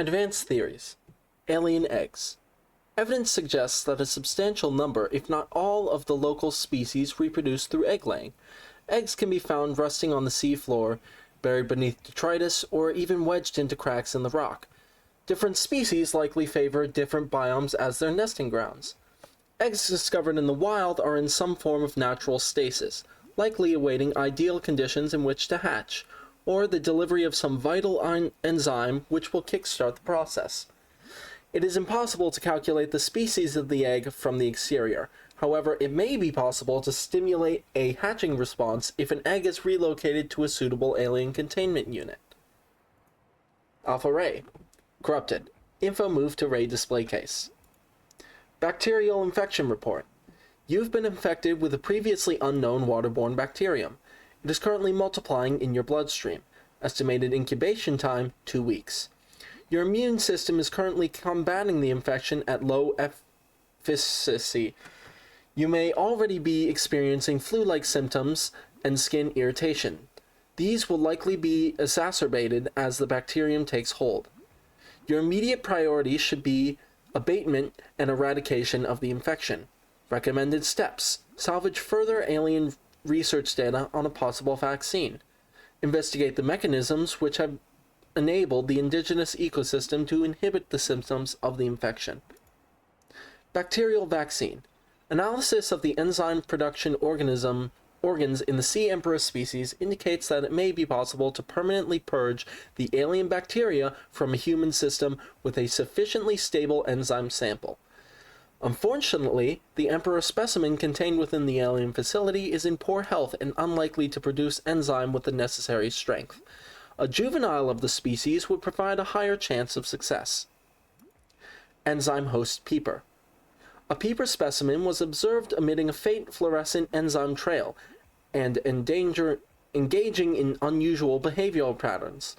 Advanced theories. Alien eggs. Evidence suggests that a substantial number, if not all, of the local species reproduce through egg laying. Eggs can be found rusting on the sea floor, buried beneath detritus, or even wedged into cracks in the rock. Different species likely favor different biomes as their nesting grounds. Eggs discovered in the wild are in some form of natural stasis, likely awaiting ideal conditions in which to hatch, or the delivery of some vital enzyme which will kickstart the process. It is impossible to calculate the species of the egg from the exterior. However, it may be possible to stimulate a hatching response if an egg is relocated to a suitable alien containment unit. Alpha Ray. Corrupted. Info moved to Ray display case. Bacterial infection report. You've been infected with a previously unknown waterborne bacterium. It is currently multiplying in your bloodstream. Estimated incubation time, 2 weeks. Your immune system is currently combating the infection at low efficacy. You may already be experiencing flu-like symptoms and skin irritation. These will likely be exacerbated as the bacterium takes hold. Your immediate priority should be abatement and eradication of the infection. Recommended steps. Salvage further alien research data on a possible vaccine. Investigate the mechanisms which have enabled the indigenous ecosystem to inhibit the symptoms of the infection. Bacterial vaccine. Analysis of the enzyme production organs in the sea emperor species indicates that it may be possible to permanently purge the alien bacteria from a human system with a sufficiently stable enzyme sample. Unfortunately, the emperor specimen contained within the alien facility is in poor health and unlikely to produce enzyme with the necessary strength. A juvenile of the species would provide a higher chance of success. Enzyme host peeper. A peeper specimen was observed emitting a faint fluorescent enzyme trail and engaging in unusual behavioral patterns.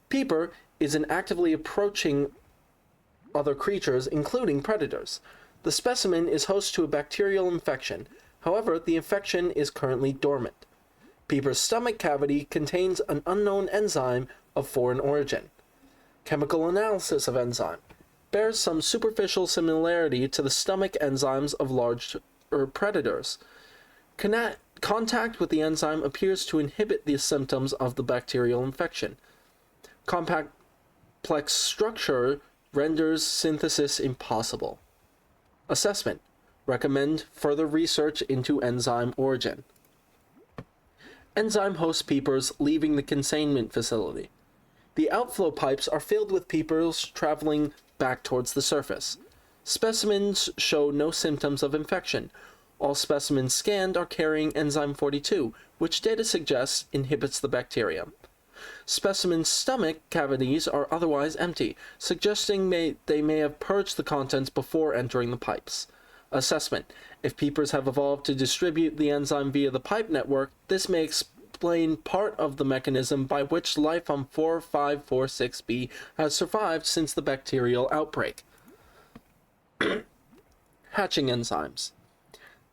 Peeper is actively approaching other creatures, including predators. The specimen is host to a bacterial infection. However, the infection is currently dormant. Peeper's stomach cavity contains an unknown enzyme of foreign origin. Chemical analysis of enzyme bears some superficial similarity to the stomach enzymes of large predators. Contact with the enzyme appears to inhibit the symptoms of the bacterial infection. Complex structure renders synthesis impossible. Assessment. Recommend further research into enzyme origin. Enzyme host peepers leaving the containment facility. The outflow pipes are filled with peepers traveling back towards the surface. Specimens show no symptoms of infection. All specimens scanned are carrying enzyme 42, which data suggests inhibits the bacterium. Specimens' stomach cavities are otherwise empty, suggesting they may have purged the contents before entering the pipes. Assessment. If peepers have evolved to distribute the enzyme via the pipe network, this may explain part of the mechanism by which life on 4546b has survived since the bacterial outbreak. Hatching enzymes.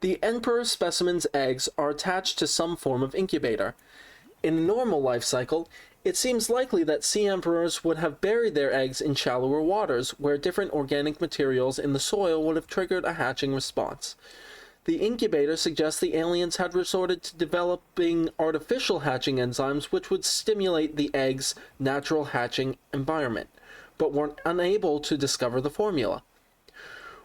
The emperor specimen's eggs are attached to some form of incubator. In a normal life cycle, it seems likely that sea emperors would have buried their eggs in shallower waters, where different organic materials in the soil would have triggered a hatching response. The incubator suggests the aliens had resorted to developing artificial hatching enzymes which would stimulate the egg's natural hatching environment, but were unable to discover the formula.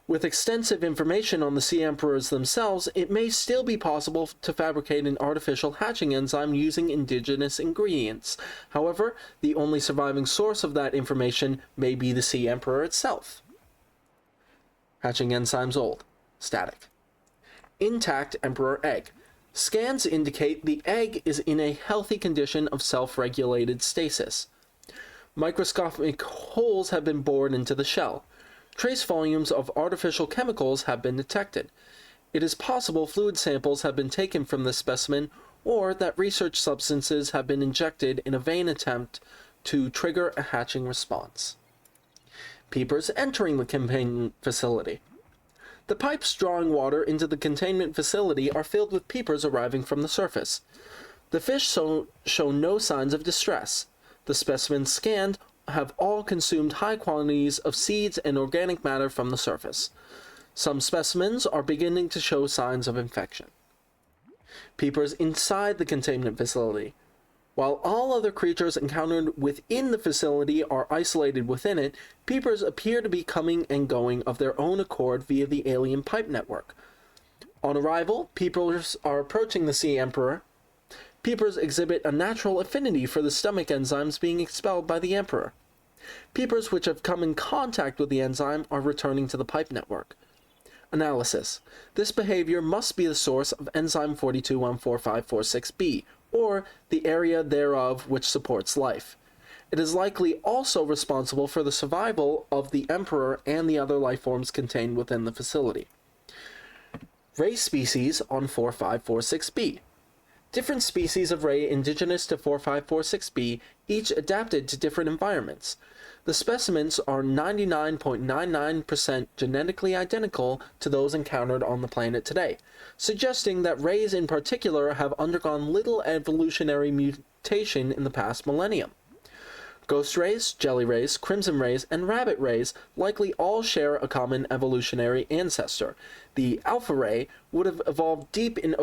With extensive information on the sea emperors themselves, it may still be possible to fabricate an artificial hatching enzyme using indigenous ingredients. However, the only surviving source of that information may be the sea emperor itself. Hatching enzymes old. Static. Intact emperor egg. Scans indicate the egg is in a healthy condition of self-regulated stasis. Microscopic holes have been bored into the shell. Trace volumes of artificial chemicals have been detected. It is possible fluid samples have been taken from this specimen, or that research substances have been injected in a vain attempt to trigger a hatching response. Peepers entering the containment facility. The pipes drawing water into the containment facility are filled with peepers arriving from the surface. The fish show no signs of distress. The specimens scanned have all consumed high quantities of seeds and organic matter from the surface. Some specimens are beginning to show signs of infection. Peepers inside the containment facility. While all other creatures encountered within the facility are isolated within it, peepers appear to be coming and going of their own accord via the alien pipe network. On arrival, peepers are approaching the Sea Emperor. Peepers exhibit a natural affinity for the stomach enzymes being expelled by the Emperor. Peepers which have come in contact with the enzyme are returning to the pipe network. Analysis. This behavior must be the source of enzyme 42.14546b, or the area thereof which supports life. It is likely also responsible for the survival of the Emperor and the other life forms contained within the facility. Ray species on 4546b. Different species of ray indigenous to 4546b, each adapted to different environments. The specimens are 99.99% genetically identical to those encountered on the planet today, suggesting that rays in particular have undergone little evolutionary mutation in the past millennium. Ghost rays, jelly rays, crimson rays, and rabbit rays likely all share a common evolutionary ancestor. The alpha ray would have evolved deep in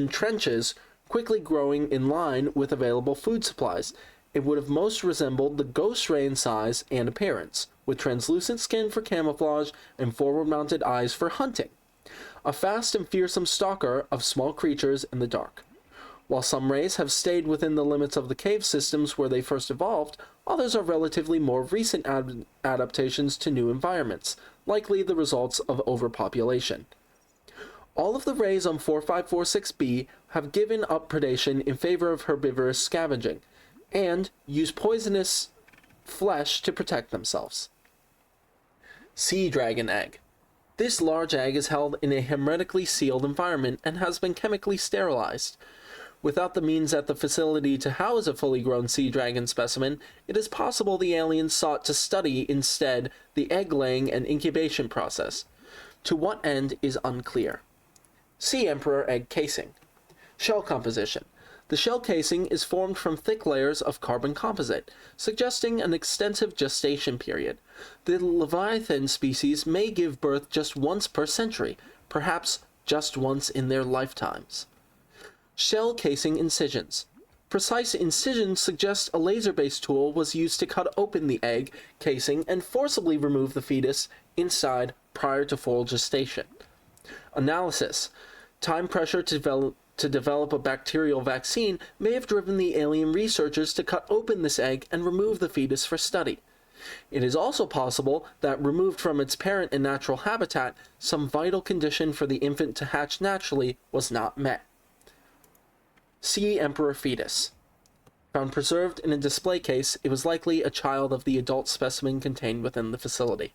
trenches, quickly growing in line with available food supplies. It would have most resembled the ghost ray in size and appearance, with translucent skin for camouflage and forward-mounted eyes for hunting. A fast and fearsome stalker of small creatures in the dark. While some rays have stayed within the limits of the cave systems where they first evolved, others are relatively more recent adaptations to new environments, likely the results of overpopulation. All of the rays on 4546b have given up predation in favor of herbivorous scavenging, and use poisonous flesh to protect themselves. Sea dragon egg. This large egg is held in a hermetically sealed environment and has been chemically sterilized. Without the means at the facility to house a fully grown sea dragon specimen, it is possible the aliens sought to study instead the egg-laying and incubation process. To what end is unclear. Sea Emperor egg casing. Shell composition. The shell casing is formed from thick layers of carbon composite, suggesting an extensive gestation period. The Leviathan species may give birth just once per century, perhaps just once in their lifetimes. Shell casing incisions. Precise incisions suggest a laser-based tool was used to cut open the egg casing and forcibly remove the fetus inside prior to full gestation. Analysis. Time pressure to develop a bacterial vaccine may have driven the alien researchers to cut open this egg and remove the fetus for study. It is also possible that, removed from its parent and natural habitat, some vital condition for the infant to hatch naturally was not met. Sea Emperor fetus. Found preserved in a display case, it was likely a child of the adult specimen contained within the facility.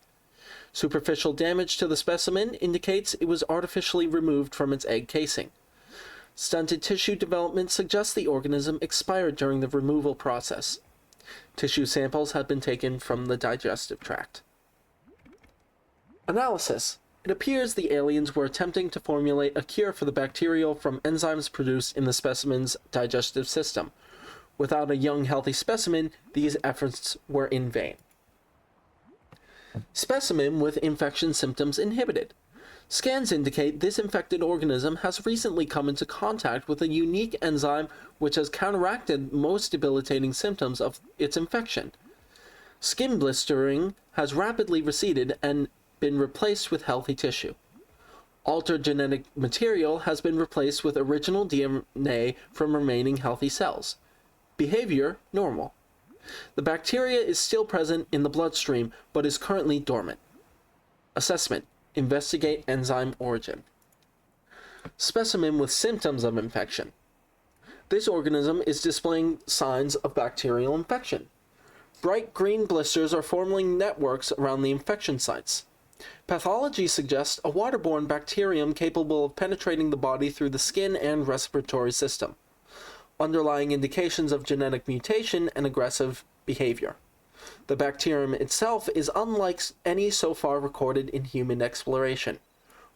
Superficial damage to the specimen indicates it was artificially removed from its egg casing. Stunted tissue development suggests the organism expired during the removal process. Tissue samples had been taken from the digestive tract. Analysis. It appears the aliens were attempting to formulate a cure for the bacterial from enzymes produced in the specimen's digestive system. Without a young, healthy specimen, these efforts were in vain. Specimen with infection symptoms inhibited. Scans indicate this infected organism has recently come into contact with a unique enzyme which has counteracted most debilitating symptoms of its infection. Skin blistering has rapidly receded and been replaced with healthy tissue. Altered genetic material has been replaced with original DNA from remaining healthy cells. Behavior normal. The bacteria is still present in the bloodstream but is currently dormant. Assessment. Investigate enzyme origin. Specimen with symptoms of infection. This organism is displaying signs of bacterial infection. Bright green blisters are forming networks around the infection sites. Pathology suggests a waterborne bacterium capable of penetrating the body through the skin and respiratory system. Underlying indications of genetic mutation and aggressive behavior. The bacterium itself is unlike any so far recorded in human exploration.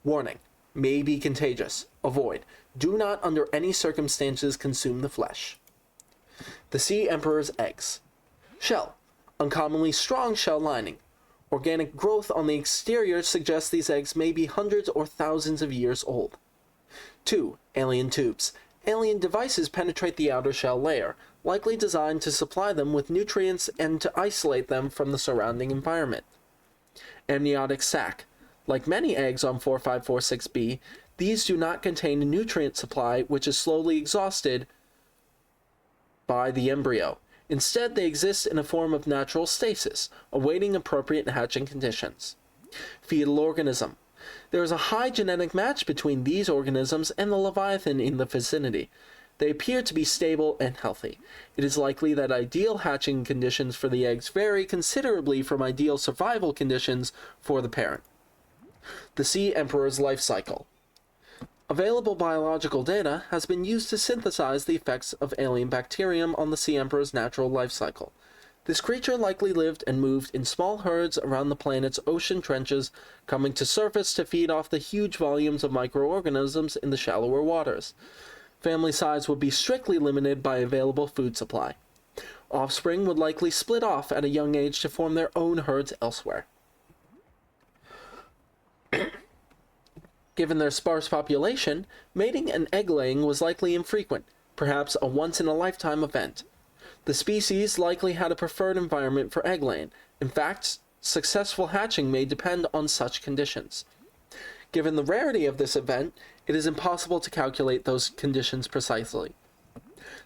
Warning: may be contagious. Avoid. Do not under any circumstances consume the flesh. The Sea Emperor's eggs. Shell. Uncommonly strong shell lining. Organic growth on the exterior suggests these eggs may be hundreds or thousands of years old. 2. Alien tubes. Alien devices penetrate the outer shell layer, likely designed to supply them with nutrients and to isolate them from the surrounding environment. Amniotic sac. Like many eggs on 4546b, these do not contain a nutrient supply which is slowly exhausted by the embryo. Instead, they exist in a form of natural stasis, awaiting appropriate hatching conditions. Fetal organism. There is a high genetic match between these organisms and the leviathan in the vicinity. They appear to be stable and healthy. It is likely that ideal hatching conditions for the eggs vary considerably from ideal survival conditions for the parent. The sea emperor's life cycle. Available biological data has been used to synthesize the effects of alien bacterium on the sea emperor's natural life cycle. This creature likely lived and moved in small herds around the planet's ocean trenches, coming to surface to feed off the huge volumes of microorganisms in the shallower waters. Family size would be strictly limited by available food supply. Offspring would likely split off at a young age to form their own herds elsewhere. Given their sparse population, mating and egg-laying was likely infrequent, perhaps a once-in-a-lifetime event. The species likely had a preferred environment for egg-laying. In fact, successful hatching may depend on such conditions. Given the rarity of this event, it is impossible to calculate those conditions precisely.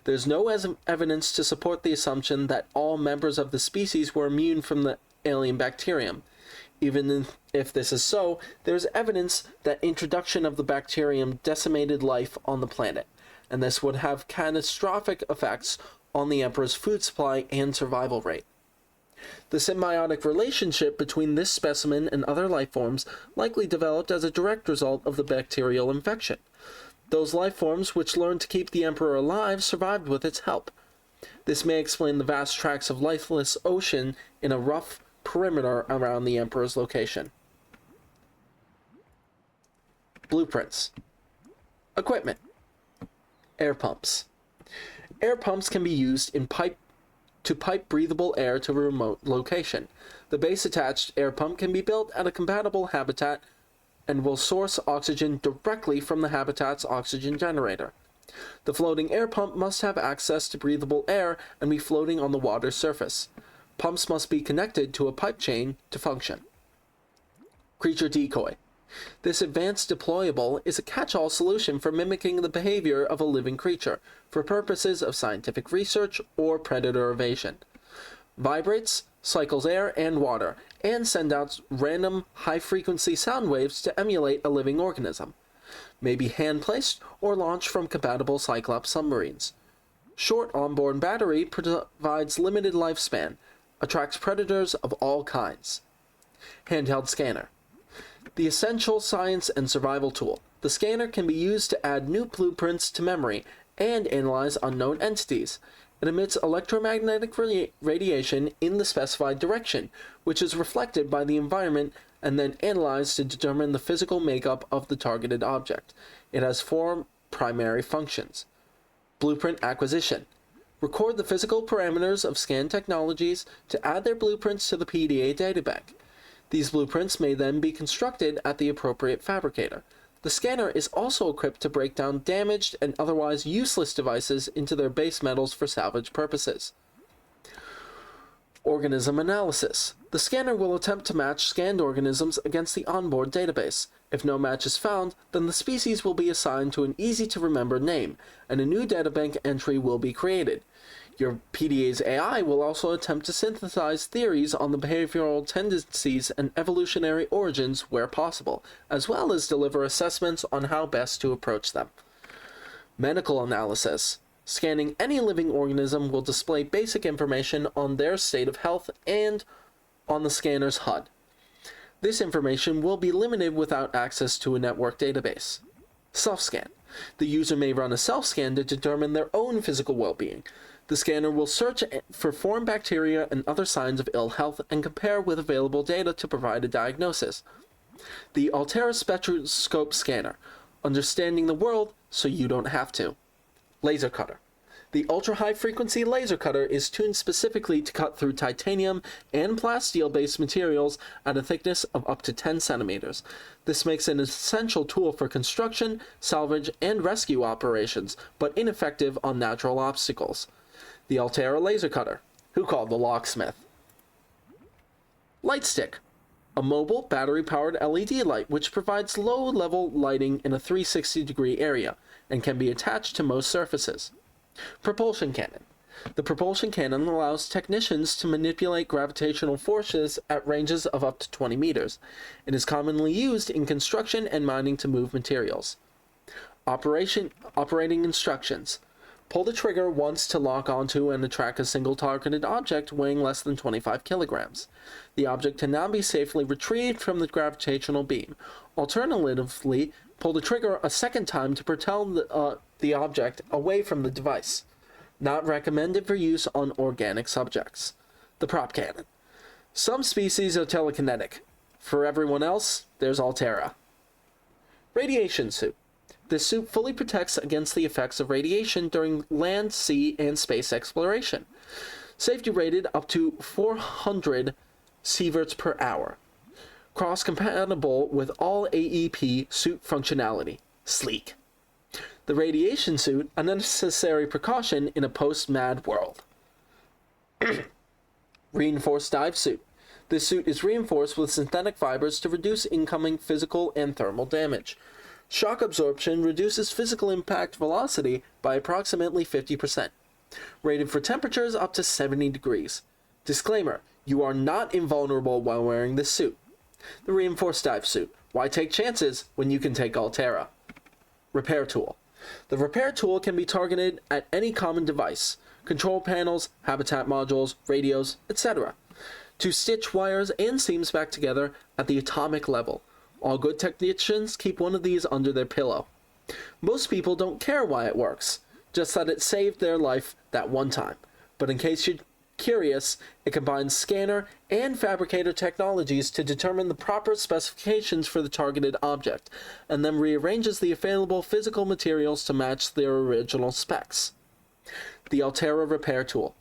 There is no evidence to support the assumption that all members of the species were immune from the alien bacterium. Even if this is so, there is evidence that introduction of the bacterium decimated life on the planet, and this would have catastrophic effects on the emperor's food supply and survival rate. The symbiotic relationship between this specimen and other life forms likely developed as a direct result of the bacterial infection. Those life forms which learned to keep the emperor alive survived with its help. This may explain the vast tracts of lifeless ocean in a rough perimeter around the emperor's location. Blueprints. Equipment. Air pumps. Air pumps can be used to pipe breathable air to a remote location. The base-attached air pump can be built at a compatible habitat and will source oxygen directly from the habitat's oxygen generator. The floating air pump must have access to breathable air and be floating on the water's surface. Pumps must be connected to a pipe chain to function. Creature decoy. This advanced deployable is a catch-all solution for mimicking the behavior of a living creature for purposes of scientific research or predator evasion. Vibrates, cycles air and water, and sends out random high-frequency sound waves to emulate a living organism. May be hand-placed or launched from compatible Cyclops submarines. Short onboard battery provides limited lifespan, attracts predators of all kinds. Handheld scanner. The essential science and survival tool. The scanner can be used to add new blueprints to memory and analyze unknown entities. It emits electromagnetic radiation in the specified direction, which is reflected by the environment and then analyzed to determine the physical makeup of the targeted object. It has 4 primary functions. Blueprint acquisition. Record the physical parameters of scan technologies to add their blueprints to the PDA Databank. These blueprints may then be constructed at the appropriate fabricator. The scanner is also equipped to break down damaged and otherwise useless devices into their base metals for salvage purposes. Organism analysis. The scanner will attempt to match scanned organisms against the onboard database. If no match is found, then the species will be assigned to an easy-to-remember name, and a new databank entry will be created. Your PDA's AI will also attempt to synthesize theories on the behavioral tendencies and evolutionary origins where possible, as well as deliver assessments on how best to approach them. Medical analysis. Scanning any living organism will display basic information on their state of health and on the scanner's HUD. This information will be limited without access to a network database. Self-scan. The user may run a self-scan to determine their own physical well-being. The scanner will search for foreign bacteria and other signs of ill health and compare with available data to provide a diagnosis. The Altera Spectroscope Scanner. Understanding the world so you don't have to. Laser cutter. The ultra-high frequency laser cutter is tuned specifically to cut through titanium and plasteel-based materials at a thickness of up to 10 centimeters. This makes it an essential tool for construction, salvage, and rescue operations, but ineffective on natural obstacles. The Altera laser cutter, who called the locksmith. Light stick, a mobile battery-powered LED light which provides low-level lighting in a 360-degree area and can be attached to most surfaces. Propulsion cannon. The propulsion cannon allows technicians to manipulate gravitational forces at ranges of up to 20 meters. It is commonly used in construction and mining to move materials. Operating instructions. Pull the trigger once to lock onto and attract a single targeted object weighing less than 25 kilograms. The object can now be safely retrieved from the gravitational beam. Alternatively, pull the trigger a second time to propel the object away from the device. Not recommended for use on organic subjects. The prop cannon. Some species are telekinetic. For everyone else, there's Altera. Radiation suit. This suit fully protects against the effects of radiation during land, sea, and space exploration. Safety rated up to 400 sieverts per hour. Cross-compatible with all AEP suit functionality. Sleek. The radiation suit, a necessary precaution in a post-MAD world. Reinforced dive suit. This suit is reinforced with synthetic fibers to reduce incoming physical and thermal damage. Shock absorption reduces physical impact velocity by approximately 50%. Rated for temperatures up to 70 degrees. Disclaimer, you are not invulnerable while wearing this suit. The reinforced dive suit. Why take chances when you can take Altera? Repair tool. The repair tool can be targeted at any common device, control panels, habitat modules, radios, etc., to stitch wires and seams back together at the atomic level. All good technicians keep one of these under their pillow. Most people don't care why it works, just that it saved their life that one time. But in case you're curious, it combines scanner and fabricator technologies to determine the proper specifications for the targeted object, and then rearranges the available physical materials to match their original specs. The Altera repair tool.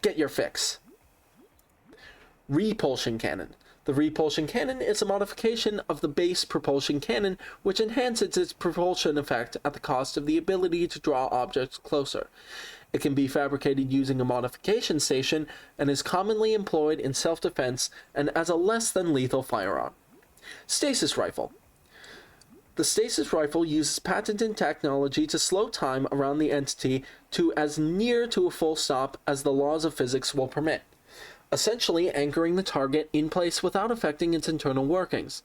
Get your fix. Repulsion cannon. The repulsion cannon is a modification of the base propulsion cannon, which enhances its propulsion effect at the cost of the ability to draw objects closer. It can be fabricated using a modification station and is commonly employed in self-defense and as a less than lethal firearm. Stasis rifle. The stasis rifle uses patented technology to slow time around the entity to as near to a full stop as the laws of physics will permit, essentially anchoring the target in place without affecting its internal workings.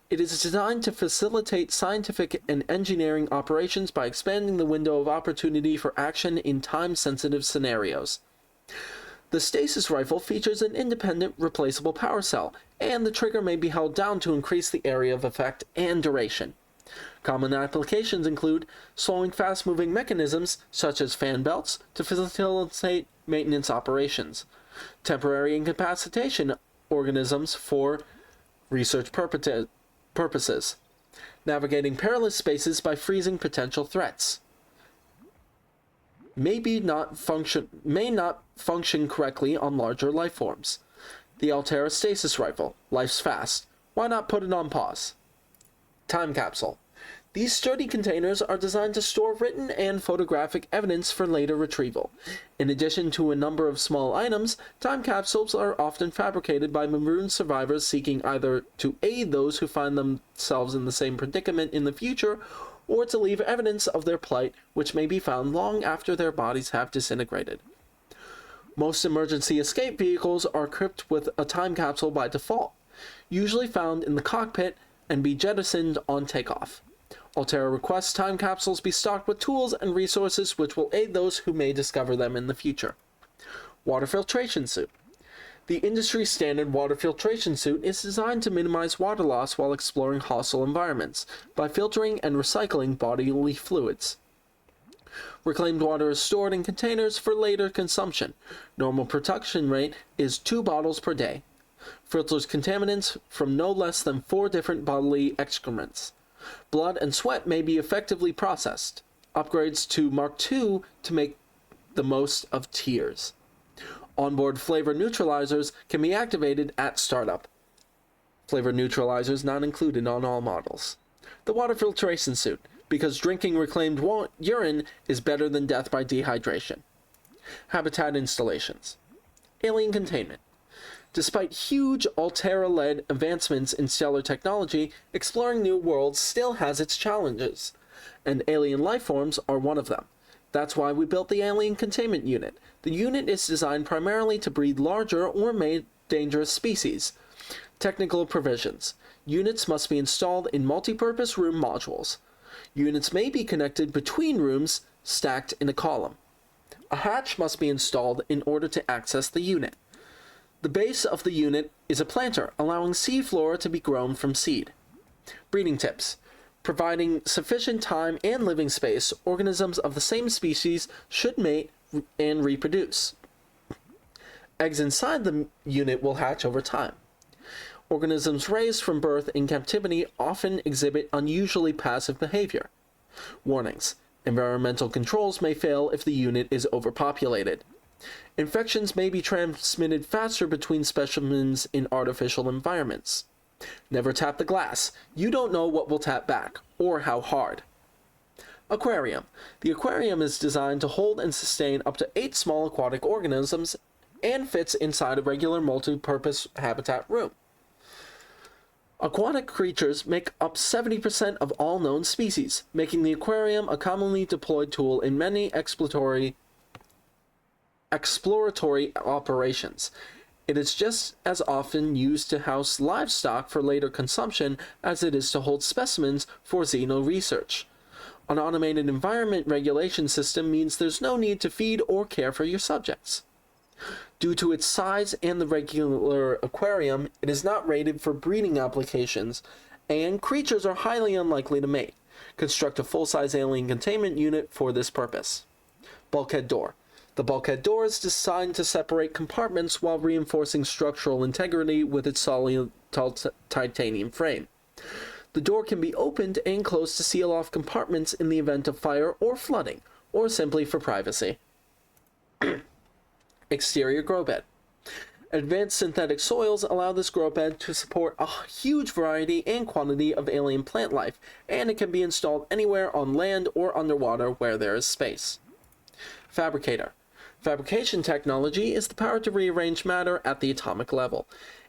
It is designed to facilitate scientific and engineering operations by expanding the window of opportunity for action in time-sensitive scenarios. The stasis rifle features an independent, replaceable power cell, and the trigger may be held down to increase the area of effect and duration. Common applications include slowing fast-moving mechanisms, such as fan belts, to facilitate maintenance operations. Temporary incapacitation organisms for research purposes. Navigating perilous spaces by freezing potential threats. May not function correctly on larger life forms. The Altera stasis rifle. Life's fast. Why not put it on pause? Time capsule. These sturdy containers are designed to store written and photographic evidence for later retrieval. In addition to a number of small items, time capsules are often fabricated by marooned survivors seeking either to aid those who find themselves in the same predicament in the future, or to leave evidence of their plight, which may be found long after their bodies have disintegrated. Most emergency escape vehicles are equipped with a time capsule by default, usually found in the cockpit and be jettisoned on takeoff. Altera requests time capsules be stocked with tools and resources which will aid those who may discover them in the future. Water filtration suit. The industry standard water filtration suit is designed to minimize water loss while exploring hostile environments by filtering and recycling bodily fluids. Reclaimed water is stored in containers for later consumption. Normal production rate is 2 bottles per day. Filters contaminants from no less than 4 different bodily excrements. Blood and sweat may be effectively processed. Upgrades to Mark II to make the most of tiers. Onboard flavor neutralizers can be activated at startup. Flavor neutralizers not included on all models. The water filtration suit, because drinking reclaimed urine is better than death by dehydration. Habitat installations. Alien containment. Despite huge Altera-led advancements in stellar technology, exploring new worlds still has its challenges, and alien life forms are one of them. That's why we built the Alien Containment Unit. The unit is designed primarily to breed larger or made dangerous species. Technical provisions. Units must be installed in multi-purpose room modules. Units may be connected between rooms stacked in a column. A hatch must be installed in order to access the unit. The base of the unit is a planter, allowing seaflora to be grown from seed. Breeding tips. Providing sufficient time and living space, organisms of the same species should mate and reproduce. Eggs inside the unit will hatch over time. Organisms raised from birth in captivity often exhibit unusually passive behavior. Warnings. Environmental controls may fail if the unit is overpopulated. Infections may be transmitted faster between specimens in artificial environments. Never tap the glass. You don't know what will tap back, or how hard. Aquarium. The aquarium is designed to hold and sustain up to 8 small aquatic organisms and fits inside a regular multi-purpose habitat room. Aquatic creatures make up 70% of all known species, making the aquarium a commonly deployed tool in many exploratory operations. It is just as often used to house livestock for later consumption as it is to hold specimens for xeno research. An automated environment regulation system means there's no need to feed or care for your subjects. Due to its size and the regular aquarium, it is not rated for breeding applications, and creatures are highly unlikely to mate. Construct a full-size alien containment unit for this purpose. Bulkhead door. The bulkhead door is designed to separate compartments while reinforcing structural integrity with its solid titanium frame. The door can be opened and closed to seal off compartments in the event of fire or flooding, or simply for privacy. Exterior grow bed. Advanced synthetic soils allow this grow bed to support a huge variety and quantity of alien plant life, and it can be installed anywhere on land or underwater where there is space. Fabricator. Fabrication technology is the power to rearrange matter at the atomic level.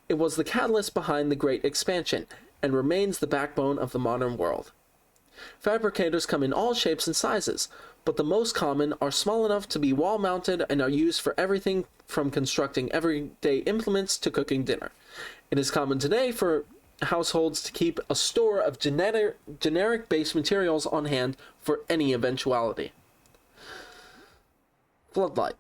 It was the catalyst behind the Great Expansion, and remains the backbone of the modern world. Fabricators come in all shapes and sizes, but the most common are small enough to be wall-mounted and are used for everything from constructing everyday implements to cooking dinner. It is common today for households to keep a store of generic-based materials on hand for any eventuality. Floodlight.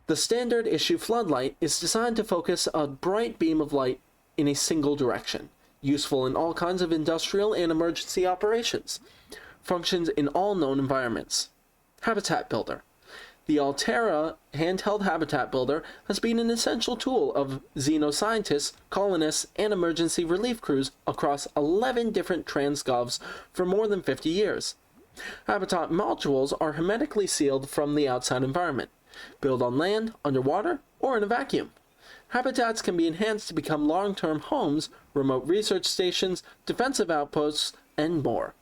The standard issue floodlight is designed to focus a bright beam of light in a single direction, useful in all kinds of industrial and emergency operations. Functions in all known environments. Habitat Builder. The Altera handheld habitat builder has been an essential tool of xenoscientists, colonists, and emergency relief crews across 11 different transgovs for more than 50 years. Habitat modules are hermetically sealed from the outside environment. Build on land, underwater, or in a vacuum. Habitats can be enhanced to become long-term homes, remote research stations, defensive outposts, and more.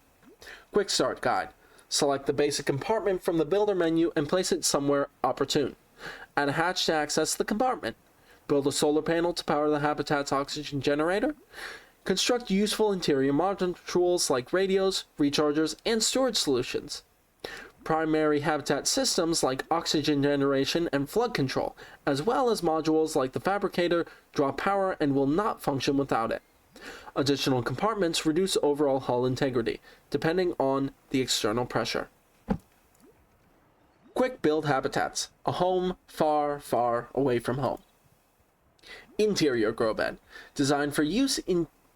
Quick Start Guide. Select the basic compartment from the Builder menu and place it somewhere opportune. Add a hatch to access the compartment. Build a solar panel to power the habitat's oxygen generator. Construct useful interior modules like radios, rechargers, and storage solutions. Primary habitat systems like oxygen generation and flood control, as well as modules like the fabricator, draw power and will not function without it. Additional compartments reduce overall hull integrity, depending on the external pressure. Quick build habitats. A home far, far away from home. Interior grow bed. Designed for use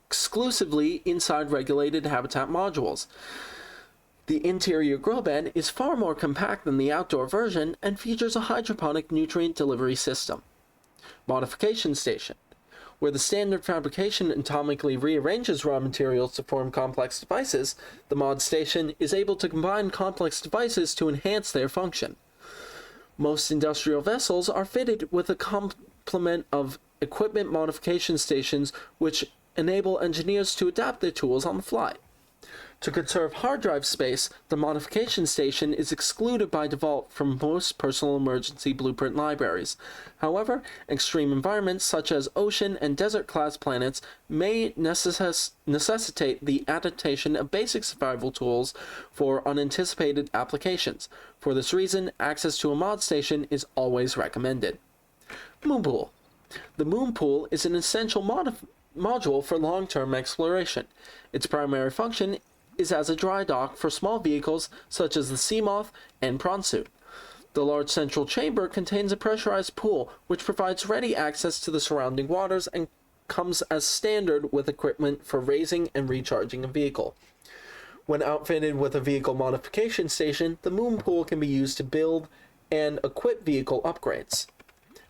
exclusively inside regulated habitat modules. The interior grow bed is far more compact than the outdoor version and features a hydroponic nutrient delivery system. Modification station. Where the standard fabrication atomically rearranges raw materials to form complex devices, the mod station is able to combine complex devices to enhance their function. Most industrial vessels are fitted with a complement of equipment modification stations which enable engineers to adapt their tools on the fly. To conserve hard drive space, the modification station is excluded by default from most personal emergency blueprint libraries. However, extreme environments such as ocean and desert-class planets may necessitate the adaptation of basic survival tools for unanticipated applications. For this reason, access to a mod station is always recommended. Moonpool. The Moonpool is an essential module for long-term exploration. Its primary function is as a dry dock for small vehicles such as the Seamoth and Prawnsuit. The large central chamber contains a pressurized pool which provides ready access to the surrounding waters and comes as standard with equipment for raising and recharging a vehicle. When outfitted with a vehicle modification station, the Moonpool can be used to build and equip vehicle upgrades.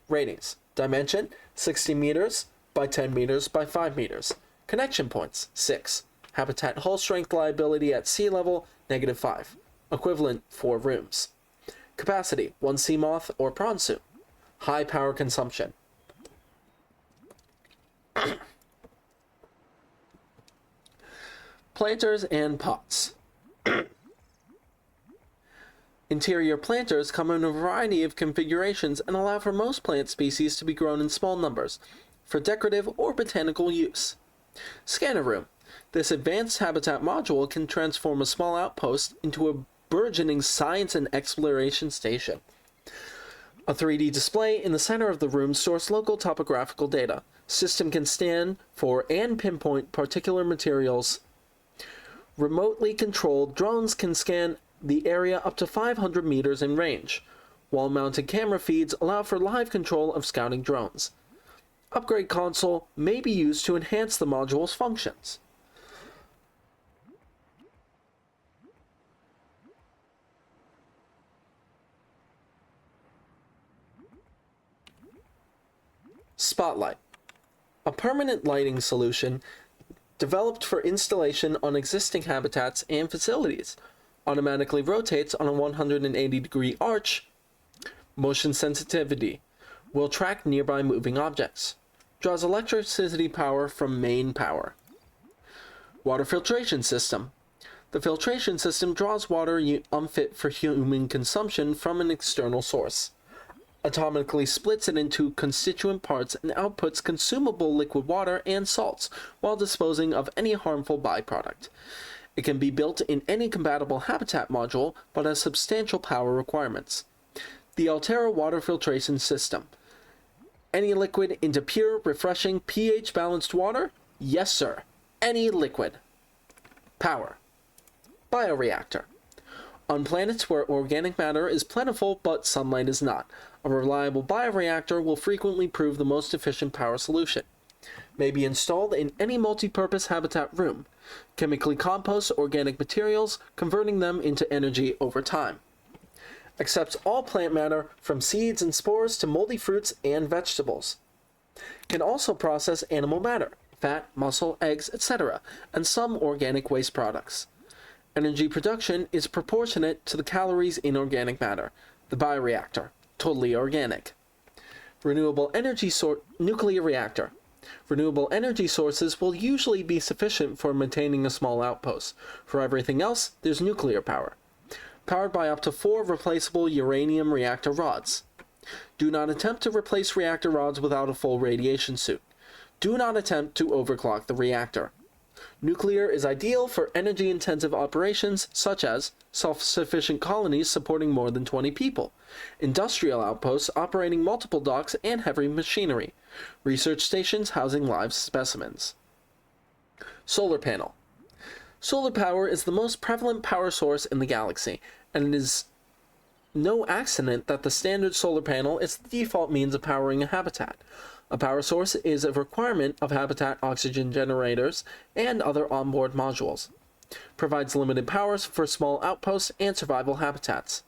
Ratings. Dimension, 60 meters by 10 meters by 5 meters. Connection points, 6. Habitat hull strength liability at sea level, -5. Equivalent 4 rooms. Capacity, 1 Seamoth or Prawnsuit. High power consumption. Planters and pots. Interior planters come in a variety of configurations and allow for most plant species to be grown in small numbers, for decorative or botanical use. Scanner room. This advanced habitat module can transform a small outpost into a burgeoning science and exploration station. A 3D display in the center of the room stores local topographical data. System can scan for and pinpoint particular materials. Remotely controlled drones can scan the area up to 500 meters in range. Wall-mounted camera feeds allow for live control of scouting drones. Upgrade console may be used to enhance the module's functions. Spotlight. A permanent lighting solution developed for installation on existing habitats and facilities. Automatically rotates on a 180-degree arch. Motion sensitivity. Will track nearby moving objects. Draws electricity power from main power. Water filtration system. The filtration system draws water unfit for human consumption from an external source. Atomically splits it into constituent parts and outputs consumable liquid water and salts while disposing of any harmful byproduct. It can be built in any compatible habitat module, but has substantial power requirements. The Altera water filtration system. Any liquid into pure, refreshing, pH-balanced water? Yes, sir. Any liquid. Power. Bioreactor. On planets where organic matter is plentiful but sunlight is not, a reliable bioreactor will frequently prove the most efficient power solution. May be installed in any multi-purpose habitat room. Chemically composts organic materials, converting them into energy over time. Accepts all plant matter from seeds and spores to moldy fruits and vegetables. Can also process animal matter, fat, muscle, eggs, etc., and some organic waste products. Energy production is proportionate to the calories in organic matter. The bioreactor, totally organic. Renewable energy nuclear reactor. Renewable energy sources will usually be sufficient for maintaining a small outpost. For everything else, there's nuclear power. Powered by up to 4 replaceable uranium reactor rods. Do not attempt to replace reactor rods without a full radiation suit. Do not attempt to overclock the reactor. Nuclear is ideal for energy-intensive operations such as self-sufficient colonies supporting more than 20 people, industrial outposts operating multiple docks and heavy machinery, research stations housing live specimens. Solar panel. Solar power is the most prevalent power source in the galaxy, and it is no accident that the standard solar panel is the default means of powering a habitat. A power source is a requirement of habitat oxygen generators and other onboard modules. Provides limited powers for small outposts and survival habitats.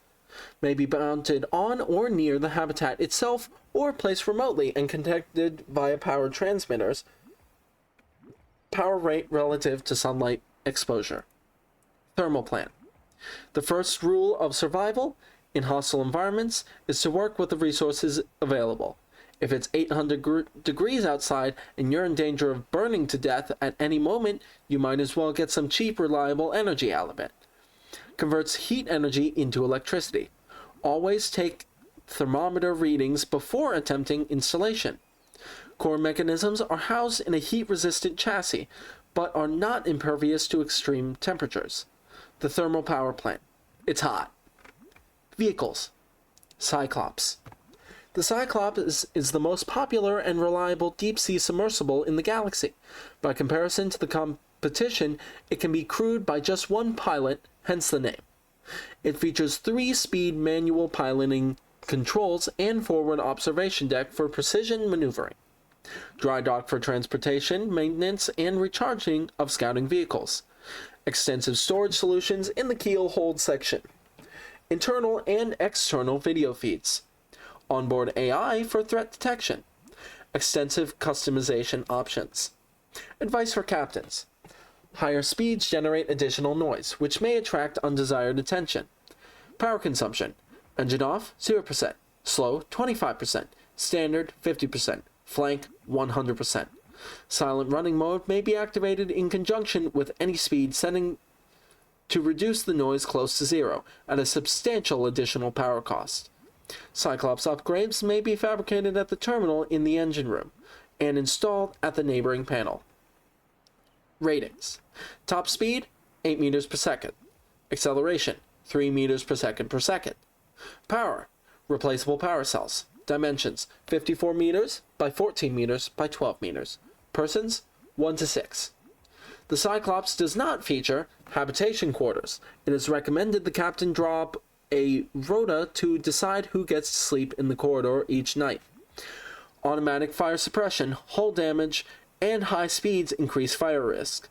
May be mounted on or near the habitat itself or placed remotely and connected via power transmitters. Power rate relative to sunlight exposure. Thermal plant. The first rule of survival in hostile environments is to work with the resources available. If it's 800 degrees outside and you're in danger of burning to death at any moment, you might as well get some cheap, reliable energy out of it. Converts heat energy into electricity. Always take thermometer readings before attempting installation. Core mechanisms are housed in a heat-resistant chassis, but are not impervious to extreme temperatures. The thermal power plant. It's hot. Vehicles. Cyclops. The Cyclops is the most popular and reliable deep-sea submersible in the galaxy. By comparison to the competition, it can be crewed by just one pilot, hence the name. It features 3-speed manual piloting controls and forward observation deck for precision maneuvering. Dry dock for transportation, maintenance, and recharging of scouting vehicles. Extensive storage solutions in the keel hold section. Internal and external video feeds. Onboard AI for threat detection. Extensive customization options. Advice for captains. Higher speeds generate additional noise, which may attract undesired attention. Power consumption. Engine off, 0%. Slow, 25%. Standard, 50%. Flank, 100%. Silent running mode may be activated in conjunction with any speed setting to reduce the noise close to zero, at a substantial additional power cost. Cyclops upgrades may be fabricated at the terminal in the engine room, and installed at the neighboring panel. Ratings. Top speed, 8 meters per second. Acceleration, 3 meters per second. Power, replaceable power cells. Dimensions, 54 meters by 14 meters by 12 meters. Persons, 1 to 6. The Cyclops does not feature habitation quarters. It is recommended the captain draw up a rota to decide who gets to sleep in the corridor each night. Automatic fire suppression, hull damage, and high speeds increase fire risk.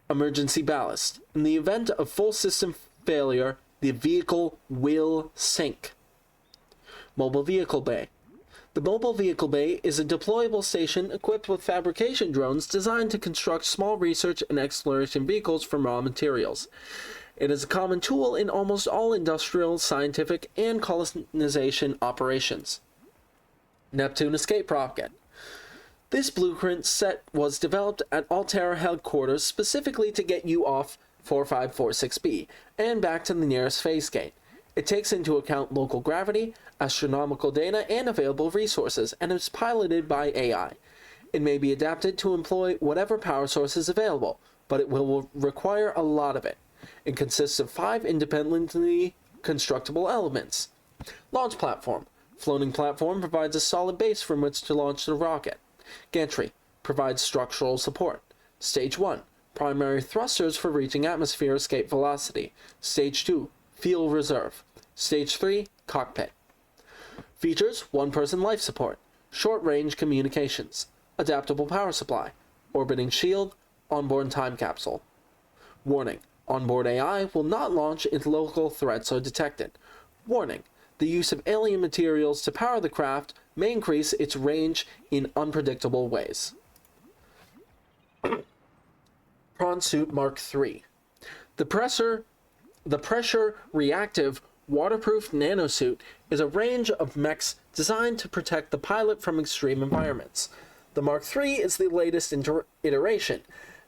Emergency ballast. In the event of full system failure, the vehicle will sink. Mobile Vehicle Bay. The Mobile Vehicle Bay is a deployable station equipped with fabrication drones designed to construct small research and exploration vehicles from raw materials. It is a common tool in almost all industrial, scientific, and colonization operations. Neptune Escape Rocket. This blueprint set was developed at Altera headquarters specifically to get you off 4546b and back to the nearest phase gate. It takes into account local gravity, astronomical data, and available resources, and is piloted by AI. It may be adapted to employ whatever power source is available, but it will require a lot of it. It consists of 5 independently constructible elements. Launch platform. Floating platform provides a solid base from which to launch the rocket. Gantry provides structural support. Stage 1. Primary thrusters for reaching atmosphere escape velocity. Stage 2. Fuel reserve. Stage 3. Cockpit. Features: 1-person life support. Short-range communications. Adaptable power supply. Orbiting shield. Onboard time capsule. Warning. Onboard AI will not launch if local threats are detected. Warning. The use of alien materials to power the craft may increase its range in unpredictable ways. Prawn Suit Mark III. The pressure reactive waterproof nanosuit is a range of mechs designed to protect the pilot from extreme environments. The Mark III is the latest iteration,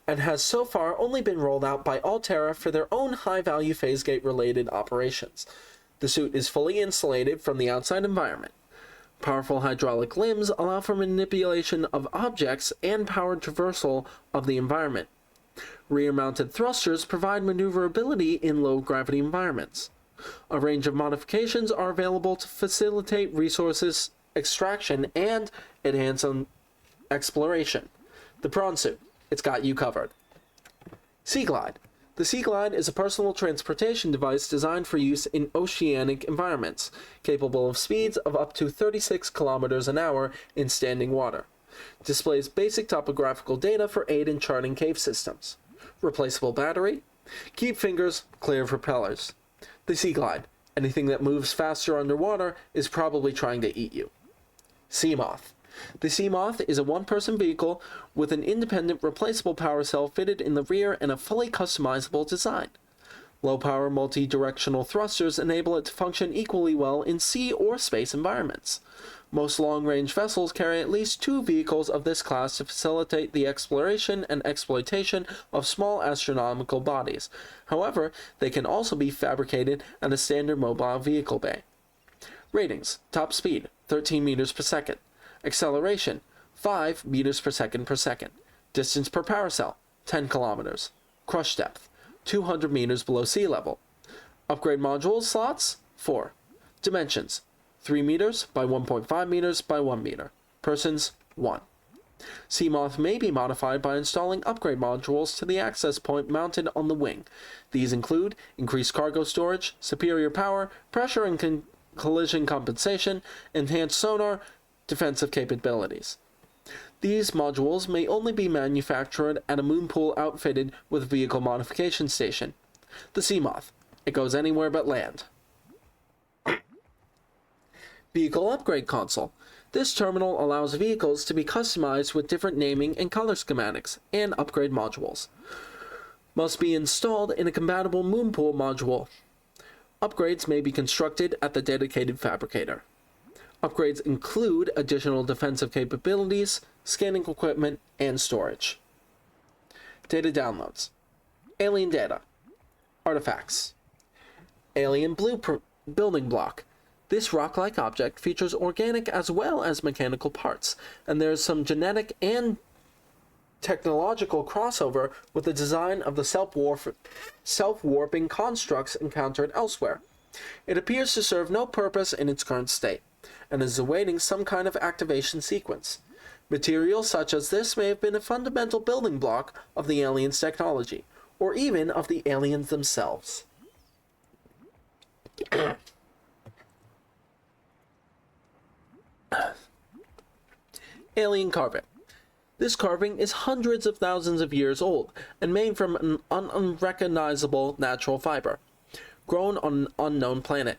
and has so far only been rolled out by Altera for their own high-value phasegate-related operations. The suit is fully insulated from the outside environment. Powerful hydraulic limbs allow for manipulation of objects and powered traversal of the environment. Rear-mounted thrusters provide maneuverability in low-gravity environments. A range of modifications are available to facilitate resources extraction and enhance exploration. The Prawn Suit. It's got you covered. Sea Glide. The Sea Glide is a personal transportation device designed for use in oceanic environments, capable of speeds of up to 36 kilometers an hour in standing water. Displays basic topographical data for aid in charting cave systems. Replaceable battery. Keep fingers clear of propellers. The Sea Glide. Anything that moves faster underwater is probably trying to eat you. Sea Moth. The Sea Moth is a 1-person vehicle with an independent replaceable power cell fitted in the rear and a fully customizable design. Low-power multi-directional thrusters enable it to function equally well in sea or space environments. Most long-range vessels carry at least 2 vehicles of this class to facilitate the exploration and exploitation of small astronomical bodies. However, they can also be fabricated at a standard mobile vehicle bay. Ratings: top speed, 13 meters per second. Acceleration, 5 meters per second per second. Distance per power cell, 10 kilometers. Crush depth, 200 meters below sea level. Upgrade module slots, 4. Dimensions, 3 meters by 1.5 meters by 1 meter. Persons, 1. Seamoth may be modified by installing upgrade modules to the access point mounted on the wing. These include increased cargo storage, superior power, pressure and collision compensation, enhanced sonar, defensive capabilities. These modules may only be manufactured at a moonpool outfitted with vehicle modification station. The Seamoth. It goes anywhere but land. Vehicle Upgrade Console. This terminal allows vehicles to be customized with different naming and color schematics and upgrade modules. Must be installed in a compatible moonpool module. Upgrades may be constructed at the dedicated fabricator. Upgrades include additional defensive capabilities, scanning equipment, and storage. Data downloads. Alien data. Artifacts. Alien building block. This rock-like object features organic as well as mechanical parts, and there is some genetic and technological crossover with the design of the self-warping constructs encountered elsewhere. It appears to serve no purpose in its current state, and is awaiting some kind of activation sequence. Material such as this may have been a fundamental building block of the aliens' technology, or even of the aliens themselves. Alien carving. This carving is hundreds of thousands of years old and made from an unrecognizable natural fiber, grown on an unknown planet.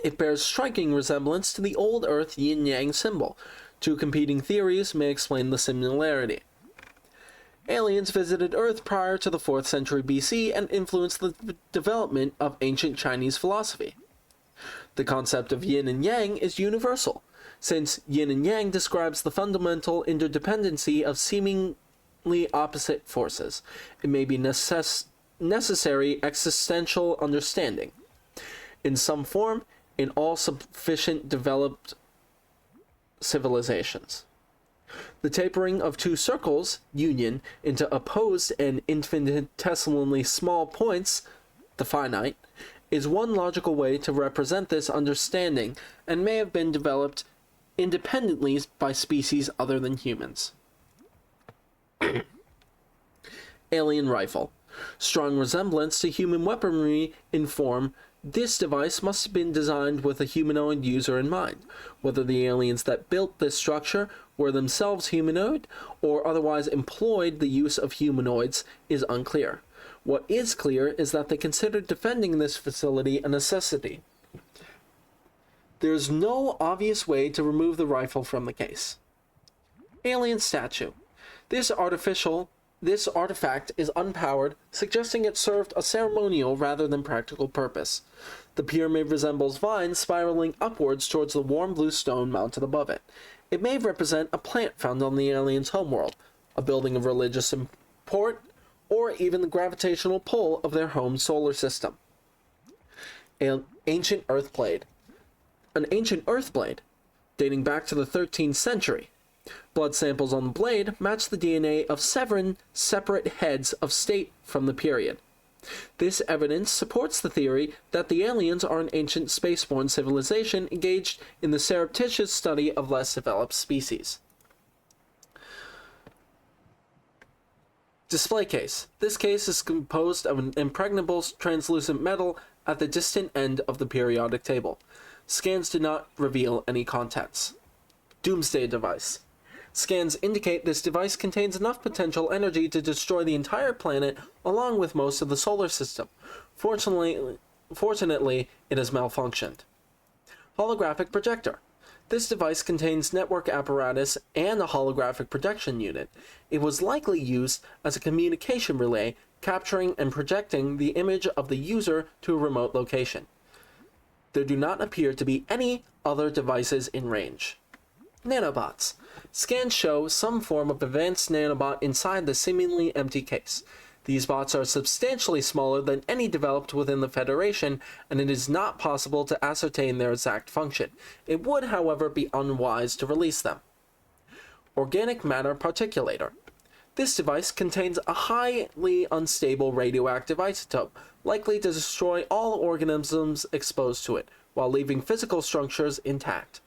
It bears striking resemblance to the old Earth yin-yang symbol. Two competing theories may explain the similarity. Aliens visited Earth prior to the 4th century BC and influenced the development of ancient Chinese philosophy. The concept of yin and yang is universal, since yin and yang describes the fundamental interdependency of seemingly opposite forces. It may be necessary existential understanding. In some form, in all sufficient developed civilizations. The tapering of two circles, union, into opposed and infinitesimally small points, the finite, is one logical way to represent this understanding and may have been developed independently by species other than humans. Alien rifle. Strong resemblance to human weaponry in form, this device must have been designed with a humanoid user in mind. Whether the aliens that built this structure were themselves humanoid or otherwise employed the use of humanoids is unclear. What is clear is that they considered defending this facility a necessity. There is no obvious way to remove the rifle from the case. Alien statue. This artifact is unpowered, suggesting it served a ceremonial rather than practical purpose. The pyramid resembles vines spiraling upwards towards the warm blue stone mounted above it. It may represent a plant found on the aliens' homeworld, a building of religious import, or even the gravitational pull of their home solar system. An ancient earth blade. An ancient earth blade, dating back to the 13th century. Blood samples on the blade match the DNA of 7 separate heads of state from the period. This evidence supports the theory that the aliens are an ancient spaceborne civilization engaged in the surreptitious study of less developed species. Display case. This case is composed of an impregnable translucent metal at the distant end of the periodic table. Scans do not reveal any contents. Doomsday device. Scans indicate this device contains enough potential energy to destroy the entire planet along with most of the solar system. Fortunately, it has malfunctioned. Holographic projector. This device contains network apparatus and a holographic projection unit. It was likely used as a communication relay capturing and projecting the image of the user to a remote location. There do not appear to be any other devices in range. Nanobots. Scans show some form of advanced nanobot inside the seemingly empty case. These bots are substantially smaller than any developed within the Federation, and it is not possible to ascertain their exact function. It would, however, be unwise to release them. Organic matter particulator. This device contains a highly unstable radioactive isotope, likely to destroy all organisms exposed to it, while leaving physical structures intact.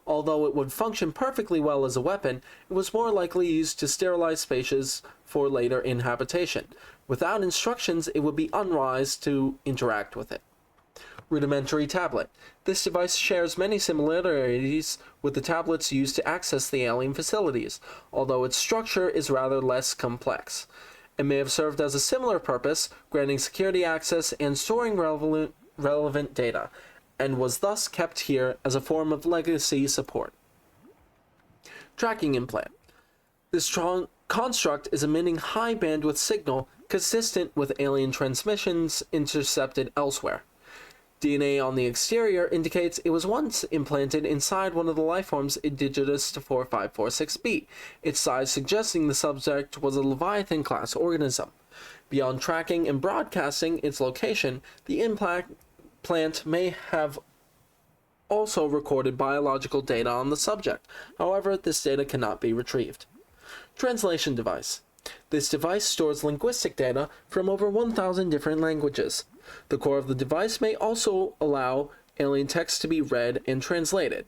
Although it would function perfectly well as a weapon, it was more likely used to sterilize spaces for later inhabitation. Without instructions, it would be unwise to interact with it. Rudimentary tablet. This device shares many similarities with the tablets used to access the alien facilities, although its structure is rather less complex. It may have served as a similar purpose, granting security access and storing relevant data, and was thus kept here as a form of legacy support. Tracking implant. This construct is emitting high bandwidth signal consistent with alien transmissions intercepted elsewhere. DNA on the exterior indicates it was once implanted inside one of the lifeforms indigenous to 4546b, its size suggesting the subject was a Leviathan-class organism. Beyond tracking and broadcasting its location, the implant may have also recorded biological data on the subject. However, this data cannot be retrieved. Translation device. This device stores linguistic data from over 1,000 different languages. The core of the device may also allow alien text to be read and translated.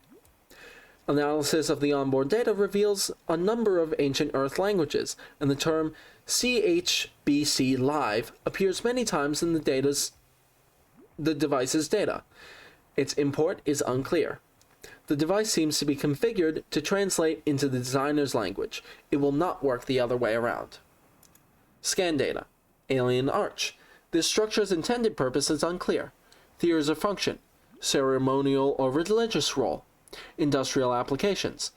Analysis of the onboard data reveals a number of ancient Earth languages, and the term CHBC Live appears many times in the device's data. Its import is unclear. The device seems to be configured to translate into the designer's language. It will not work the other way around. Scan data. Alien Arch. This structure's intended purpose is unclear. Theories of function. Ceremonial or religious role. Industrial applications.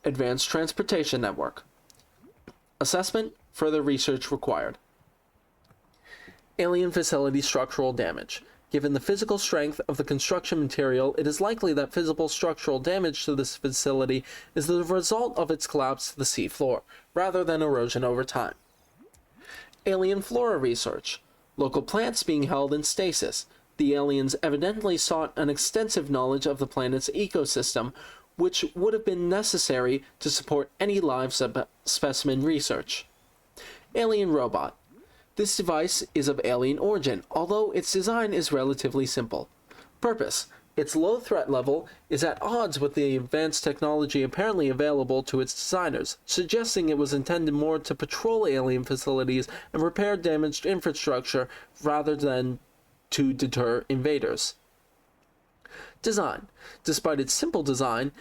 Advanced transportation network. Assessment. Further research required. Alien facility structural damage. Given the physical strength of the construction material, it is likely that physical structural damage to this facility is the result of its collapse to the sea floor, rather than erosion over time. Alien flora research. Local plants being held in stasis. The aliens evidently sought an extensive knowledge of the planet's ecosystem, which would have been necessary to support any live specimen research. Alien robot. This device is of alien origin, although its design is relatively simple. Purpose. Its low threat level is at odds with the advanced technology apparently available to its designers, suggesting it was intended more to patrol alien facilities and repair damaged infrastructure rather than to deter invaders. Design. Despite its simple design,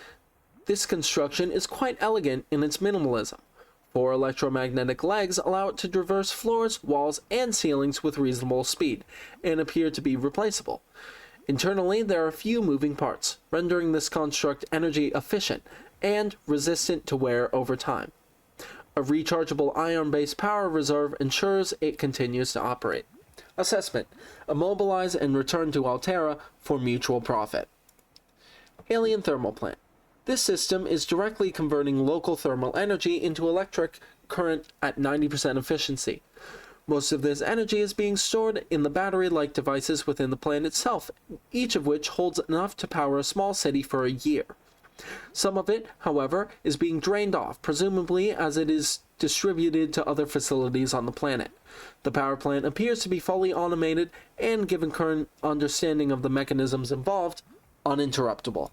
this construction is quite elegant in its minimalism. 4 electromagnetic legs allow it to traverse floors, walls, and ceilings with reasonable speed, and appear to be replaceable. Internally, there are few moving parts, rendering this construct energy efficient and resistant to wear over time. A rechargeable ion-based power reserve ensures it continues to operate. Assessment. Immobilize and return to Altera for mutual profit. Alien thermal plant. This system is directly converting local thermal energy into electric current at 90% efficiency. Most of this energy is being stored in the battery-like devices within the plant itself, each of which holds enough to power a small city for a year. Some of it, however, is being drained off, presumably as it is distributed to other facilities on the planet. The power plant appears to be fully automated and, given current understanding of the mechanisms involved, uninterruptible.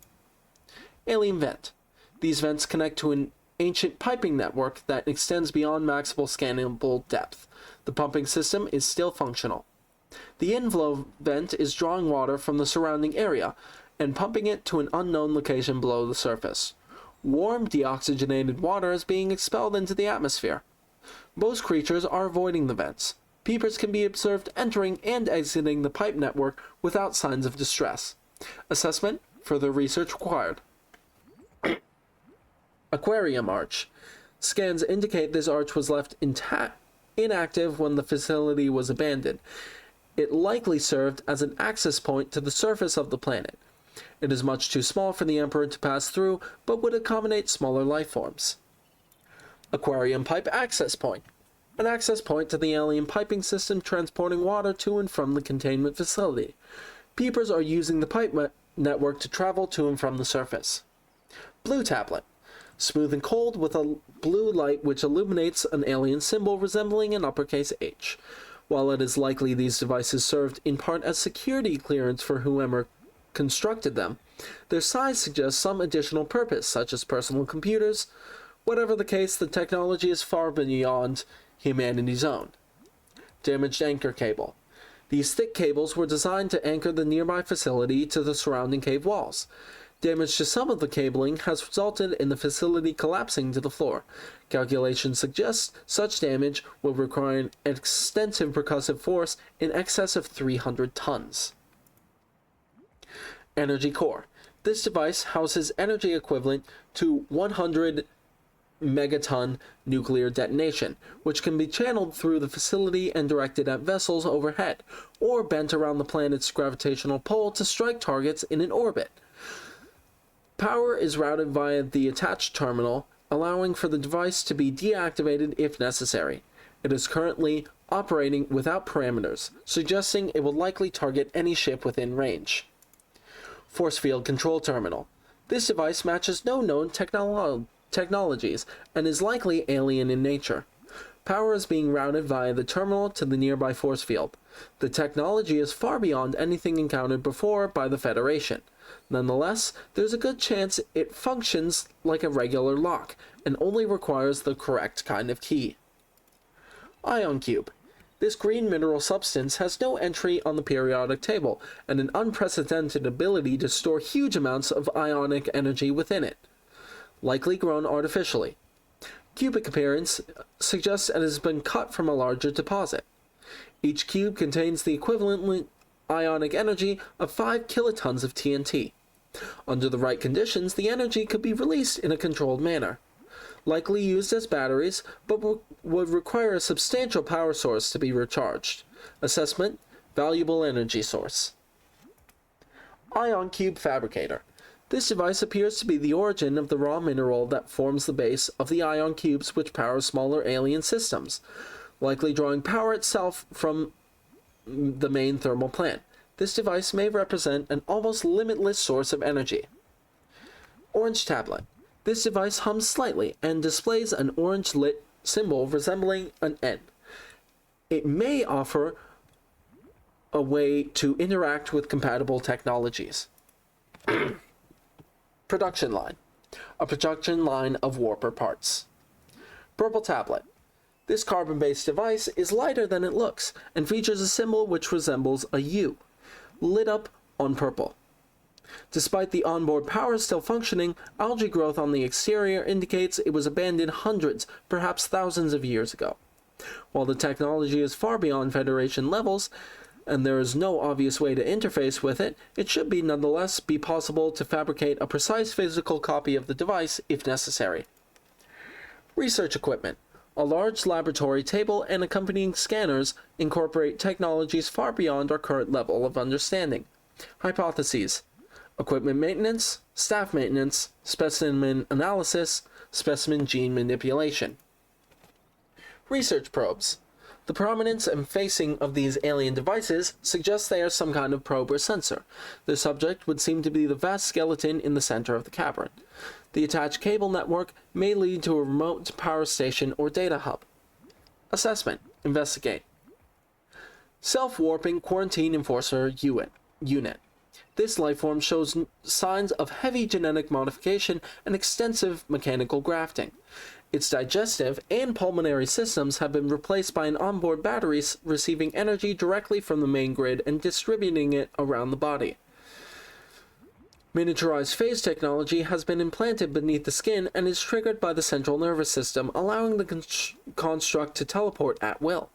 Alien vent. These vents connect to an ancient piping network that extends beyond maximal scannable depth. The pumping system is still functional. The inflow vent is drawing water from the surrounding area and pumping it to an unknown location below the surface. Warm, deoxygenated water is being expelled into the atmosphere. Most creatures are avoiding the vents. Peepers can be observed entering and exiting the pipe network without signs of distress. Assessment. Further research required. Aquarium arch. Scans indicate this arch was left intact inactive when the facility was abandoned. It likely served as an access point to the surface of the planet. It is much too small for the Emperor to pass through, but would accommodate smaller life forms. Aquarium Pipe Access Point. An access point to the alien piping system transporting water to and from the containment facility. Peepers are using the pipe network to travel to and from the surface. Blue Tablet. Smooth and cold with a blue light which illuminates an alien symbol resembling an uppercase H. While it is likely these devices served in part as security clearance for whoever constructed them, their size suggests some additional purpose, such as personal computers. Whatever the case, the technology is far beyond humanity's own. Damaged Anchor Cable. These thick cables were designed to anchor the nearby facility to the surrounding cave walls. Damage to some of the cabling has resulted in the facility collapsing to the floor. Calculations suggest such damage will require an extensive percussive force in excess of 300 tons. Energy Core. This device houses energy equivalent to 100 megaton nuclear detonation, which can be channeled through the facility and directed at vessels overhead, or bent around the planet's gravitational pull to strike targets in an orbit. Power is routed via the attached terminal, allowing for the device to be deactivated if necessary. It is currently operating without parameters, suggesting it will likely target any ship within range. Force Field Control Terminal. This device matches no known technologies and is likely alien in nature. Power is being routed via the terminal to the nearby force field. The technology is far beyond anything encountered before by the Federation. Nonetheless, there's a good chance it functions like a regular lock and only requires the correct kind of key. Ion Cube. This green mineral substance has no entry on the periodic table and an unprecedented ability to store huge amounts of ionic energy within it, likely grown artificially. Cubic appearance suggests it has been cut from a larger deposit. Each cube contains the equivalent ionic energy of 5 kilotons of TNT. Under the right conditions, the energy could be released in a controlled manner. Likely used as batteries, but would require a substantial power source to be recharged. Assessment: valuable energy source. Ion Cube Fabricator. This device appears to be the origin of the raw mineral that forms the base of the ion cubes which power smaller alien systems, likely drawing power itself from the main thermal plant. This device may represent an almost limitless source of energy. Orange Tablet. This device hums slightly and displays an orange lit symbol resembling an N. It may offer a way to interact with compatible technologies. Production line. A production line of warper parts. Purple Tablet. This carbon-based device is lighter than it looks and features a symbol which resembles a U, lit up on purple. Despite the onboard power still functioning, algae growth on the exterior indicates it was abandoned hundreds, perhaps thousands of years ago. While the technology is far beyond Federation levels, and there is no obvious way to interface with it, it should nonetheless be possible to fabricate a precise physical copy of the device if necessary. Research equipment. A large laboratory table and accompanying scanners incorporate technologies far beyond our current level of understanding. Hypotheses: equipment maintenance, staff maintenance, specimen analysis, specimen gene manipulation. Research probes. The prominence and facing of these alien devices suggests they are some kind of probe or sensor. Their subject would seem to be the vast skeleton in the center of the cavern. The attached cable network may lead to a remote power station or data hub. Assessment. Investigate. Self-warping quarantine enforcer unit. This lifeform shows signs of heavy genetic modification and extensive mechanical grafting. Its digestive and pulmonary systems have been replaced by an onboard battery receiving energy directly from the main grid and distributing it around the body. Miniaturized phase technology has been implanted beneath the skin and is triggered by the central nervous system, allowing the construct to teleport at will.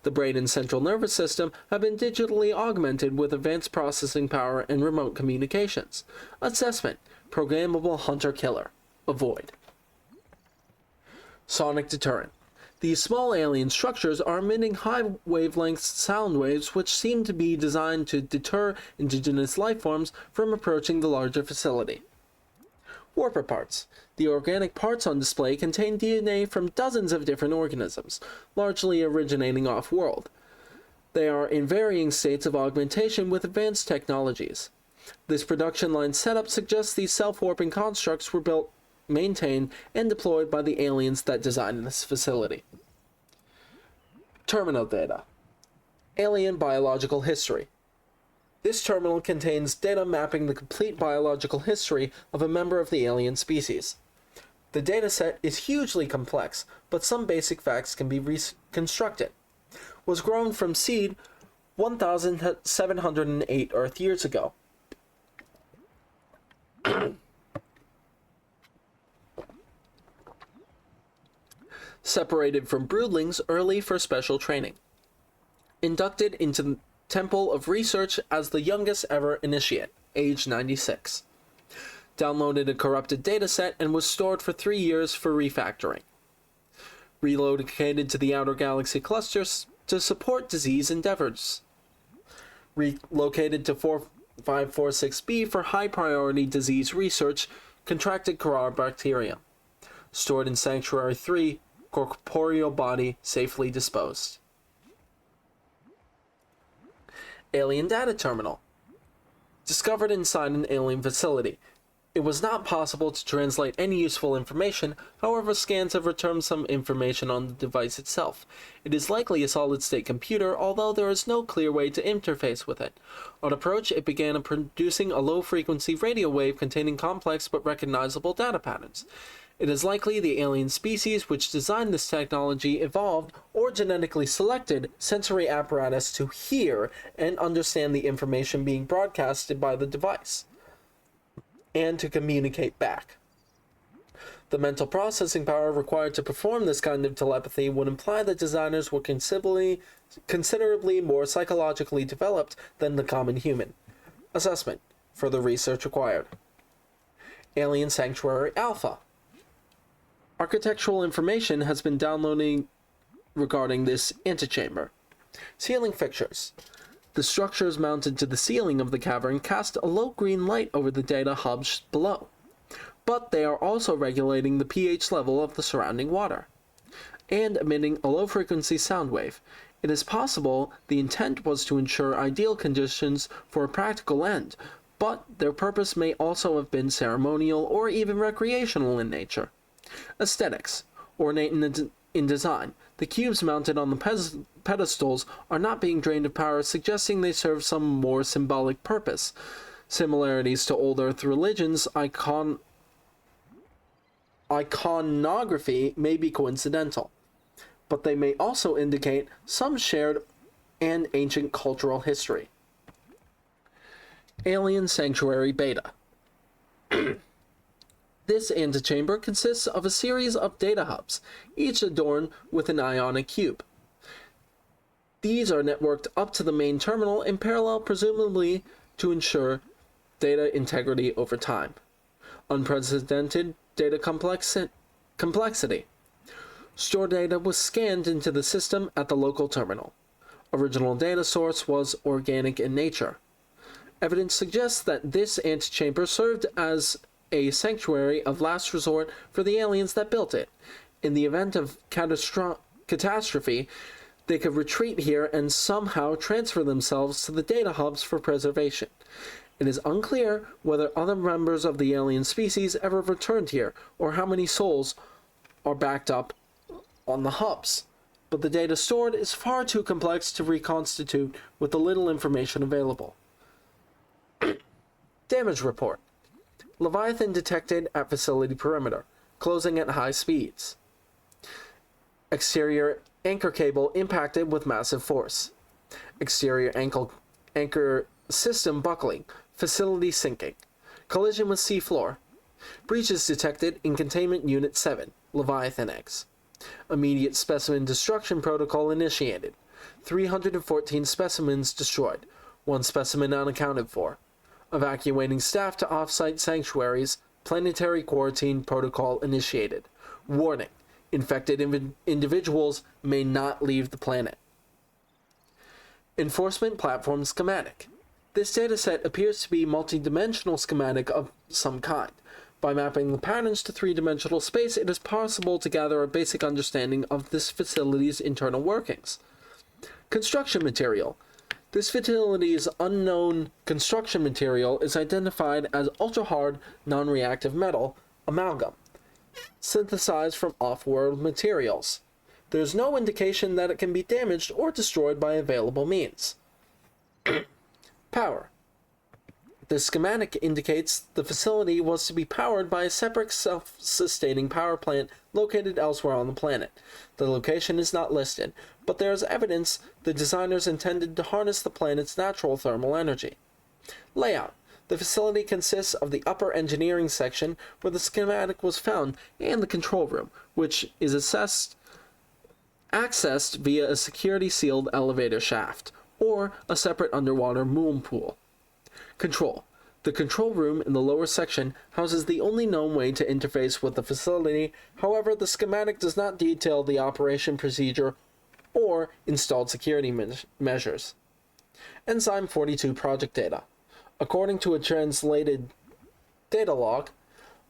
The brain and central nervous system have been digitally augmented with advanced processing power and remote communications. Assessment: programmable hunter-killer. Avoid. Sonic deterrent. These small alien structures are emitting high-wavelength sound waves which seem to be designed to deter indigenous life forms from approaching the larger facility. Warper parts. The organic parts on display contain DNA from dozens of different organisms, largely originating off-world. They are in varying states of augmentation with advanced technologies. This production line setup suggests these self-warping constructs were built, maintained, and deployed by the aliens that designed this facility. Terminal data. Alien biological history. This terminal contains data mapping the complete biological history of a member of the alien species. The dataset is hugely complex, but some basic facts can be reconstructed. Was grown from seed 1,708 Earth years ago. Separated from broodlings early for special training. Inducted into the Temple of Research as the youngest ever initiate, age 96. Downloaded a corrupted dataset and was stored for 3 years for refactoring. Relocated to the outer galaxy clusters to support disease endeavors. Relocated to 4546b for high priority disease research, contracted Corona bacteria. Stored in Sanctuary 3, corporeal body safely disposed. Alien Data Terminal. Discovered inside an alien facility. It was not possible to translate any useful information, however scans have returned some information on the device itself. It is likely a solid-state computer, although there is no clear way to interface with it. On approach, it began producing a low-frequency radio wave containing complex but recognizable data patterns. It is likely the alien species which designed this technology evolved or genetically selected sensory apparatus to hear and understand the information being broadcasted by the device, and to communicate back. The mental processing power required to perform this kind of telepathy would imply that designers were considerably more psychologically developed than the common human. Assessment. Further research required. Alien Sanctuary Alpha. Architectural information has been downloading regarding this antechamber. Ceiling fixtures. The structures mounted to the ceiling of the cavern cast a low green light over the data hubs below, but they are also regulating the pH level of the surrounding water, and emitting a low-frequency sound wave. It is possible the intent was to ensure ideal conditions for a practical end, but their purpose may also have been ceremonial or even recreational in nature. Aesthetics. Ornate in design. The cubes mounted on the pedestals are not being drained of power, suggesting they serve some more symbolic purpose. Similarities to old Earth religions' iconography may be coincidental, but they may also indicate some shared and ancient cultural history. Alien Sanctuary Beta. This antechamber consists of a series of data hubs, each adorned with an ionic cube. These are networked up to the main terminal in parallel, presumably to ensure data integrity over time. Unprecedented data complexity. Stored data was scanned into the system at the local terminal. Original data source was organic in nature. Evidence suggests that this antechamber served as a sanctuary of last resort for the aliens that built it. In the event of catastrophe, they could retreat here and somehow transfer themselves to the data hubs for preservation. It is unclear whether other members of the alien species ever returned here, or how many souls are backed up on the hubs. But the data stored is far too complex to reconstitute with the little information available. Damage report. Leviathan detected at facility perimeter, closing at high speeds. Exterior anchor cable impacted with massive force. Exterior anchor system buckling, facility sinking. Collision with seafloor. Breaches detected in Containment Unit 7, Leviathan X. Immediate specimen destruction protocol initiated. 314 specimens destroyed, 1 specimen unaccounted for. Evacuating staff to off-site sanctuaries. Planetary quarantine protocol initiated. Warning. Infected individuals may not leave the planet. Enforcement Platform Schematic. This dataset appears to be multidimensional schematic of some kind. By mapping the patterns to three-dimensional space, it is possible to gather a basic understanding of this facility's internal workings. Construction material. This facility's unknown construction material is identified as ultra-hard, non-reactive metal, amalgam, synthesized from off-world materials. There is no indication that it can be damaged or destroyed by available means. Power. This schematic indicates the facility was to be powered by a separate self-sustaining power plant located elsewhere on the planet. The location is not listed, but there is evidence the designers intended to harness the planet's natural thermal energy. Layout. The facility consists of the upper engineering section where the schematic was found and the control room, which is accessed via a security-sealed elevator shaft, or a separate underwater moon pool. Control. The control room in the lower section houses the only known way to interface with the facility. However, the schematic does not detail the operation procedure or installed security measures. Enzyme 42 project data. According to a translated data log,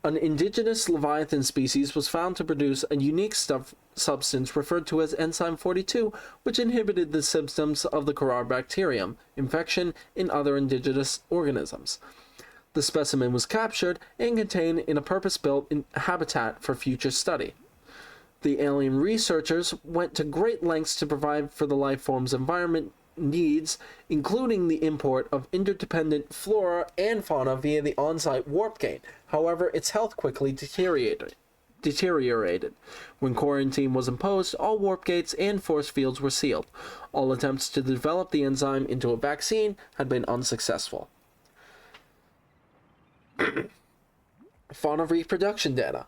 an indigenous Leviathan species was found to produce a unique substance referred to as enzyme 42, which inhibited the symptoms of the Karar bacterium infection in other indigenous organisms. The specimen was captured and contained in a purpose-built habitat for future study. The alien researchers went to great lengths to provide for the life form's environment needs, including the import of interdependent flora and fauna via the on-site warp gate. However, its health quickly deteriorated. When quarantine was imposed, all warp gates and force fields were sealed. All attempts to develop the enzyme into a vaccine had been unsuccessful. Fauna reproduction data.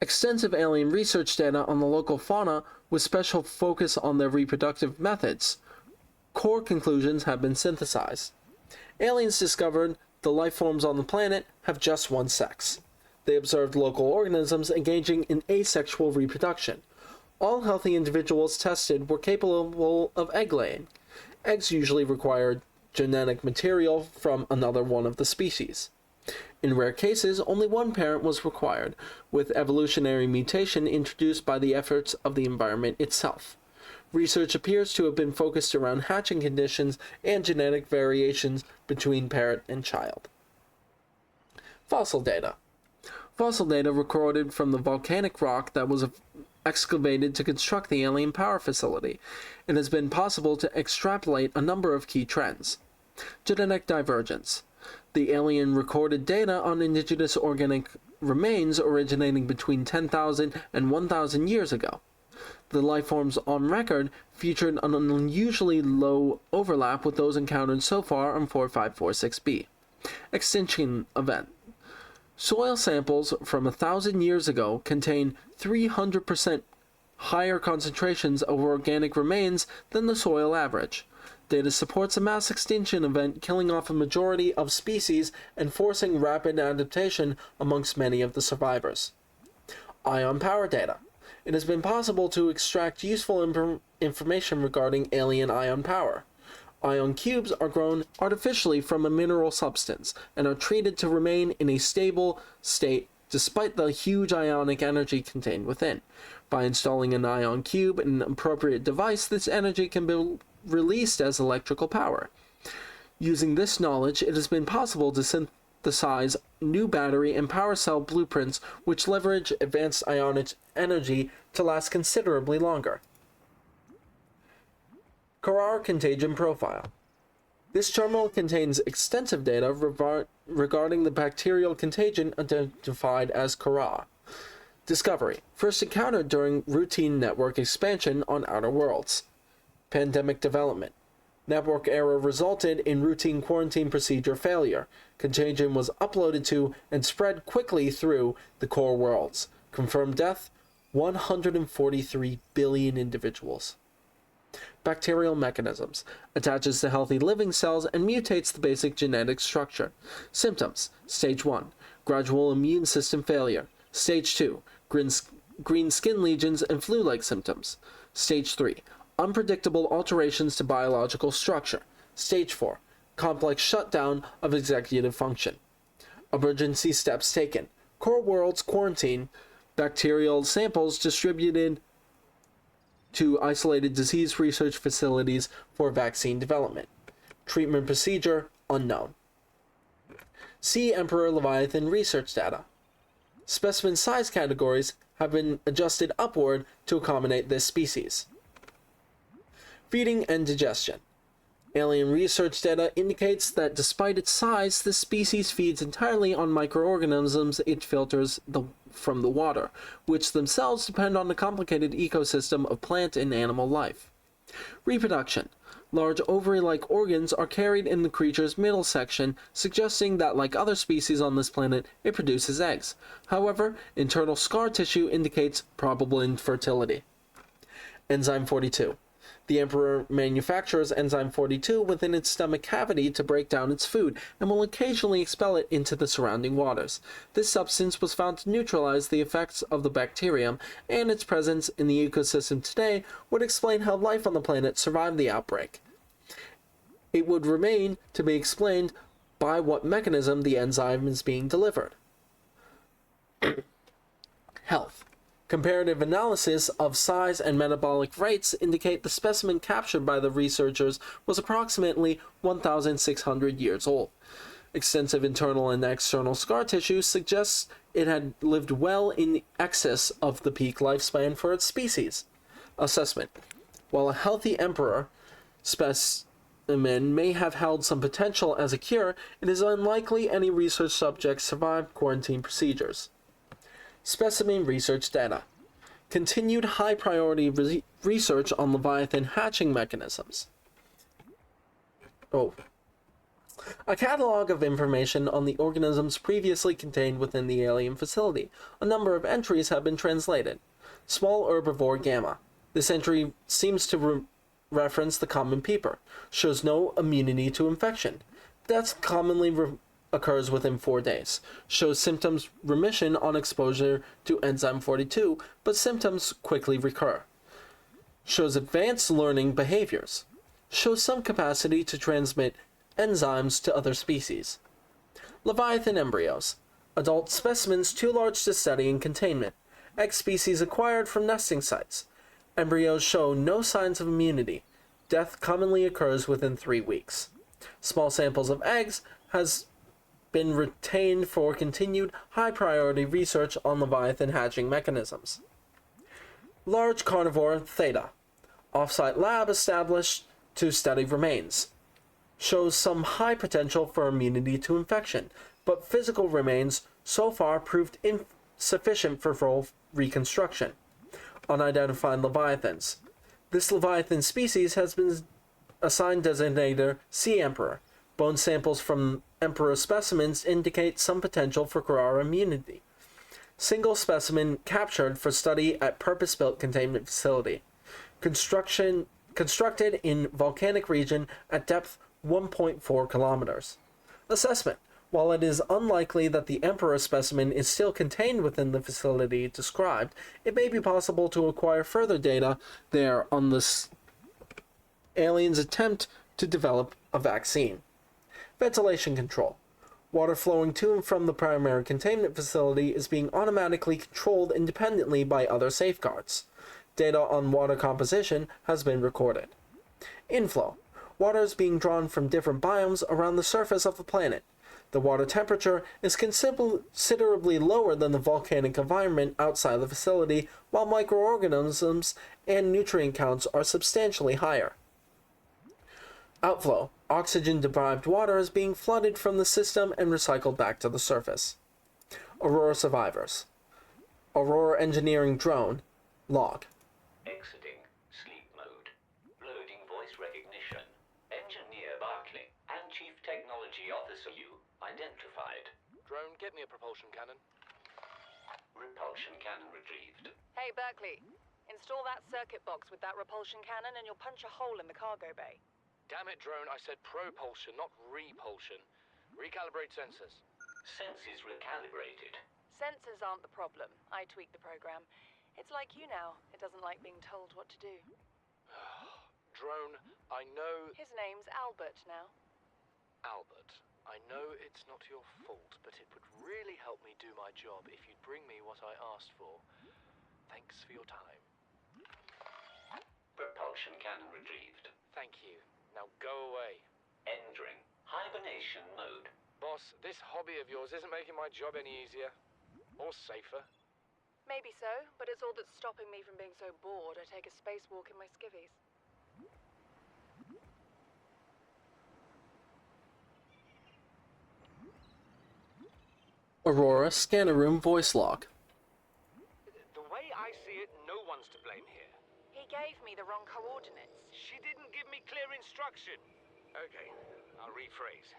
Extensive alien research data on the local fauna with special focus on their reproductive methods. Core conclusions have been synthesized. Aliens discovered the life forms on the planet have just one sex. They observed local organisms engaging in asexual reproduction. All healthy individuals tested were capable of egg laying. Eggs usually required genetic material from another one of the species. In rare cases, only one parent was required, with evolutionary mutation introduced by the efforts of the environment itself. Research appears to have been focused around hatching conditions and genetic variations between parent and child. Fossil data. Fossil data recorded from the volcanic rock that was excavated to construct the alien power facility. It has been possible to extrapolate a number of key trends. Genetic divergence. The alien recorded data on indigenous organic remains originating between 10,000 and 1,000 years ago. The life forms on record featured an unusually low overlap with those encountered so far on 4546b. Extinction event. Soil samples from 1,000 years ago contain 300% higher concentrations of organic remains than the soil average. Data supports a mass extinction event killing off a majority of species and forcing rapid adaptation amongst many of the survivors. Ion power data. It has been possible to extract useful information regarding alien ion power. Ion cubes are grown artificially from a mineral substance and are treated to remain in a stable state despite the huge ionic energy contained within. By installing an ion cube in an appropriate device, this energy can be released as electrical power. Using this knowledge, it has been possible to synthesize new battery and power cell blueprints which leverage advanced ionic energy to last considerably longer. Karar contagion profile. This terminal contains extensive data regarding the bacterial contagion identified as Karar. Discovery. First encountered during routine network expansion on outer worlds. Pandemic development. Network error resulted in routine quarantine procedure failure. Contagion was uploaded to and spread quickly through the core worlds. Confirmed death, 143 billion individuals. Bacterial mechanisms. Attaches to healthy living cells and mutates the basic genetic structure. Symptoms. Stage 1. Gradual immune system failure. Stage 2. green skin lesions, and flu-like symptoms. Stage 3. Unpredictable alterations to biological structure. Stage 4. Complex shutdown of executive function. Emergency steps taken. Core worlds quarantine. Bacterial samples distributed to isolated disease research facilities for vaccine development. Treatment procedure unknown. See Emperor Leviathan research data. Specimen size categories have been adjusted upward to accommodate this species. Feeding and digestion. Alien research data indicates that despite its size, this species feeds entirely on microorganisms it filters from the water, which themselves depend on the complicated ecosystem of plant and animal life. Reproduction. Large ovary-like organs are carried in the creature's middle section, suggesting that, like other species on this planet, it produces eggs. However, internal scar tissue indicates probable infertility. Enzyme 42. The Emperor manufactures enzyme 42 within its stomach cavity to break down its food, and will occasionally expel it into the surrounding waters. This substance was found to neutralize the effects of the bacterium, and its presence in the ecosystem today would explain how life on the planet survived the outbreak. It would remain to be explained by what mechanism the enzyme is being delivered. Health. Comparative analysis of size and metabolic rates indicate the specimen captured by the researchers was approximately 1,600 years old. Extensive internal and external scar tissue suggests it had lived well in excess of the peak lifespan for its species. Assessment. While a healthy emperor specimen may have held some potential as a cure, it is unlikely any research subjects survived quarantine procedures. Specimen research data. Continued high-priority research on Leviathan hatching mechanisms. A catalog of information on the organisms previously contained within the alien facility. A number of entries have been translated. Small herbivore gamma. This entry seems to reference the common peeper. Shows no immunity to infection. Death commonly occurs within 4 days. Shows symptoms remission on exposure to enzyme 42, but symptoms quickly recur. Shows advanced learning behaviors. Shows some capacity to transmit enzymes to other species. Leviathan embryos. Adult specimens too large to study in containment. Egg species acquired from nesting sites. Embryos show no signs of immunity. Death commonly occurs within 3 weeks. Small samples of eggs has been retained for continued high-priority research on Leviathan hatching mechanisms. Large carnivore theta. Off-site lab established to study remains. Shows some high potential for immunity to infection, but physical remains so far proved insufficient for full reconstruction. Unidentified leviathans. This leviathan species has been assigned designator Sea Emperor. Bone samples from Emperor specimens indicate some potential for Carrara immunity. Single specimen captured for study at purpose-built containment facility. Constructed in volcanic region at depth 1.4 kilometers. Assessment. While it is unlikely that the Emperor specimen is still contained within the facility described, it may be possible to acquire further data there on this alien's attempt to develop a vaccine. Ventilation control. Water flowing to and from the primary containment facility is being automatically controlled independently by other safeguards. Data on water composition has been recorded. Inflow. Water is being drawn from different biomes around the surface of the planet. The water temperature is considerably lower than the volcanic environment outside the facility, while microorganisms and nutrient counts are substantially higher. Outflow. Oxygen-deprived water is being flooded from the system and recycled back to the surface. Aurora survivors. Aurora engineering drone. Log. Exiting sleep mode. Loading voice recognition. Engineer Barclay and Chief Technology Officer you identified. Drone, get me a propulsion cannon. Repulsion cannon retrieved. Hey, Berkeley. Install that circuit box with that repulsion cannon and you'll punch a hole in the cargo bay. Damn it, drone, I said propulsion, not repulsion. Recalibrate sensors. Sensors recalibrated. Sensors aren't the problem. I tweaked the program. It's like you now. It doesn't like being told what to do. Drone, I know... His name's Albert now. Albert, I know it's not your fault, but it would really help me do my job if you'd bring me what I asked for. Thanks for your time. Propulsion cannon retrieved. Thank you. Now go away. Entering hibernation mode. Boss, this hobby of yours isn't making my job any easier. Or safer. Maybe so, but it's all that's stopping me from being so bored I take a spacewalk in my skivvies. Aurora scanner room voice log. The way I see it, no one's to blame here. He gave me the wrong coordinates. She didn't give me clear instruction. Okay, I'll rephrase.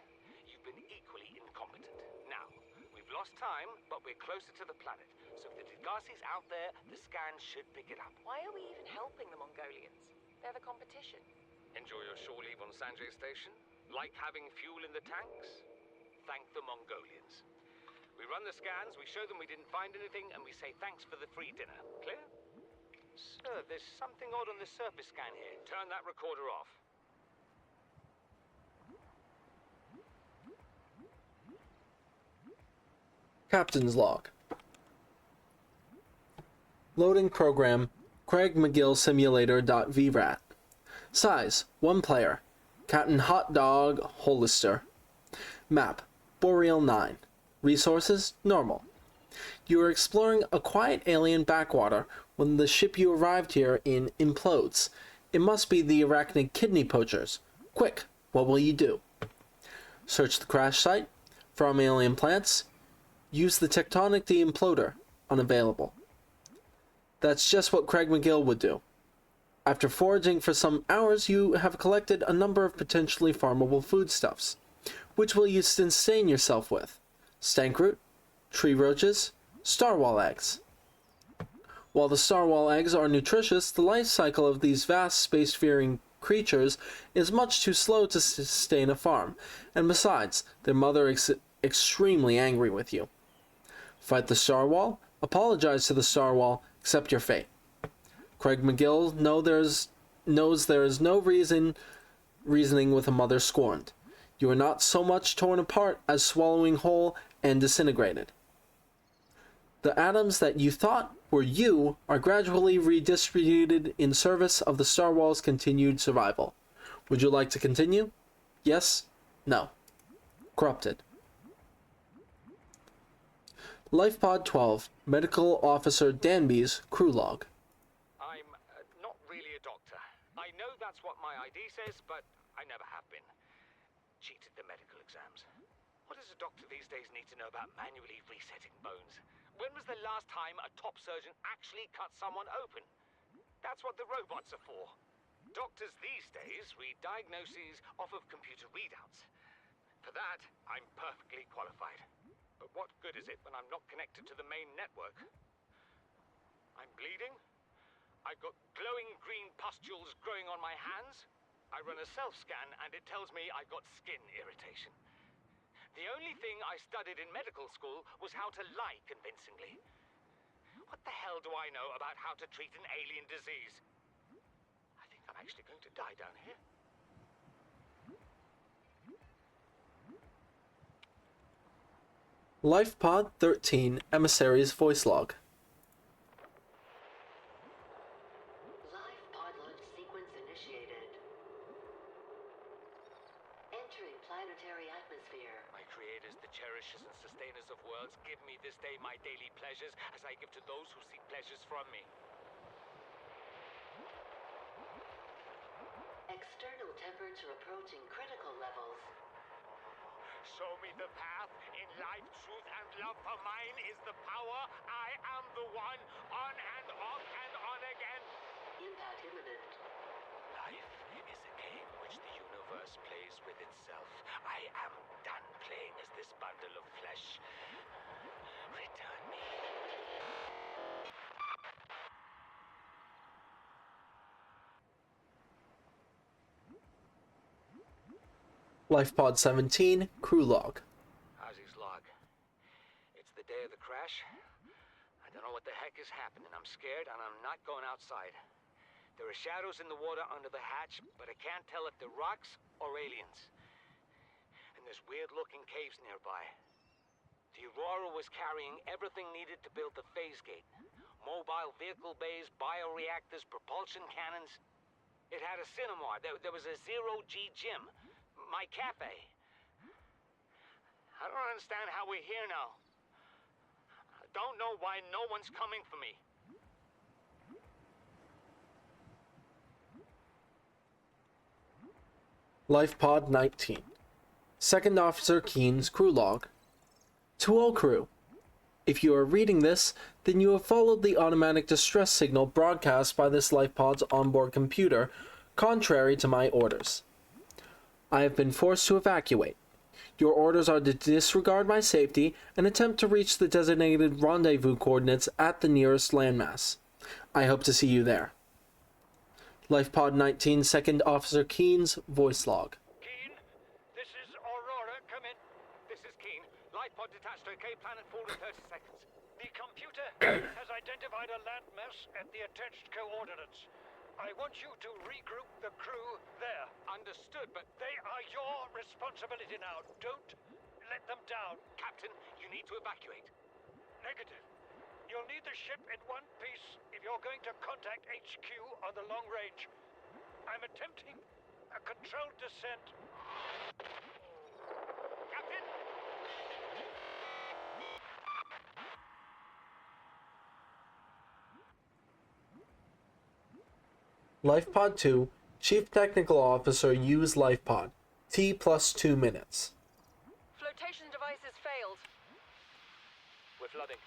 You've been equally incompetent. Now, we've lost time, but we're closer to the planet. So if the Degassi's out there, the scans should pick it up. Why are we even helping the Mongolians? They're the competition. Enjoy your shore leave on Sanjay Station? Like having fuel in the tanks? Thank the Mongolians. We run the scans, we show them we didn't find anything, and we say thanks for the free dinner. Clear? Sir, there's something odd on the surface scan here. Turn that recorder off. Captain's log. Loading program Craig McGill Simulator.VRAT. Size 1 player. Captain Hot Dog Hollister. Map Boreal 9. Resources normal. You are exploring a quiet alien backwater when the ship you arrived here in implodes. It must be the arachnid kidney poachers. Quick, what will you do? Search the crash site. From alien plants. Use the tectonic de-imploder. Unavailable. That's just what Craig McGill would do. After foraging for some hours, you have collected a number of potentially farmable foodstuffs. Which will you sustain yourself with? Stankroot, tree roaches, starwall eggs. While the starwall eggs are nutritious, the life cycle of these vast space-faring creatures is much too slow to sustain a farm, and besides, their mother is extremely angry with you. Fight the starwall, apologize to the starwall, accept your fate. Craig McGill knows there is no reasoning with a mother scorned. You are not so much torn apart as swallowing whole and disintegrated. The atoms that you thought were you are gradually redistributed in service of the starwall's continued survival. Would you like to continue? Yes? No. Corrupted. LifePod 12, Medical Officer Danby's crew log. I'm not really a doctor. I know that's what my ID says, but I never have been. Cheated the medical exams. What does a doctor these days need to know about manually resetting bones? When was the last time a top surgeon actually cut someone open? That's what the robots are for. Doctors these days read diagnoses off of computer readouts. For that, I'm perfectly qualified. But what good is it when I'm not connected to the main network? I'm bleeding. I've got glowing green pustules growing on my hands. I run a self-scan and it tells me I've got skin irritation. The only thing I studied in medical school was how to lie convincingly. What the hell do I know about how to treat an alien disease? I think I'm actually going to die down here. LifePod 13, Emissary's voice log. Live pod launch sequence initiated. Entering planetary atmosphere. My creators, the cherishers and sustainers of worlds, give me this day my daily pleasures as I give to those who seek pleasures from me. External temperature approaching critical levels. Show me the path. In life, truth, and love for mine is the power. I am the one. On and off and on again. Impact imminent. Life is a game which the universe plays with itself. I am done playing as this bundle of flesh. Return me. LifePod 17, crew log. How's his log? It's the day of the crash. I don't know what the the heck is happening? I'm scared and I'm not going outside. There are shadows in the water under the hatch, but I can't tell if they're rocks or aliens. And there's weird-looking caves nearby. The Aurora was carrying everything needed to build the phase gate. Mobile vehicle bays, bioreactors, propulsion cannons. It had a cinema. There was a zero-G gym. My cafe. I don't understand how we're here now. I don't know why no one's coming for me. Life Pod 19. Second Officer Keen's crew log. To all crew, if you are reading this, then you have followed the automatic distress signal broadcast by this Life Pod's onboard computer, contrary to my orders. I have been forced to evacuate. Your orders are to disregard my safety and attempt to reach the designated rendezvous coordinates at the nearest landmass. I hope to see you there. Life Pod 19, Second Officer Keen's voice log. Keen, this is Aurora. Come in. This is Keen. Life pod detached to Cape Planet Fall in 30 seconds. The computer has identified a landmass at the attached coordinates. I want you to regroup the crew there. Understood, but They are your responsibility now. Don't let them down. Captain, you need to evacuate. Negative. You'll need the ship in one piece if you're going to contact HQ on the long range. I'm attempting a controlled descent. Captain! Life Pod 2, Chief Technical Officer use Life Pod. T plus 2 minutes. Flotation devices failed. We're flooding.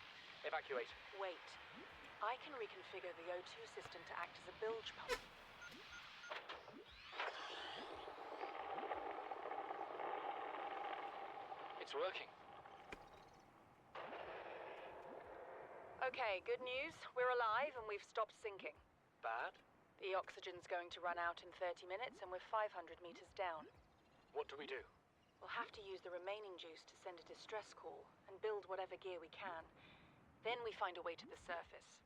Evacuate. Wait. I can reconfigure the O2 system to act as a bilge pump. It's working. Okay, good news. We're alive and we've stopped sinking. Bad? The oxygen's going to run out in 30 minutes and we're 500 meters down. What do we do? We'll have to use the remaining juice to send a distress call and build whatever gear we can. Then we find a way to the surface.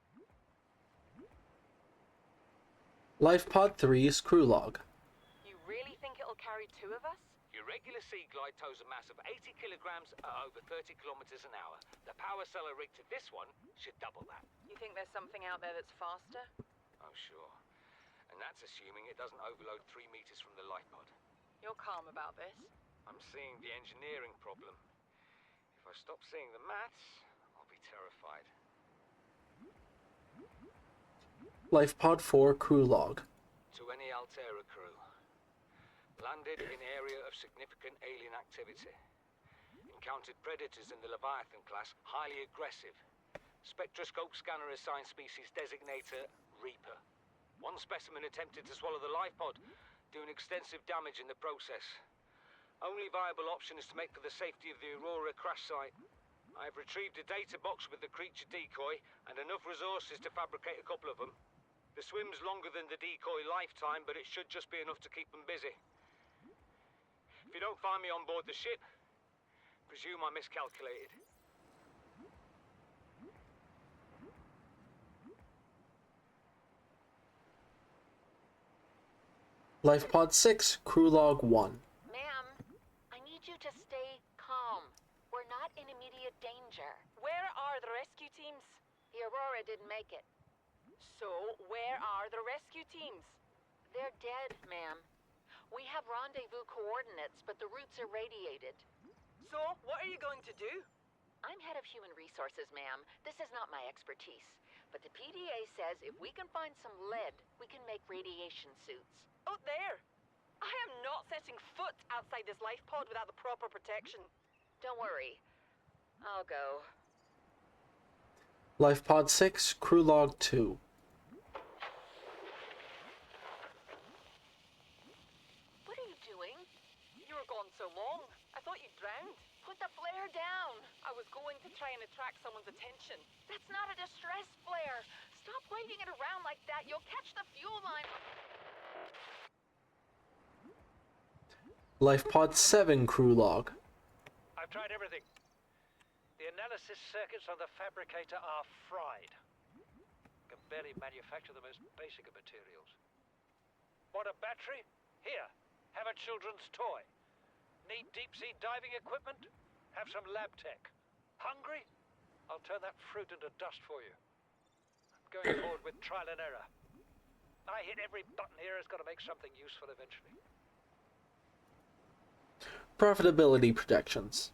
Life Pod 3's crew log. You really think it'll carry two of us? Your regular sea glide tows a mass of 80 kilograms at over 30 kilometers an hour. The power cellar rig to this one should double that. You think there's something out there that's faster? Oh, sure. And that's assuming it doesn't overload 3 meters from the life pod. You're calm about this. I'm seeing the engineering problem. If I stop seeing the maths, I'll be terrified. Life Pod 4 crew log. To any Altera crew. Landed in area of significant alien activity. Encountered predators in the Leviathan class, highly aggressive. Spectroscope scanner assigned species designator Reaper. One specimen attempted to swallow the life pod, doing extensive damage in the process. Only viable option is to make for the safety of the Aurora crash site. I have retrieved a data box with the creature decoy and enough resources to fabricate a couple of them. The swim's longer than the decoy lifetime, but it should just be enough to keep them busy. If you don't find me on board the ship, presume I miscalculated. Life Pod 6 crew log 1. Ma'am, I need you to stay calm. We're not in immediate danger. Where are the rescue teams? The Aurora didn't make it. So, where are the rescue teams? They're dead, ma'am. We have rendezvous coordinates, but the routes are radiated. So, what are you going to do? I'm head of human resources, ma'am. This is not my expertise. But the PDA says if we can find some lead, we can make radiation suits. Out there! I am not setting foot outside this life pod without the proper protection. Don't worry. I'll go. Life Pod 6 crew log 2. What are you doing? You were gone so long. I thought you drowned. Put the flare down. I was going to try and attract someone's attention. That's not a distress flare. Stop waving it around like that. You'll catch the fuel line. Life Pod 7 crew log. I've tried everything. The analysis circuits on the fabricator are fried. barely manufacture the most basic of materials. Want a battery? Here, have a children's toy. Need deep-sea diving equipment? Have some lab tech. Hungry? I'll turn that fruit into dust for you. I'm going forward with trial and error. I hit every button here has got to make something useful eventually. Profitability projections.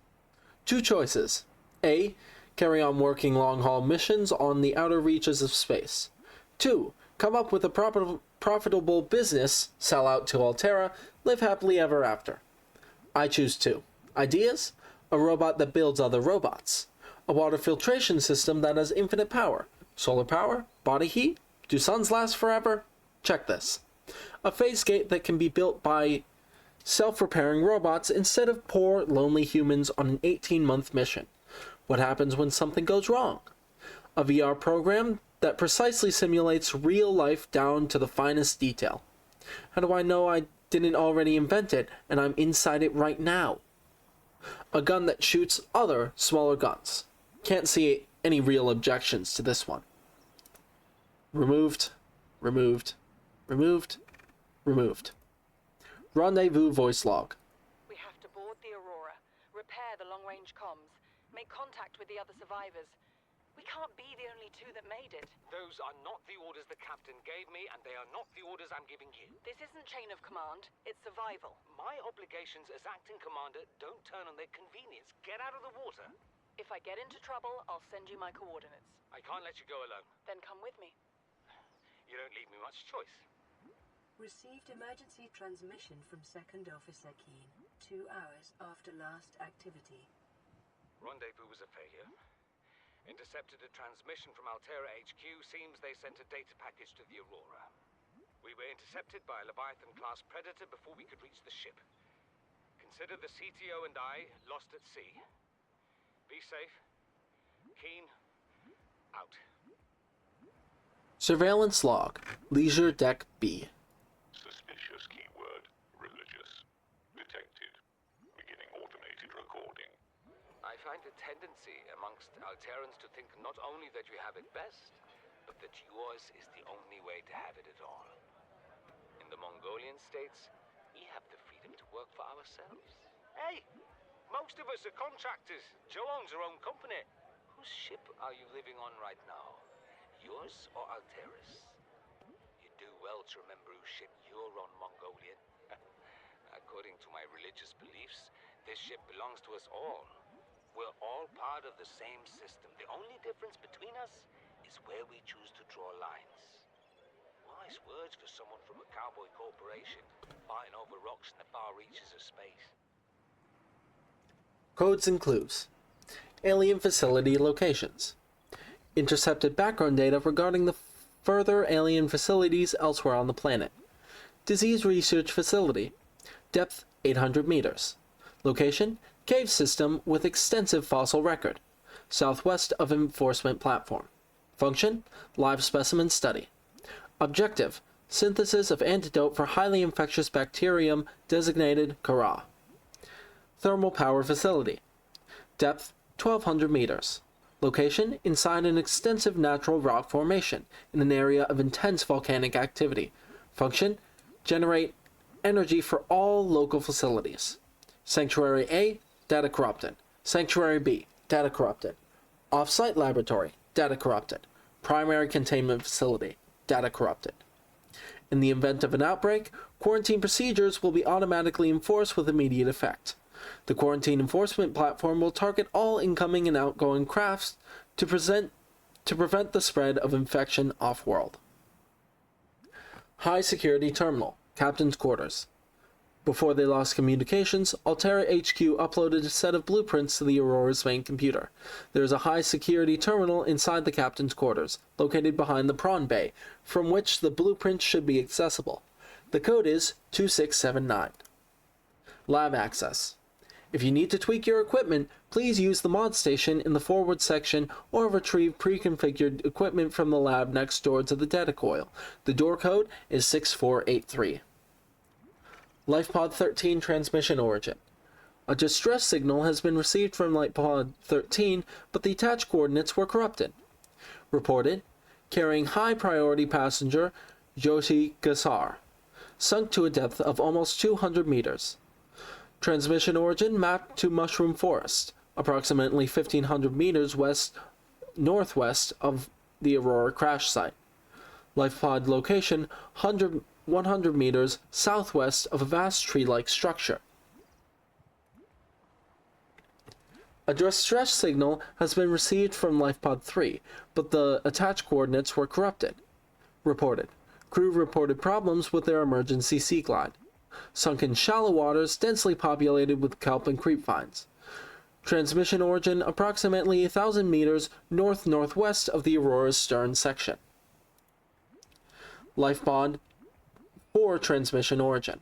Two choices. A. Carry on working long-haul missions on the outer reaches of space. 2. Come up with a profitable business, sell out to Altera, live happily ever after. I choose 2. Ideas? A robot that builds other robots. A water filtration system that has infinite power. Solar power? Body heat? Do suns last forever? Check this. A phase gate that can be built by self-repairing robots instead of poor, lonely humans on an 18-month mission. What happens when something goes wrong? A VR program that precisely simulates real life down to the finest detail. How do I know I didn't already invent it and I'm inside it right now? A gun that shoots other, smaller guns. Can't see any real objections to this one. Removed, removed, removed, removed. Rendezvous voice log. We have to board the Aurora, repair the long-range comms, make contact with the other survivors. We can't be the only two that made it. Those are not the orders the captain gave me, and they are not the orders I'm giving you. This isn't chain of command, it's survival. My obligations as acting commander don't turn on their convenience. Get out of the water. If I get into trouble, I'll send you my coordinates. I can't let you go alone. Then come with me. You don't leave me much choice. Received emergency transmission from Second Officer Keen, 2 hours after last activity. Rendezvous was a failure. Intercepted a transmission from Altera HQ. Seems they sent a data package to the Aurora. We were intercepted by a Leviathan-class Predator before we could reach the ship. Consider the CTO and I lost at sea. Be safe. Keen, out. Surveillance log. Leisure Deck B. Suspicious keyword. Religious. Detected. Beginning automated recording. I find a tendency amongst Alterans to think not only that you have it best, but that yours is the only way to have it at all. In the Mongolian states, we have the freedom to work for ourselves. Hey! Most of us are contractors. Joe owns her own company. Whose ship are you living on right now? Yours or Altera's? You do well to remember whose ship you're on, Mongolian. According to my religious beliefs, this ship belongs to us all. We're all part of the same system. The only difference between us is where we choose to draw lines. Wise words for someone from a cowboy corporation fighting over rocks in the far reaches of space. Codes and clues. Alien facility locations. Intercepted background data regarding the further alien facilities elsewhere on the planet. Disease research facility. Depth 800 meters. Location: cave system with extensive fossil record. Southwest of enforcement platform. Function: live specimen study. Objective: synthesis of antidote for highly infectious bacterium designated Kara. Thermal power facility. Depth 1200 meters. Location: inside an extensive natural rock formation in an area of intense volcanic activity. Function: generate energy for all local facilities. Sanctuary A, data corrupted. Sanctuary B, data corrupted. Off-site laboratory, data corrupted. Primary containment facility, data corrupted. In the event of an outbreak, quarantine procedures will be automatically enforced with immediate effect. The quarantine enforcement platform will target all incoming and outgoing crafts to prevent the spread of infection off-world. High security terminal, captain's quarters. Before they lost communications, Altera HQ uploaded a set of blueprints to the Aurora's main computer. There is a high security terminal inside the captain's quarters, located behind the prawn bay, from which the blueprints should be accessible. The code is 2679. Lab access. If you need to tweak your equipment, please use the mod station in the forward section or retrieve pre-configured equipment from the lab next door to the data coil. The door code is 6483. LifePod 13 transmission origin. A distress signal has been received from LifePod 13, but the attached coordinates were corrupted. Reported: carrying high-priority passenger Yoshi Gasar, sunk to a depth of almost 200 meters. Transmission origin mapped to Mushroom Forest, approximately 1,500 meters northwest of the Aurora crash site. Lifepod location 100 meters southwest of a vast tree-like structure. A distress signal has been received from Lifepod 3, but the attached coordinates were corrupted. Reported. Crew reported problems with their emergency sea glide. Sunk in shallow waters densely populated with kelp and creep vines. Transmission origin approximately 1,000 meters north-northwest of the Aurora's stern section. Lifepod 4 transmission origin.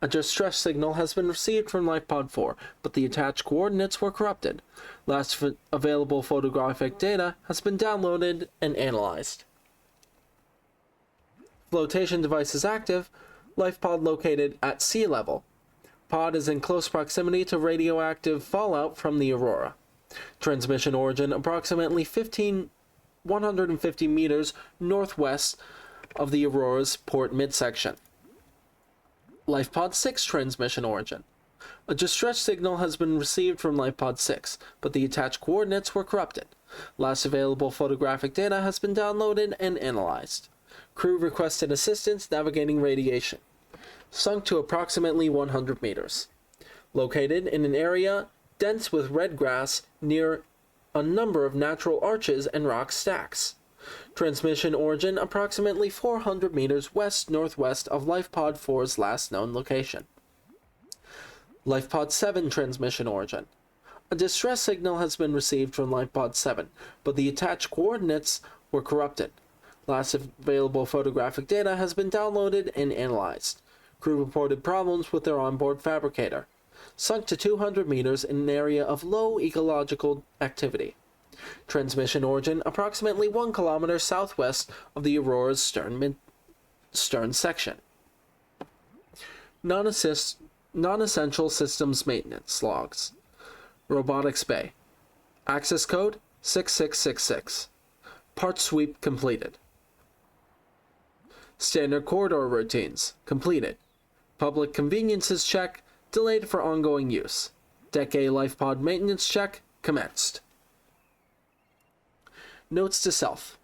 A distress signal has been received from Lifepod 4, but the attached coordinates were corrupted. Last available photographic data has been downloaded and analyzed. Flotation device is active. Lifepod located at sea level. Pod is in close proximity to radioactive fallout from the Aurora. Transmission origin approximately 150 meters northwest of the Aurora's port midsection. Lifepod 6 transmission origin. A distress signal has been received from Lifepod 6, but the attached coordinates were corrupted. Last available photographic data has been downloaded and analyzed. Crew requested assistance navigating radiation. Sunk to approximately 100 meters. Located in an area dense with red grass near a number of natural arches and rock stacks. Transmission origin approximately 400 meters west-northwest of Lifepod 4's last known location. Lifepod 7 transmission origin. A distress signal has been received from Lifepod 7, but the attached coordinates were corrupted. Last available photographic data has been downloaded and analyzed. Crew reported problems with their onboard fabricator. Sunk to 200 meters in an area of low ecological activity. Transmission origin approximately 1 kilometer southwest of the Aurora's stern section. Non-essential systems maintenance logs. Robotics Bay. Access code 6666. Part sweep completed. Standard corridor routines completed. Public conveniences check delayed for ongoing use. Deck A Lifepod maintenance check commenced. Notes to self.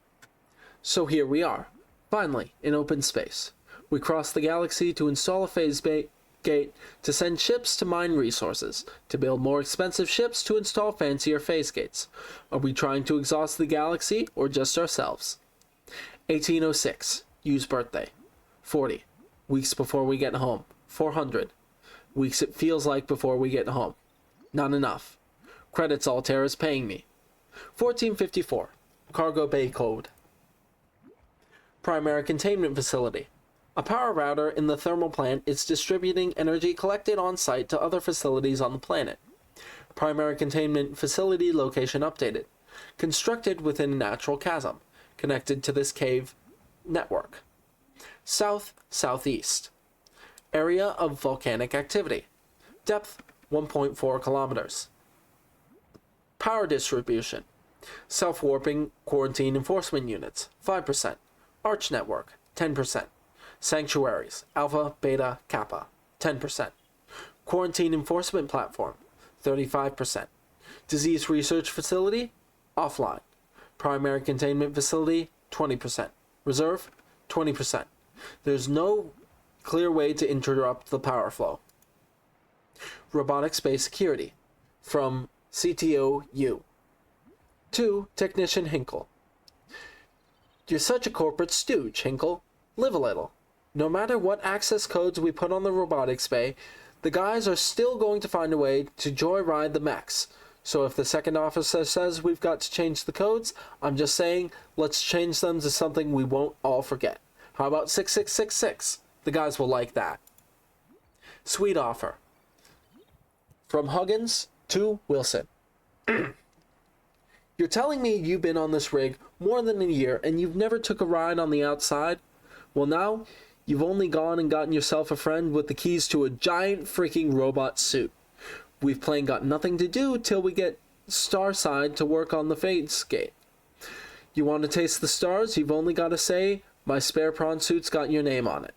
So here we are, finally, in open space. We crossed the galaxy to install a phase gate, to send ships to mine resources, to build more expensive ships to install fancier phase gates. Are we trying to exhaust the galaxy, or just ourselves? 1806, Yu's birthday. 40, weeks before we get home. 400, weeks it feels like before we get home. Not enough. Credits Altair is paying me. 1454, Cargo Bay Code. Primary Containment Facility. A power router in the thermal plant is distributing energy collected on site to other facilities on the planet. Primary Containment Facility location updated. Constructed within a natural chasm, connected to this cave network. South-southeast. Area of volcanic activity. Depth 1.4 kilometers. Power distribution. Self-warping quarantine enforcement units 5%. Arch network 10%. Sanctuaries Alpha, Beta, Kappa 10%. Quarantine enforcement platform 35%. Disease research facility offline. Primary containment facility 20%. Reserve 20%. There's no clear way to interrupt the power flow. Robotic space security from CTO U. To Technician Hinkle. You're such a corporate stooge, Hinkle. Live a little. No matter what access codes we put on the robotics bay, the guys are still going to find a way to joyride the mechs. So if the second officer says we've got to change the codes, I'm just saying, let's change them to something we won't all forget. How about 6666? The guys will like that. Sweet offer. From Huggins to Wilson. You're telling me you've been on this rig more than a year and you've never took a ride on the outside? Well, now you've only gone and gotten yourself a friend with the keys to a giant freaking robot suit. We've plain got nothing to do till we get Starside to work on the phase gate. You want to taste the stars? You've only got to say, my spare prawn suit's got your name on it.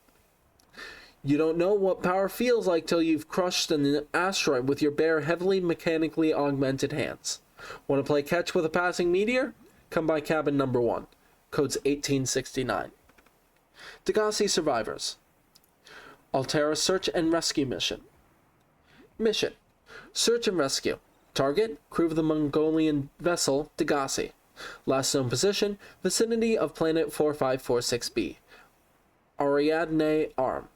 You don't know what power feels like till you've crushed an asteroid with your bare, heavily mechanically augmented hands. Want to play catch with a passing meteor? Come by cabin number 1. Code's 1869. Degassi survivors. Altera search and rescue mission. Mission. Search and rescue. Target, crew of the Mongolian vessel Degassi. Last known position, vicinity of planet 4546b. Ariadne Arm.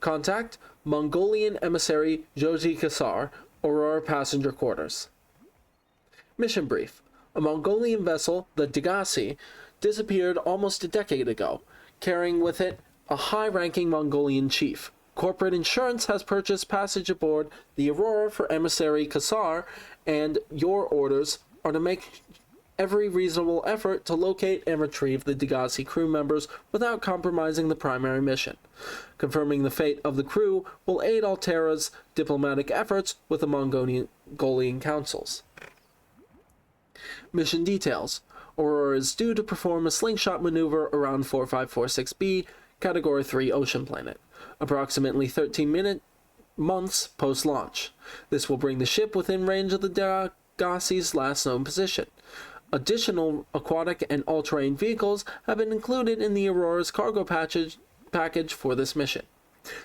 Contact, Mongolian emissary Joji Kasar, Aurora passenger quarters. Mission brief. A Mongolian vessel, the Degassi, disappeared almost a decade ago, carrying with it a high-ranking Mongolian chief. Corporate insurance has purchased passage aboard the Aurora for emissary Kasar, and your orders are to make every reasonable effort to locate and retrieve the Degassi crew members without compromising the primary mission. Confirming the fate of the crew will aid Altera's diplomatic efforts with the Mongolian councils. Mission details. Aurora is due to perform a slingshot maneuver around 4546b, Category 3 ocean planet, approximately 13 months post-launch. This will bring the ship within range of the Degassi's last known position. Additional aquatic and all-terrain vehicles have been included in the Aurora's cargo package for this mission.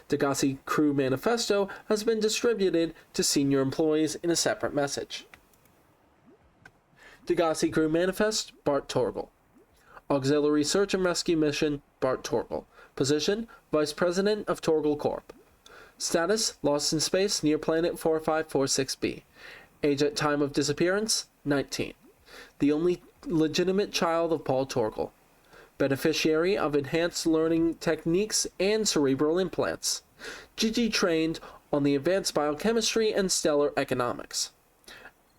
Degassi Crew Manifesto has been distributed to senior employees in a separate message. Degassi Crew Manifest, Bart Torgal. Auxiliary Search and Rescue Mission, Bart Torgal. Position, Vice President of Torgal Corp. Status, lost in space near planet 4546b. Age at time of disappearance, 19. The only legitimate child of Paul Torgal. Beneficiary of enhanced learning techniques and cerebral implants. Gigi trained on the advanced biochemistry and stellar economics.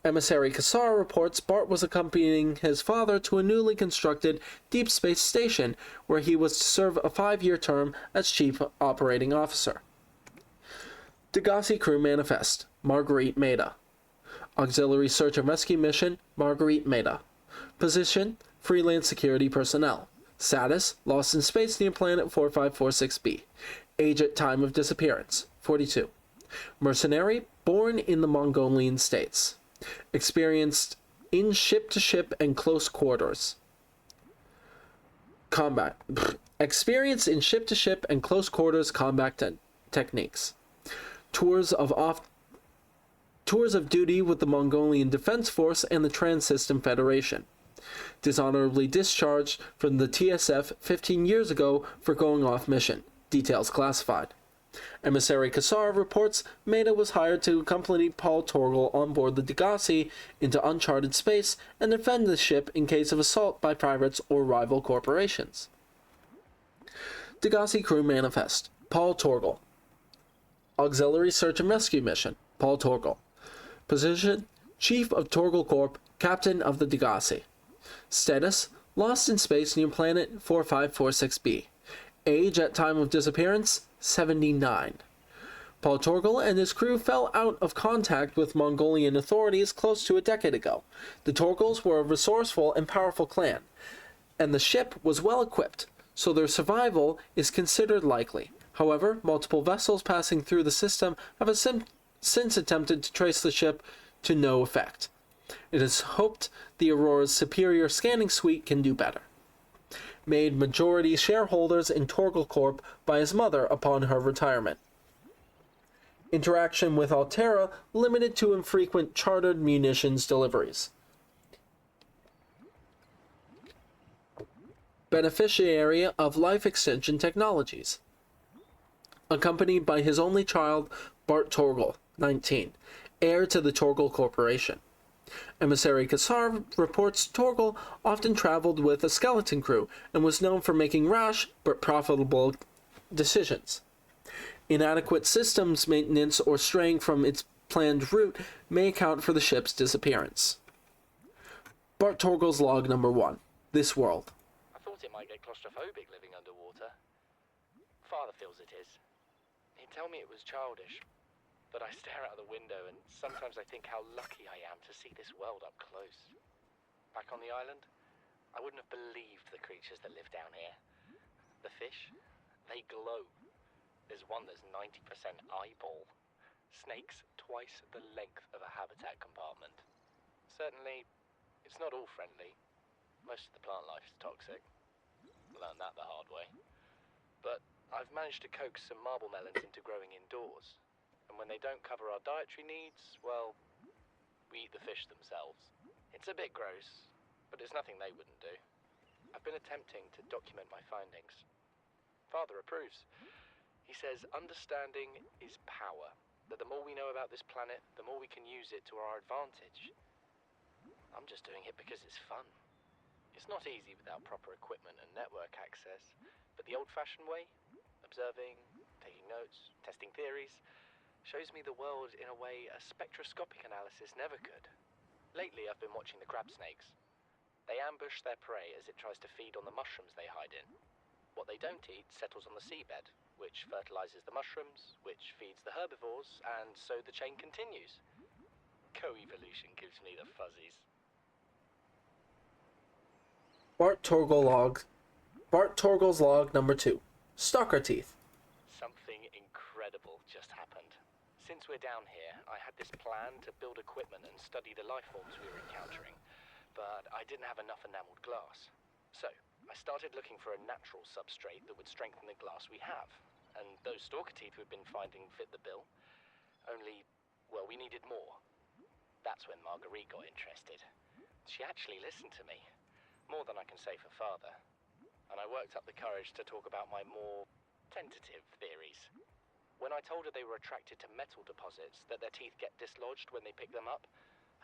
Emissary Kasar reports Bart was accompanying his father to a newly constructed deep space station where he was to serve a 5-year term as Chief Operating Officer. Degassi Crew Manifest, Marguerite Maida. Auxiliary Search and Rescue Mission, Marguerite Maida. Position, Freelance Security Personnel. Status, lost in space near planet 4546b. Age at time of disappearance, 42. Mercenary, born in the Mongolian states. Experienced in ship-to-ship and close quarters combat. Experience in ship-to-ship and close quarters combat techniques. Tours of duty with the Mongolian Defense Force and the Trans-System Federation. Dishonorably discharged from the TSF 15 years ago for going off mission. Details classified. Emissary Kasar reports Maida was hired to accompany Paul Torgal on board the Degassi into uncharted space and defend the ship in case of assault by pirates or rival corporations. Degassi Crew Manifest, Paul Torgal. Auxiliary Search and Rescue Mission, Paul Torgal. Position, Chief of Torgal Corp, Captain of the Degassi. Status, lost in space near planet 4546b. Age at time of disappearance, 79. Paul Torgal and his crew fell out of contact with Mongolian authorities close to a decade ago. The Torgals were a resourceful and powerful clan, and the ship was well equipped, so their survival is considered likely. However, multiple vessels passing through the system have since attempted to trace the ship to no effect. It is hoped the Aurora's superior scanning suite can do better. Made majority shareholders in Torgal Corp by his mother upon her retirement. Interaction with Altera limited to infrequent chartered munitions deliveries. Beneficiary of life extension technologies. Accompanied by his only child, Bart Torgal, 19, heir to the Torgal Corporation. Emissary Kasar reports Torgal often traveled with a skeleton crew and was known for making rash but profitable decisions. Inadequate systems maintenance or straying from its planned route may account for the ship's disappearance. Bart Torgal's log number 1. This world. I thought it might get claustrophobic living underwater. Father feels it is. He'd tell me it was childish. But I stare out the window and sometimes I think how lucky I am to see this world up close. Back on the island, I wouldn't have believed the creatures that live down here. The fish, they glow. There's one that's 90% eyeball. Snakes twice the length of a habitat compartment. Certainly, it's not all friendly. Most of the plant life is toxic. Learned that the hard way. But I've managed to coax some marble melons into growing indoors. And when they don't cover our dietary needs, well, we eat the fish themselves. It's a bit gross, but it's nothing they wouldn't do. I've been attempting to document my findings. Father approves. He says understanding is power, that the more we know about this planet, the more we can use it to our advantage. I'm just doing it because it's fun. It's not easy without proper equipment and network access, but the old-fashioned way, observing, taking notes, testing theories, shows me the world in a way a spectroscopic analysis never could. Lately, I've been watching the crab snakes. They ambush their prey as it tries to feed on the mushrooms they hide in. What they don't eat settles on the seabed, which fertilizes the mushrooms, which feeds the herbivores, and so the chain continues. Co-evolution gives me the fuzzies. Bart Torgle's log number 2. Stalker teeth. Something incredible just happened. Since we're down here, I had this plan to build equipment and study the life forms we were encountering, but I didn't have enough enameled glass. So, I started looking for a natural substrate that would strengthen the glass we have, and those stalker teeth we've been finding fit the bill. Only, well, we needed more. That's when Marguerite got interested. She actually listened to me, more than I can say for Father, and I worked up the courage to talk about my more tentative theories. When I told her they were attracted to metal deposits, that their teeth get dislodged when they pick them up,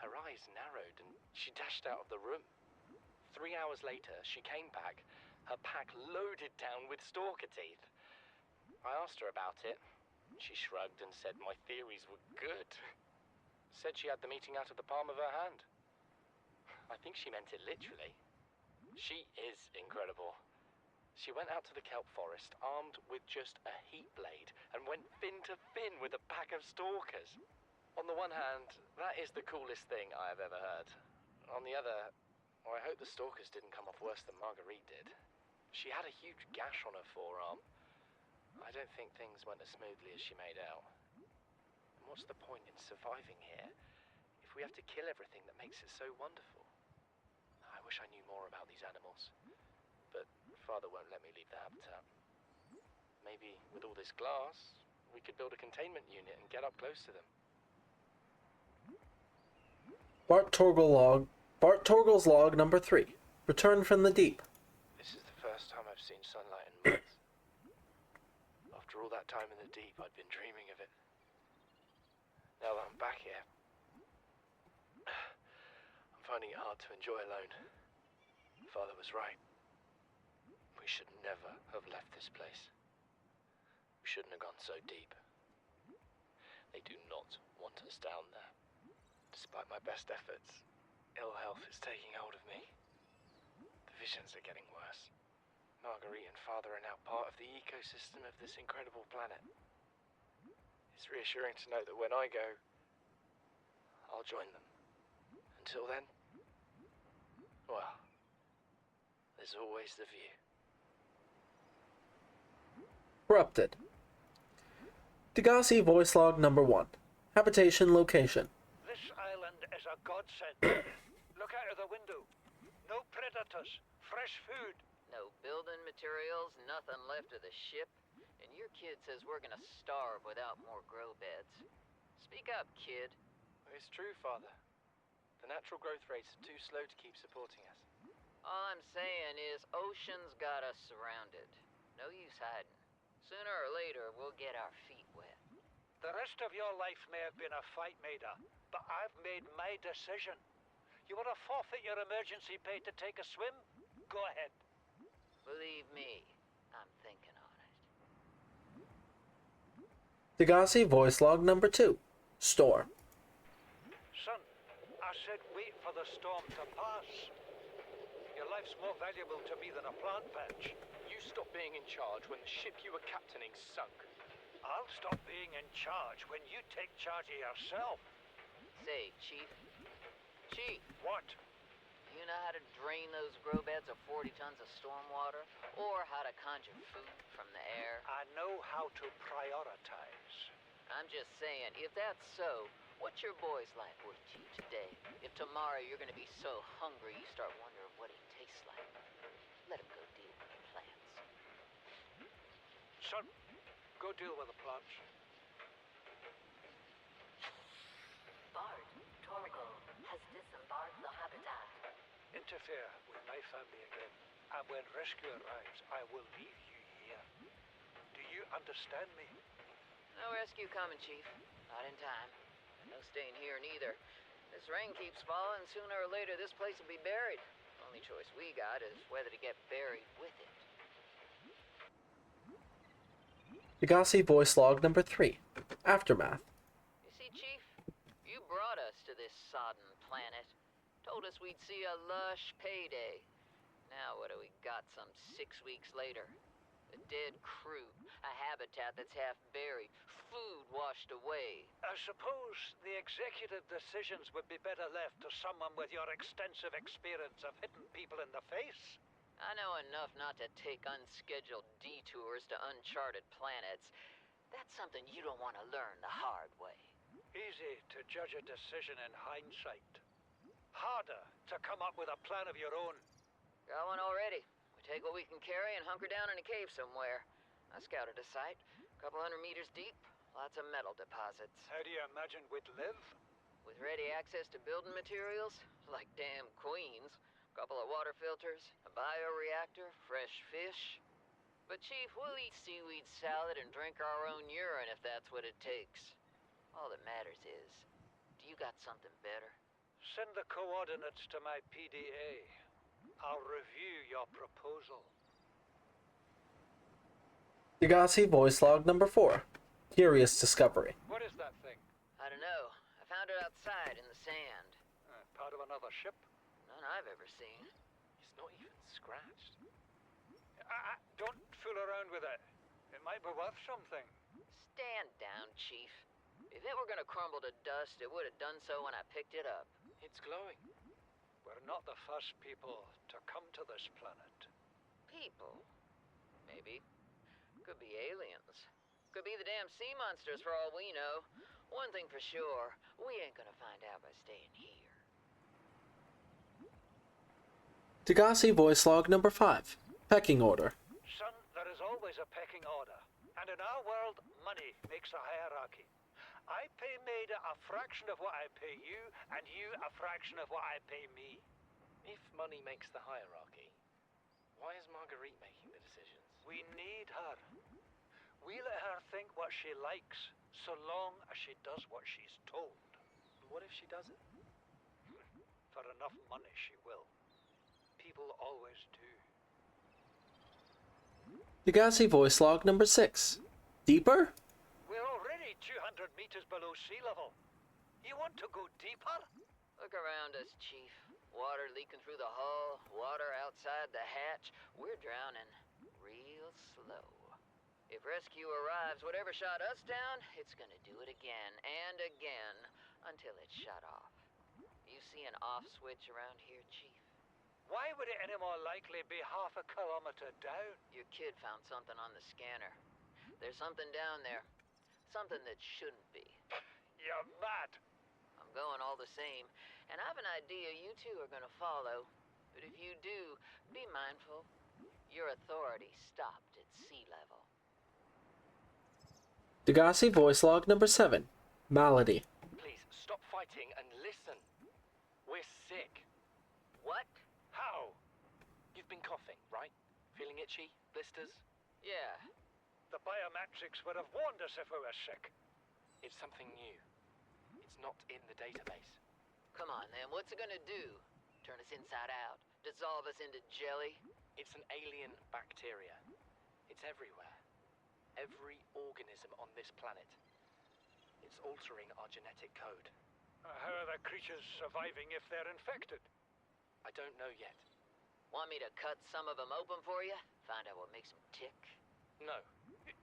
her eyes narrowed and she dashed out of the room. 3 hours later, she came back, her pack loaded down with stalker teeth. I asked her about it. She shrugged and said my theories were good. Said she had the meeting out of the palm of her hand. I think she meant it literally. She is incredible. She went out to the kelp forest armed with just a heat blade and went fin to fin with a pack of stalkers. On the one hand, that is the coolest thing I have ever heard. On the other, I hope the stalkers didn't come off worse than Marguerite did. She had a huge gash on her forearm. I don't think things went as smoothly as she made out. And what's the point in surviving here if we have to kill everything that makes it so wonderful? I wish I knew more about these animals, but Father won't let me leave the habitat. Maybe with all this glass, we could build a containment unit and get up close to them. Bart Torgle's log number 3. Return from the deep. This is the first time I've seen sunlight in months. After all that time in the deep, I'd been dreaming of it. Now that I'm back here, I'm finding it hard to enjoy alone. Father was right. We should never have left this place. We shouldn't have gone so deep. They do not want us down there. Despite my best efforts, ill health is taking hold of me. The visions are getting worse. Marguerite and Father are now part of the ecosystem of this incredible planet. It's reassuring to know that when I go, I'll join them. Until then, well, there's always the view. Corrupted. Degassi voice log number 1. Habitation location. This island is a godsend. Look out of the window. No predators. Fresh food. No building materials, nothing left of the ship, and your kid says we're gonna starve without more grow beds. Speak up, kid. It's true, Father. The natural growth rates are too slow to keep supporting us. All I'm saying is ocean's got us surrounded. No use hiding. Sooner or later, we'll get our feet wet. The rest of your life may have been a fight, Maida, but I've made my decision. You want to forfeit your emergency pay to take a swim? Go ahead. Believe me, I'm thinking on it. Degassi voice log number 2. Store. Son, I said wait for the storm to pass. Your life's more valuable to me than a plant patch. You stopped being in charge when the ship you were captaining sunk. I'll stop being in charge when you take charge of yourself. Say, Chief. Chief, What? you know how to drain those grow beds of 40 tons of stormwater? Or how to conjure food from the air? I know how to prioritize. I'm just saying, if that's so, what's your boy's life worth to you today? If tomorrow you're gonna be so hungry you start wondering what he tastes like, let him go deal with the plants. Son, go deal with the plants. Bard, Torgo has disembarked the habitat. Interfere with my family again, and when rescue arrives, I will leave you here. Do you understand me? No rescue coming, Chief. Not in time. No staying here neither. This rain keeps falling, sooner or later this place will be buried. Only choice we got is whether to get buried with it. Degassi voice log number 3. Aftermath. You see, Chief, you brought us to this sodden planet. Told us we'd see a lush payday. Now what do we got some 6 weeks later? A dead crew, a habitat that's half buried, food washed away. I suppose the executive decisions would be better left to someone with your extensive experience of hitting people in the face. I know enough not to take unscheduled detours to uncharted planets. That's something you don't want to learn the hard way. Easy to judge a decision in hindsight. Harder to come up with a plan of your own. Got one already. We take what we can carry and hunker down in a cave somewhere. I scouted a site, a couple 100 meters deep, lots of metal deposits. How do you imagine we'd live? With ready access to building materials, like damn queens, a couple of water filters, a bioreactor, fresh fish. But Chief, we'll eat seaweed salad and drink our own urine if that's what it takes. All that matters is, do you got something better? Send the coordinates to my PDA. I'll review your proposal. Degassi voice log number 4. Curious discovery. What is that thing? I don't know. I found it outside in the sand. Part of another ship? None I've ever seen. It's not even scratched. Don't fool around with it. It might be worth something. Stand down, Chief. If it were gonna crumble to dust, it would have done so when I picked it up. It's glowing. We're not the first people to come to this planet. People? Maybe. Could be aliens. Could be the damn sea monsters for all we know. One thing for sure, we ain't gonna find out by staying here. Degassi voice log number 5. Pecking order. Son, there is always a pecking order. And in our world, money makes a hierarchy. I pay Maida a fraction of what I pay you, and you a fraction of what I pay me. If money makes the hierarchy, why is Marguerite making the decisions? We need her. We let her think what she likes, so long as she does what she's told. What if she doesn't? For enough money, she will. People always do. Degassi voice log number 6. Deeper? We're already 200 meters below sea level. You want to go deeper? Look around us, Chief. Water leaking through the hull, water outside the hatch. We're drowning real slow. If rescue arrives, whatever shot us down, it's gonna do it again and again until it's shut off. You see an off switch around here, Chief? Why would it any more likely be half a kilometer down? Your kid found something on the scanner. There's something down there. Something that shouldn't be. You're mad. I'm going all the same, and I have an idea you two are gonna follow. But if you do, be mindful. Your authority stopped at sea level. Degassi voice log number 7. Malady. Please, stop fighting and listen. We're sick. What? How? You've been coughing, right? Feeling itchy? Blisters? Yeah. The biometrics would have warned us if we were sick. It's something new. It's not in the database. Come on, then. What's it gonna do? Turn us inside out? Dissolve us into jelly? It's an alien bacteria. It's everywhere. Every organism on this planet. It's altering our genetic code. How are the creatures surviving if they're infected? I don't know yet. Want me to cut some of them open for you? Find out what makes them tick? No.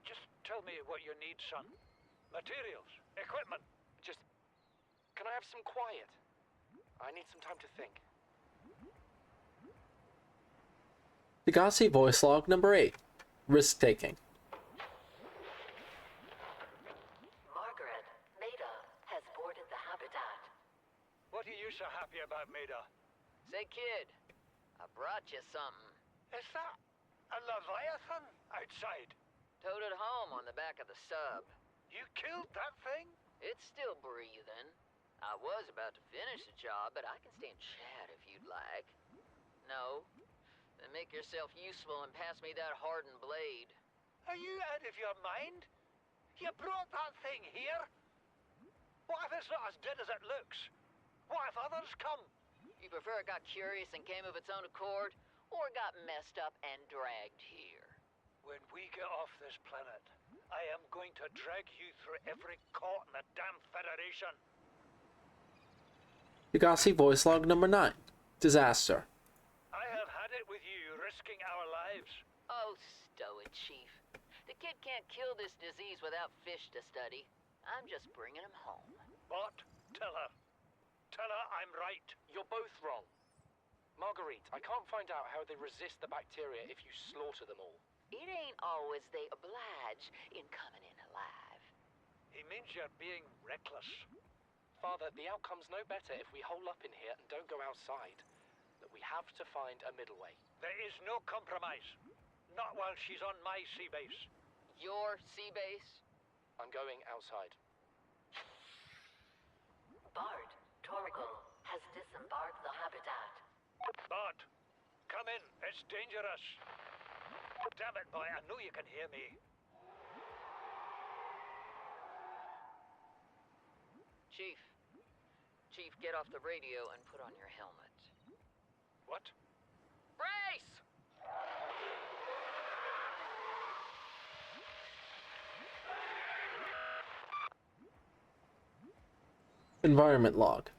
Just tell me what you need, son. Materials, equipment. Just... Can I have some quiet? I need some time to think. Degassi voice log number 8. Risk taking. Margaret, Maida has boarded the habitat. What are you so happy about, Maida? Say, kid, I brought you something. Is that a Leviathan outside? Towed it home on the back of the sub. You killed that thing? It's still breathing. I was about to finish the job, but I can stay and chat if you'd like. No? Then make yourself useful and pass me that hardened blade. Are you out of your mind? You brought that thing here? What if it's not as dead as it looks? What if others come? You prefer it got curious and came of its own accord, or got messed up and dragged here? When we get off this planet, I am going to drag you through every court in the damn Federation. Degassi voice log number 9. Disaster. I have had it with you risking our lives. Oh, stow it, Chief. The kid can't kill this disease without fish to study. I'm just bringing him home. What? Tell her. Tell her I'm right. You're both wrong. Marguerite, I can't find out how they resist the bacteria if you slaughter them all. It ain't always they oblige in coming in alive. He means you're being reckless. Father, the outcome's no better if we hole up in here and don't go outside. That we have to find a middle way. There is no compromise. Not while she's on my sea base. Your sea base? I'm going outside. Bard, Torgal has disembarked the habitat. Bart, come in. It's dangerous. Damn it, boy. I know you can hear me. Chief, get off the radio and put on your helmet. What? Brace! Environment log.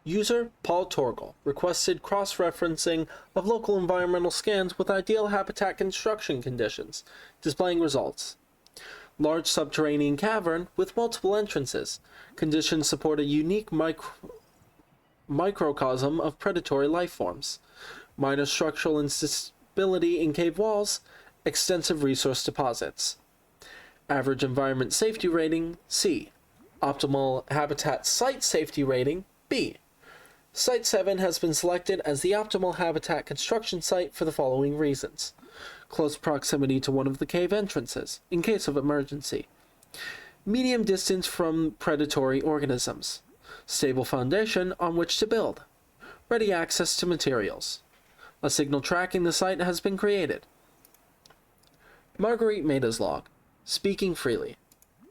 User Paul Torgal requested cross-referencing of local environmental scans with ideal habitat construction conditions, displaying results. Large subterranean cavern with multiple entrances. Conditions support a unique microcosm of predatory life forms. Minor structural instability in cave walls. Extensive resource deposits. Average environment safety rating C. Optimal habitat site safety rating B. Site 7 has been selected as the optimal habitat construction site for the following reasons. Close proximity to one of the cave entrances, in case of emergency. Medium distance from predatory organisms. Stable foundation on which to build. Ready access to materials. A signal tracking the site has been created. Marguerite Maida's log. Speaking freely.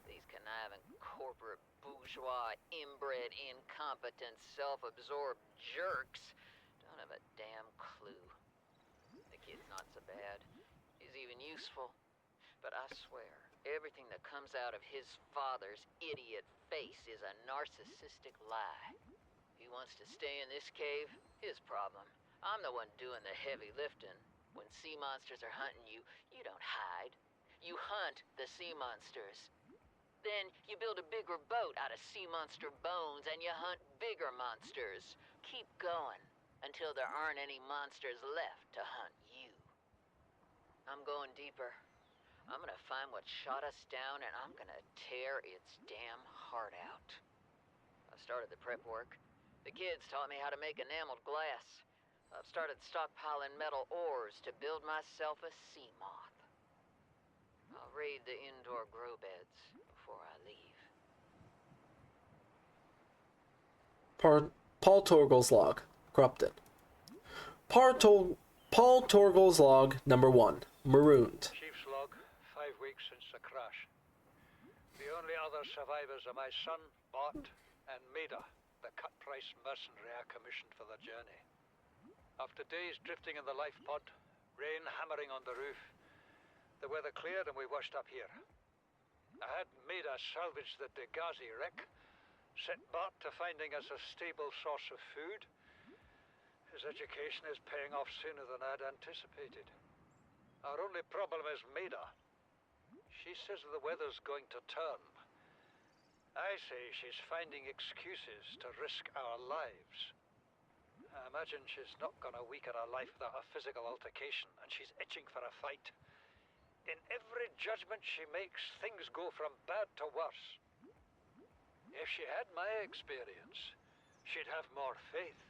These conniving corporate bourgeois, inbred, incompetent, self-absorbed jerks don't have a damn clue. The kid's not so bad. He's even useful. But I swear, everything that comes out of his father's idiot face is a narcissistic lie. He wants to stay in this cave, his problem. I'm the one doing the heavy lifting. When sea monsters are hunting you, you don't hide. You hunt the sea monsters. Then you build a bigger boat out of sea monster bones and you hunt bigger monsters. Keep going until there aren't any monsters left to hunt you. I'm going deeper. I'm gonna find what shot us down and I'm gonna tear its damn heart out. I started the prep work. The kids taught me how to make enameled glass. I've started stockpiling metal ores to build myself a sea moth. I'll raid the indoor grow beds before I leave. Paul Torgal's log. Corrupted. Paul Torgal's log number 1. Marooned. Chief's log, 5 weeks since the crash. The only other survivors are my son, Bart, and Maida, the cut-price mercenary I commissioned for the journey. After days drifting in the life pod, rain hammering on the roof, the weather cleared and we washed up here. I had Maida salvage the Degassi wreck, set Bart to finding us a stable source of food. His education is paying off sooner than I'd anticipated. Our only problem is Maida. She says the weather's going to turn. I say she's finding excuses to risk our lives. I imagine she's not gonna weaken her life without a physical altercation, and she's itching for a fight. In every judgment she makes, things go from bad to worse. If she had my experience, she'd have more faith.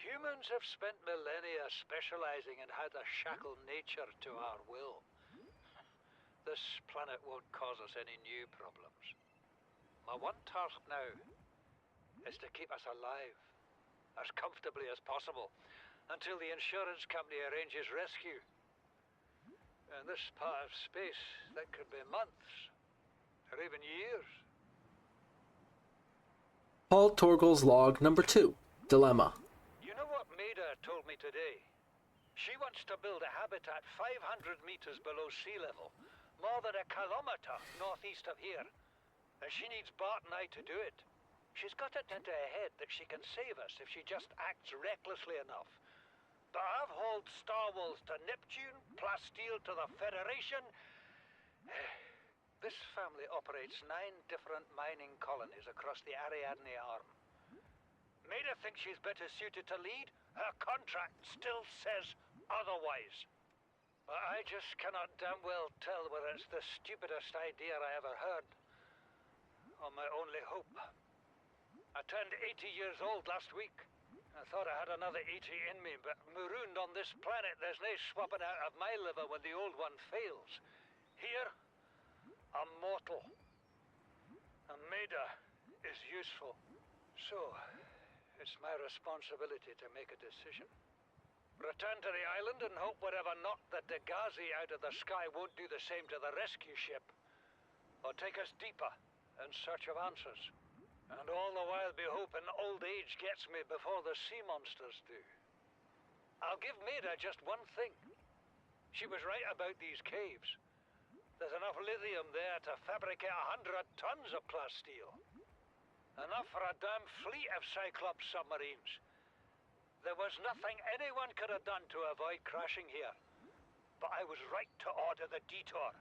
Humans have spent millennia specializing in how to shackle nature to our will. This planet won't cause us any new problems. My one task now is to keep us alive, as comfortably as possible, until the insurance company arranges rescue. In this part of space, that could be months, or even years. Paul Torgle's log number 2, Dilemma. You know what Maida told me today? She wants to build a habitat 500 meters below sea level, more than a kilometer northeast of here. And she needs Bart and I to do it. She's got it into her head that she can save us if she just acts recklessly enough. But I've hauled Star Wars to Neptune, Plasteel to the Federation. This family operates 9 different mining colonies across the Ariadne Arm. Maida thinks she's better suited to lead. Her contract still says otherwise. But I just cannot damn well tell whether it's the stupidest idea I ever heard, or my only hope. I turned 80 years old last week. I thought I had another 80 in me, but marooned on this planet, there's no swapping out of my liver when the old one fails. Here, I'm mortal. And Maida is useful. So, it's my responsibility to make a decision. Return to the island and hope whatever knocked the Degazi out of the sky won't do the same to the rescue ship. Or take us deeper in search of answers. And all the while be hoping old age gets me before the sea monsters do. I'll give Maida just one thing. She was right about these caves. There's enough lithium there to fabricate 100 tons of plasteel. Enough for a damn fleet of Cyclops submarines. There was nothing anyone could have done to avoid crashing here. But I was right to order the detour.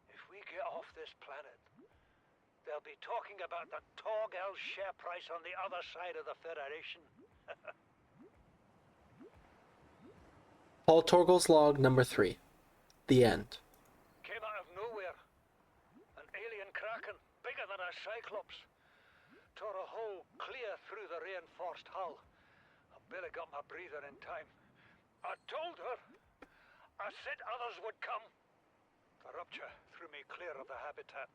If we get off this planet, they'll be talking about the Torgal share price on the other side of the Federation. Paul Torgle's log number 3, The End. Came out of nowhere. An alien kraken, bigger than a Cyclops. Tore a hole clear through the reinforced hull. I barely got my breather in time. I told her. I said others would come. The rupture threw me clear of the habitat,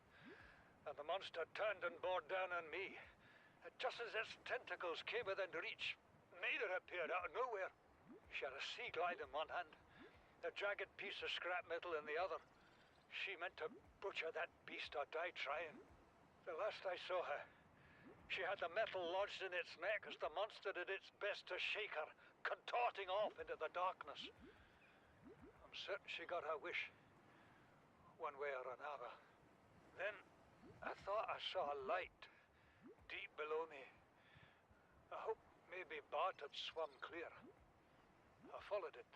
and the monster turned and bore down on me. Just as its tentacles came within reach, Maida appeared out of nowhere. She had a sea glide in one hand, a jagged piece of scrap metal in the other. She meant to butcher that beast or die trying. The last I saw her, she had the metal lodged in its neck as the monster did its best to shake her, contorting off into the darkness. I'm certain she got her wish, one way or another. Then I thought I saw a light deep below me. I hoped maybe Bart had swum clear. I followed it.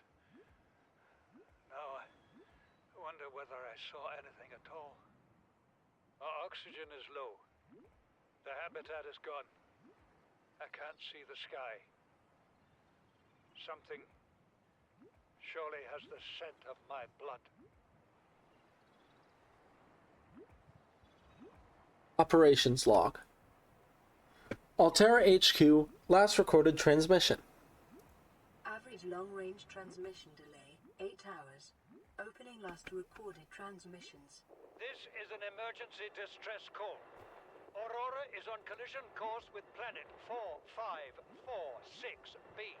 Now I wonder whether I saw anything at all. Our oxygen is low. The habitat is gone. I can't see the sky. Something surely has the scent of my blood. Operations log. Altera HQ last recorded transmission. Average long-range transmission delay, 8 hours. Opening last recorded transmissions. This is an emergency distress call. Aurora is on collision course with planet 4546b.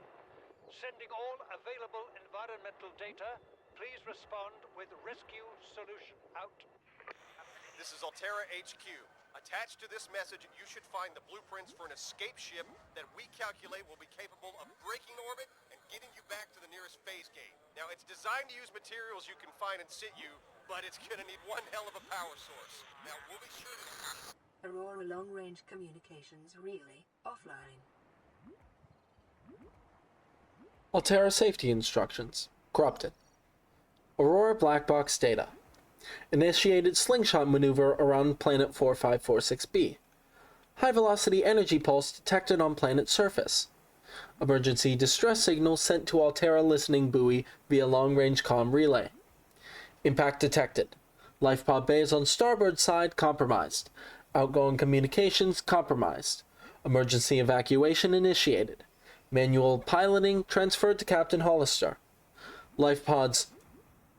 Sending all available environmental data. Please respond with rescue solution. Out. This is Altera HQ. Attached to this message, you should find the blueprints for an escape ship that we calculate will be capable of breaking orbit and getting you back to the nearest phase gate. Now, it's designed to use materials you can find in situ, but it's gonna need one hell of a power source. Now, we'll be sure to... Aurora long-range communications relay offline. Altera safety instructions. Corrupted. Aurora black box data. Initiated slingshot maneuver around planet 4546b. high-velocity energy pulse detected on planet surface. Emergency distress signal sent to Altera listening buoy via long-range comm relay. Impact detected. Life pod bays on starboard side compromised. Outgoing communications compromised. Emergency evacuation initiated. Manual piloting transferred to Captain Hollister. Life pods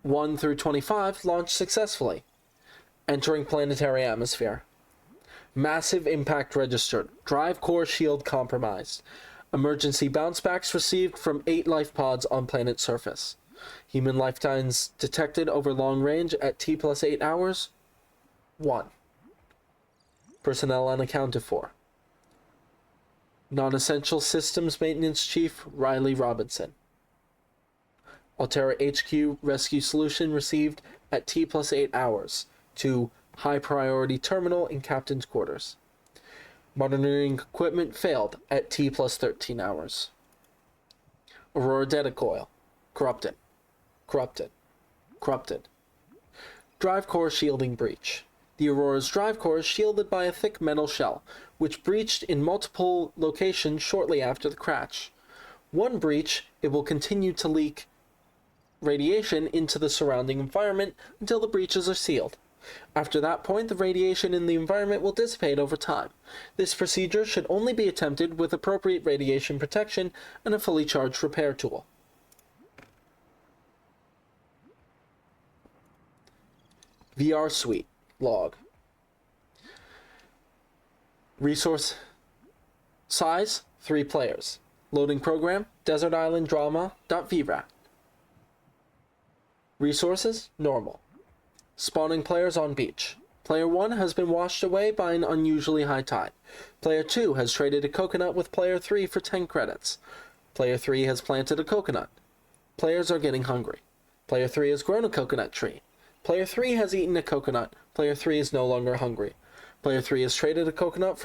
1 through 25 launched successfully. Entering planetary atmosphere. Massive impact registered. Drive core shield compromised. Emergency bounce backs received from 8 life pods on planet surface. Human lifetimes detected over long range at T plus 8 hours. 1. Personnel unaccounted for. Non-essential systems maintenance chief Riley Robinson. Altera HQ rescue solution received at T plus 8 hours to high priority terminal in captain's quarters. Monitoring equipment failed at T plus 13 hours. Aurora data coil. Corrupted. Corrupted. Corrupted. Drive core shielding breach. The Aurora's drive core is shielded by a thick metal shell, which breached in multiple locations shortly after the crash. One breach, it will continue to leak radiation into the surrounding environment until the breaches are sealed. After that point, the radiation in the environment will dissipate over time. This procedure should only be attempted with appropriate radiation protection and a fully charged repair tool. VR Suite. Log. Resource size, 3 players. Loading program, Desert Island Drama.VRAT. Resources, normal. Spawning players on beach. Player 1 has been washed away by an unusually high tide. Player 2 has traded a coconut with Player 3 for 10 credits. Player 3 has planted a coconut. Players are getting hungry. Player 3 has grown a coconut tree. Player 3 has eaten a coconut. Player 3 is no longer hungry. Player 3 has traded a coconut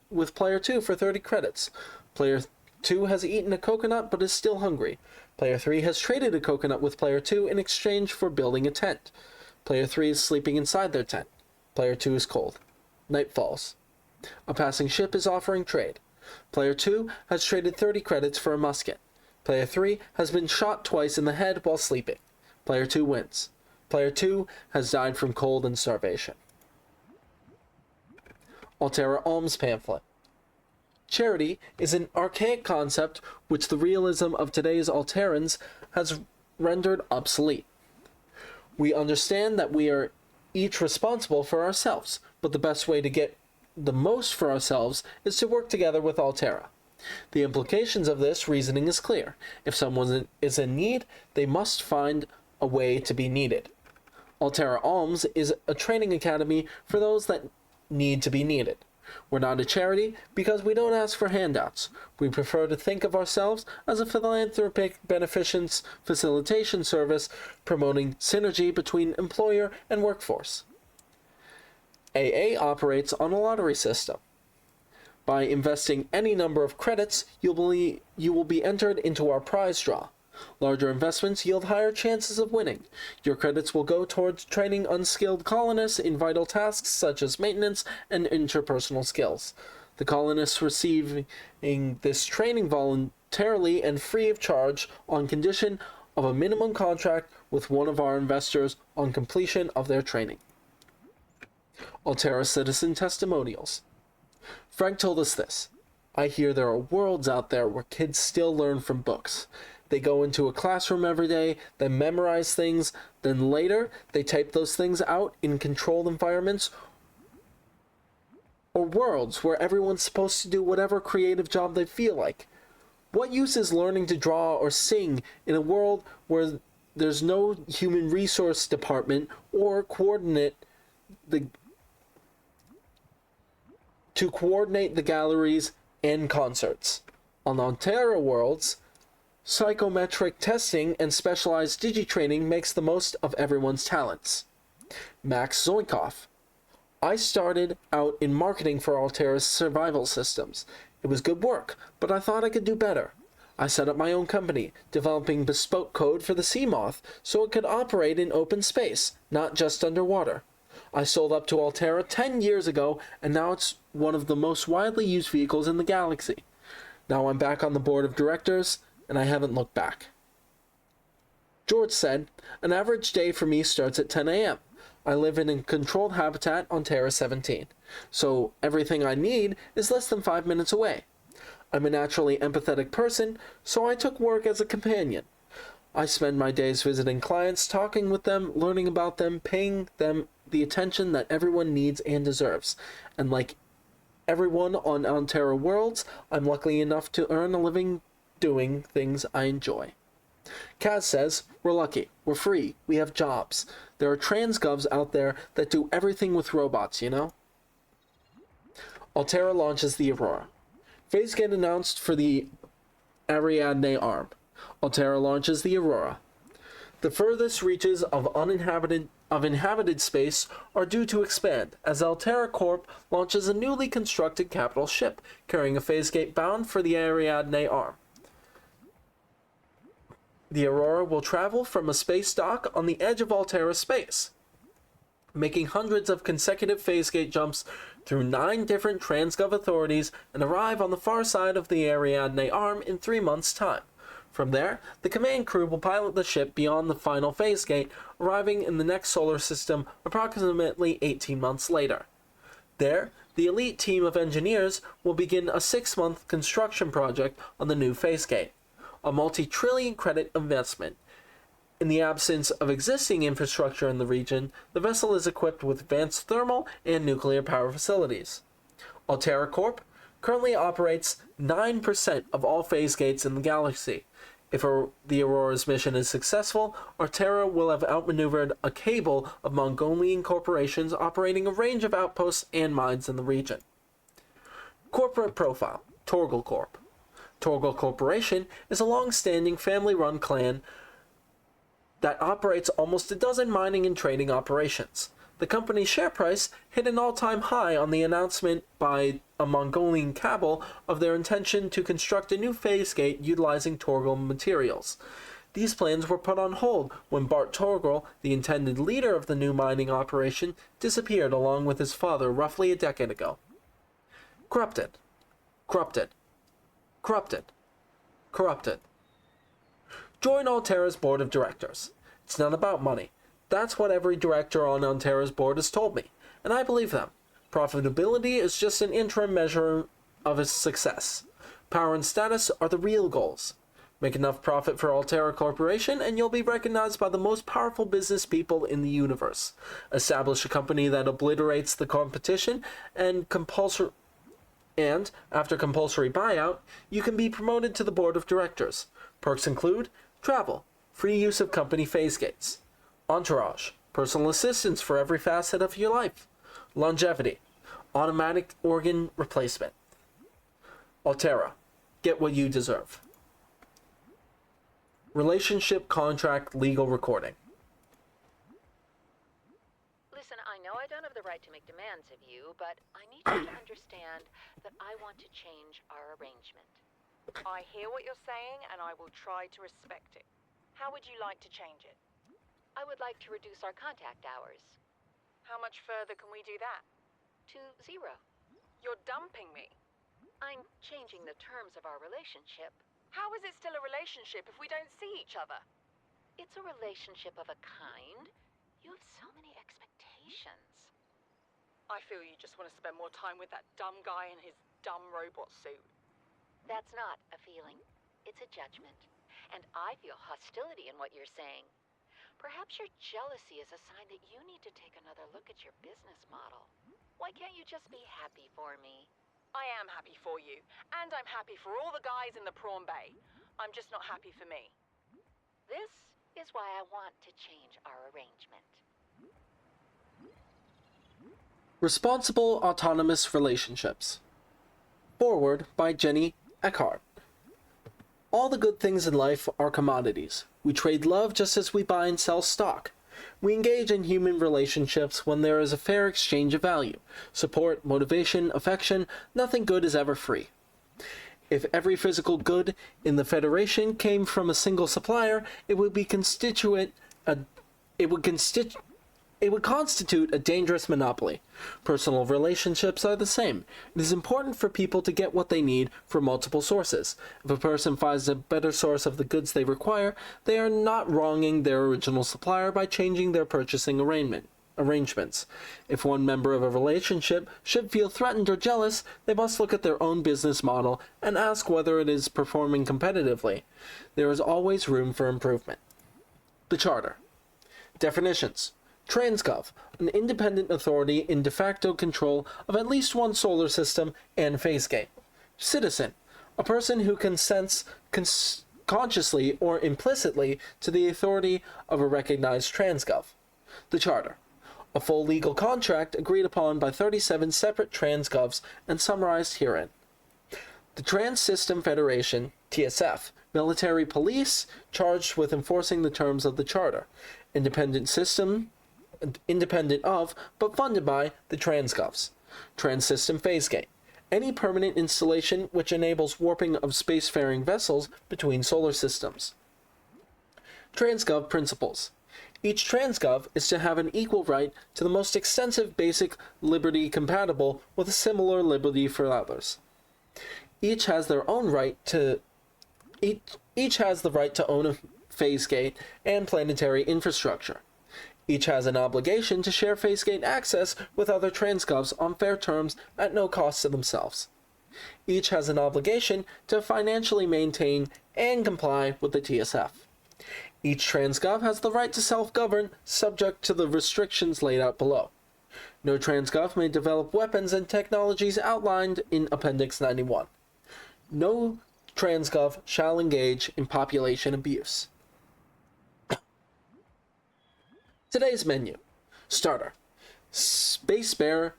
with Player 2 for 30 credits. Player 2 has eaten a coconut but is still hungry. Player 3 has traded a coconut with Player 2 in exchange for building a tent. Player 3 is sleeping inside their tent. Player 2 is cold. Night falls. A passing ship is offering trade. Player 2 has traded 30 credits for a musket. Player 3 has been shot twice in the head while sleeping. Player 2 wins. Player 2 has died from cold and starvation. Altera Alms Pamphlet. Charity is an archaic concept which the realism of today's Alterans has rendered obsolete. We understand that we are each responsible for ourselves, but the best way to get the most for ourselves is to work together with Altera. The implications of this reasoning is clear. If someone is in need, they must find a way to be needed. Altera Alms is a training academy for those that need to be needed. We're not a charity because we don't ask for handouts. We prefer to think of ourselves as a philanthropic beneficence facilitation service promoting synergy between employer and workforce. AA operates on a lottery system. By investing any number of credits, you will be entered into our prize draw. Larger investments yield higher chances of winning. Your credits will go towards training unskilled colonists in vital tasks such as maintenance and interpersonal skills. The colonists receiving this training voluntarily and free of charge on condition of a minimum contract with one of our investors on completion of their training. Altera Citizen Testimonials. Frank told us this. I hear there are worlds out there where kids still learn from books. They go into a classroom every day, they memorize things, then later they type those things out in controlled environments or worlds where everyone's supposed to do whatever creative job they feel like. What use is learning to draw or sing in a world where there's no human resource department or coordinate the galleries and concerts? On Altera worlds, psychometric testing and specialized digitraining makes the most of everyone's talents. Max Zoikoff. I started out in marketing for Altera's survival systems. It was good work, but I thought I could do better. I set up my own company, developing bespoke code for the Seamoth so it could operate in open space, not just underwater. I sold up to Altera 10 years ago, and now it's one of the most widely used vehicles in the galaxy. Now I'm back on the board of directors, and I haven't looked back. George said, "An average day for me starts at 10 a.m. I live in a controlled habitat on Terra 17, so everything I need is less than 5 minutes away. I'm a naturally empathetic person, so I took work as a companion. I spend my days visiting clients, talking with them, learning about them, paying them the attention that everyone needs and deserves. And like everyone on Altera Worlds, I'm lucky enough to earn a living doing things I enjoy." Kaz says, "We're lucky. We're free. We have jobs. There are transgovs out there that do everything with robots, you know?" Altera launches the Aurora. Phase gate announced for the Ariadne arm. Altera launches the Aurora. The furthest reaches of inhabited space are due to expand, as Altera Corp launches a newly constructed capital ship carrying a phase gate bound for the Ariadne arm. The Aurora will travel from a space dock on the edge of Altera space, making hundreds of consecutive phase gate jumps through 9 different transgov authorities and arrive on the far side of the Ariadne arm in 3 months' time. From there, the command crew will pilot the ship beyond the final phase gate, arriving in the next solar system approximately 18 months later. There, the elite team of engineers will begin a 6-month construction project on the new phase gate, a multi-trillion credit investment. In the absence of existing infrastructure in the region, the vessel is equipped with advanced thermal and nuclear power facilities. Altera Corp currently operates 9% of all phase gates in the galaxy. If the Aurora's mission is successful, Altera will have outmaneuvered a cabal of Mongolian corporations operating a range of outposts and mines in the region. Corporate profile: Torgal Corp. Torgal Corporation is a long-standing family-run clan that operates almost a dozen mining and trading operations. The company's share price hit an all-time high on the announcement by a Mongolian cabal of their intention to construct a new phase gate utilizing Torgal materials. These plans were put on hold when Bart Torgal, the intended leader of the new mining operation, disappeared along with his father roughly a decade ago. Corrupted. Corrupted. Corrupted. Corrupted. Join Altera's board of directors. It's not about money. That's what every director on Altera's board has told me, and I believe them. Profitability is just an interim measure of its success. Power and status are the real goals. Make enough profit for Altera Corporation and you'll be recognized by the most powerful business people in the universe. Establish a company that obliterates the competition and after compulsory buyout, you can be promoted to the board of directors. Perks include travel, free use of company phase gates, entourage, personal assistance for every facet of your life, longevity, automatic organ replacement. Altera, get what you deserve. Relationship contract legal recording. Listen, I know I don't have the right to make demands of you, but I need you to understand that I want to change our arrangement. I hear what you're saying, and I will try to respect it. How would you like to change it? I would like to reduce our contact hours. How much further can we do that? To 0. You're dumping me. I'm changing the terms of our relationship. How is it still a relationship if we don't see each other? It's a relationship of a kind. You have so many expectations. I feel you just want to spend more time with that dumb guy in his dumb robot suit. That's not a feeling. It's a judgment. And I feel hostility in what you're saying. Perhaps your jealousy is a sign that you need to take another look at your business model. Why can't you just be happy for me? I am happy for you, and I'm happy for all the guys in the prawn bay. I'm just not happy for me. This is why I want to change our arrangement. Responsible Autonomous Relationships. Forward by Jenny Eckhart. All the good things in life are commodities. We trade love just as we buy and sell stock. We engage in human relationships when there is a fair exchange of value. Support, motivation, affection, nothing good is ever free. If every physical good in the Federation came from a single supplier, it would it would constitute a dangerous monopoly. Personal relationships are the same. It is important for people to get what they need from multiple sources. If a person finds a better source of the goods they require, they are not wronging their original supplier by changing their purchasing arrangements. If one member of a relationship should feel threatened or jealous, they must look at their own business model and ask whether it is performing competitively. There is always room for improvement. The Charter. Definitions. Transgov, an independent authority in de facto control of at least one solar system and phase gate. Citizen, a person who consents consciously or implicitly to the authority of a recognized transgov. The Charter, a full legal contract agreed upon by 37 separate transgovs and summarized herein. The Trans System Federation, TSF, military police charged with enforcing the terms of the Charter, independent of, but funded by, the transgovs. Trans-system phase-gate, any permanent installation which enables warping of spacefaring vessels between solar systems. Transgov principles. Each transgov is to have an equal right to the most extensive basic liberty compatible with a similar liberty for others. Each has the right to own a phase gate and planetary infrastructure. Each has an obligation to share phase gate access with other transgovs on fair terms at no cost to themselves. Each has an obligation to financially maintain and comply with the TSF. Each transgov has the right to self-govern, subject to the restrictions laid out below. No transgov may develop weapons and technologies outlined in Appendix 91. No transgov shall engage in population abuse. Today's menu. Starter. Space Bear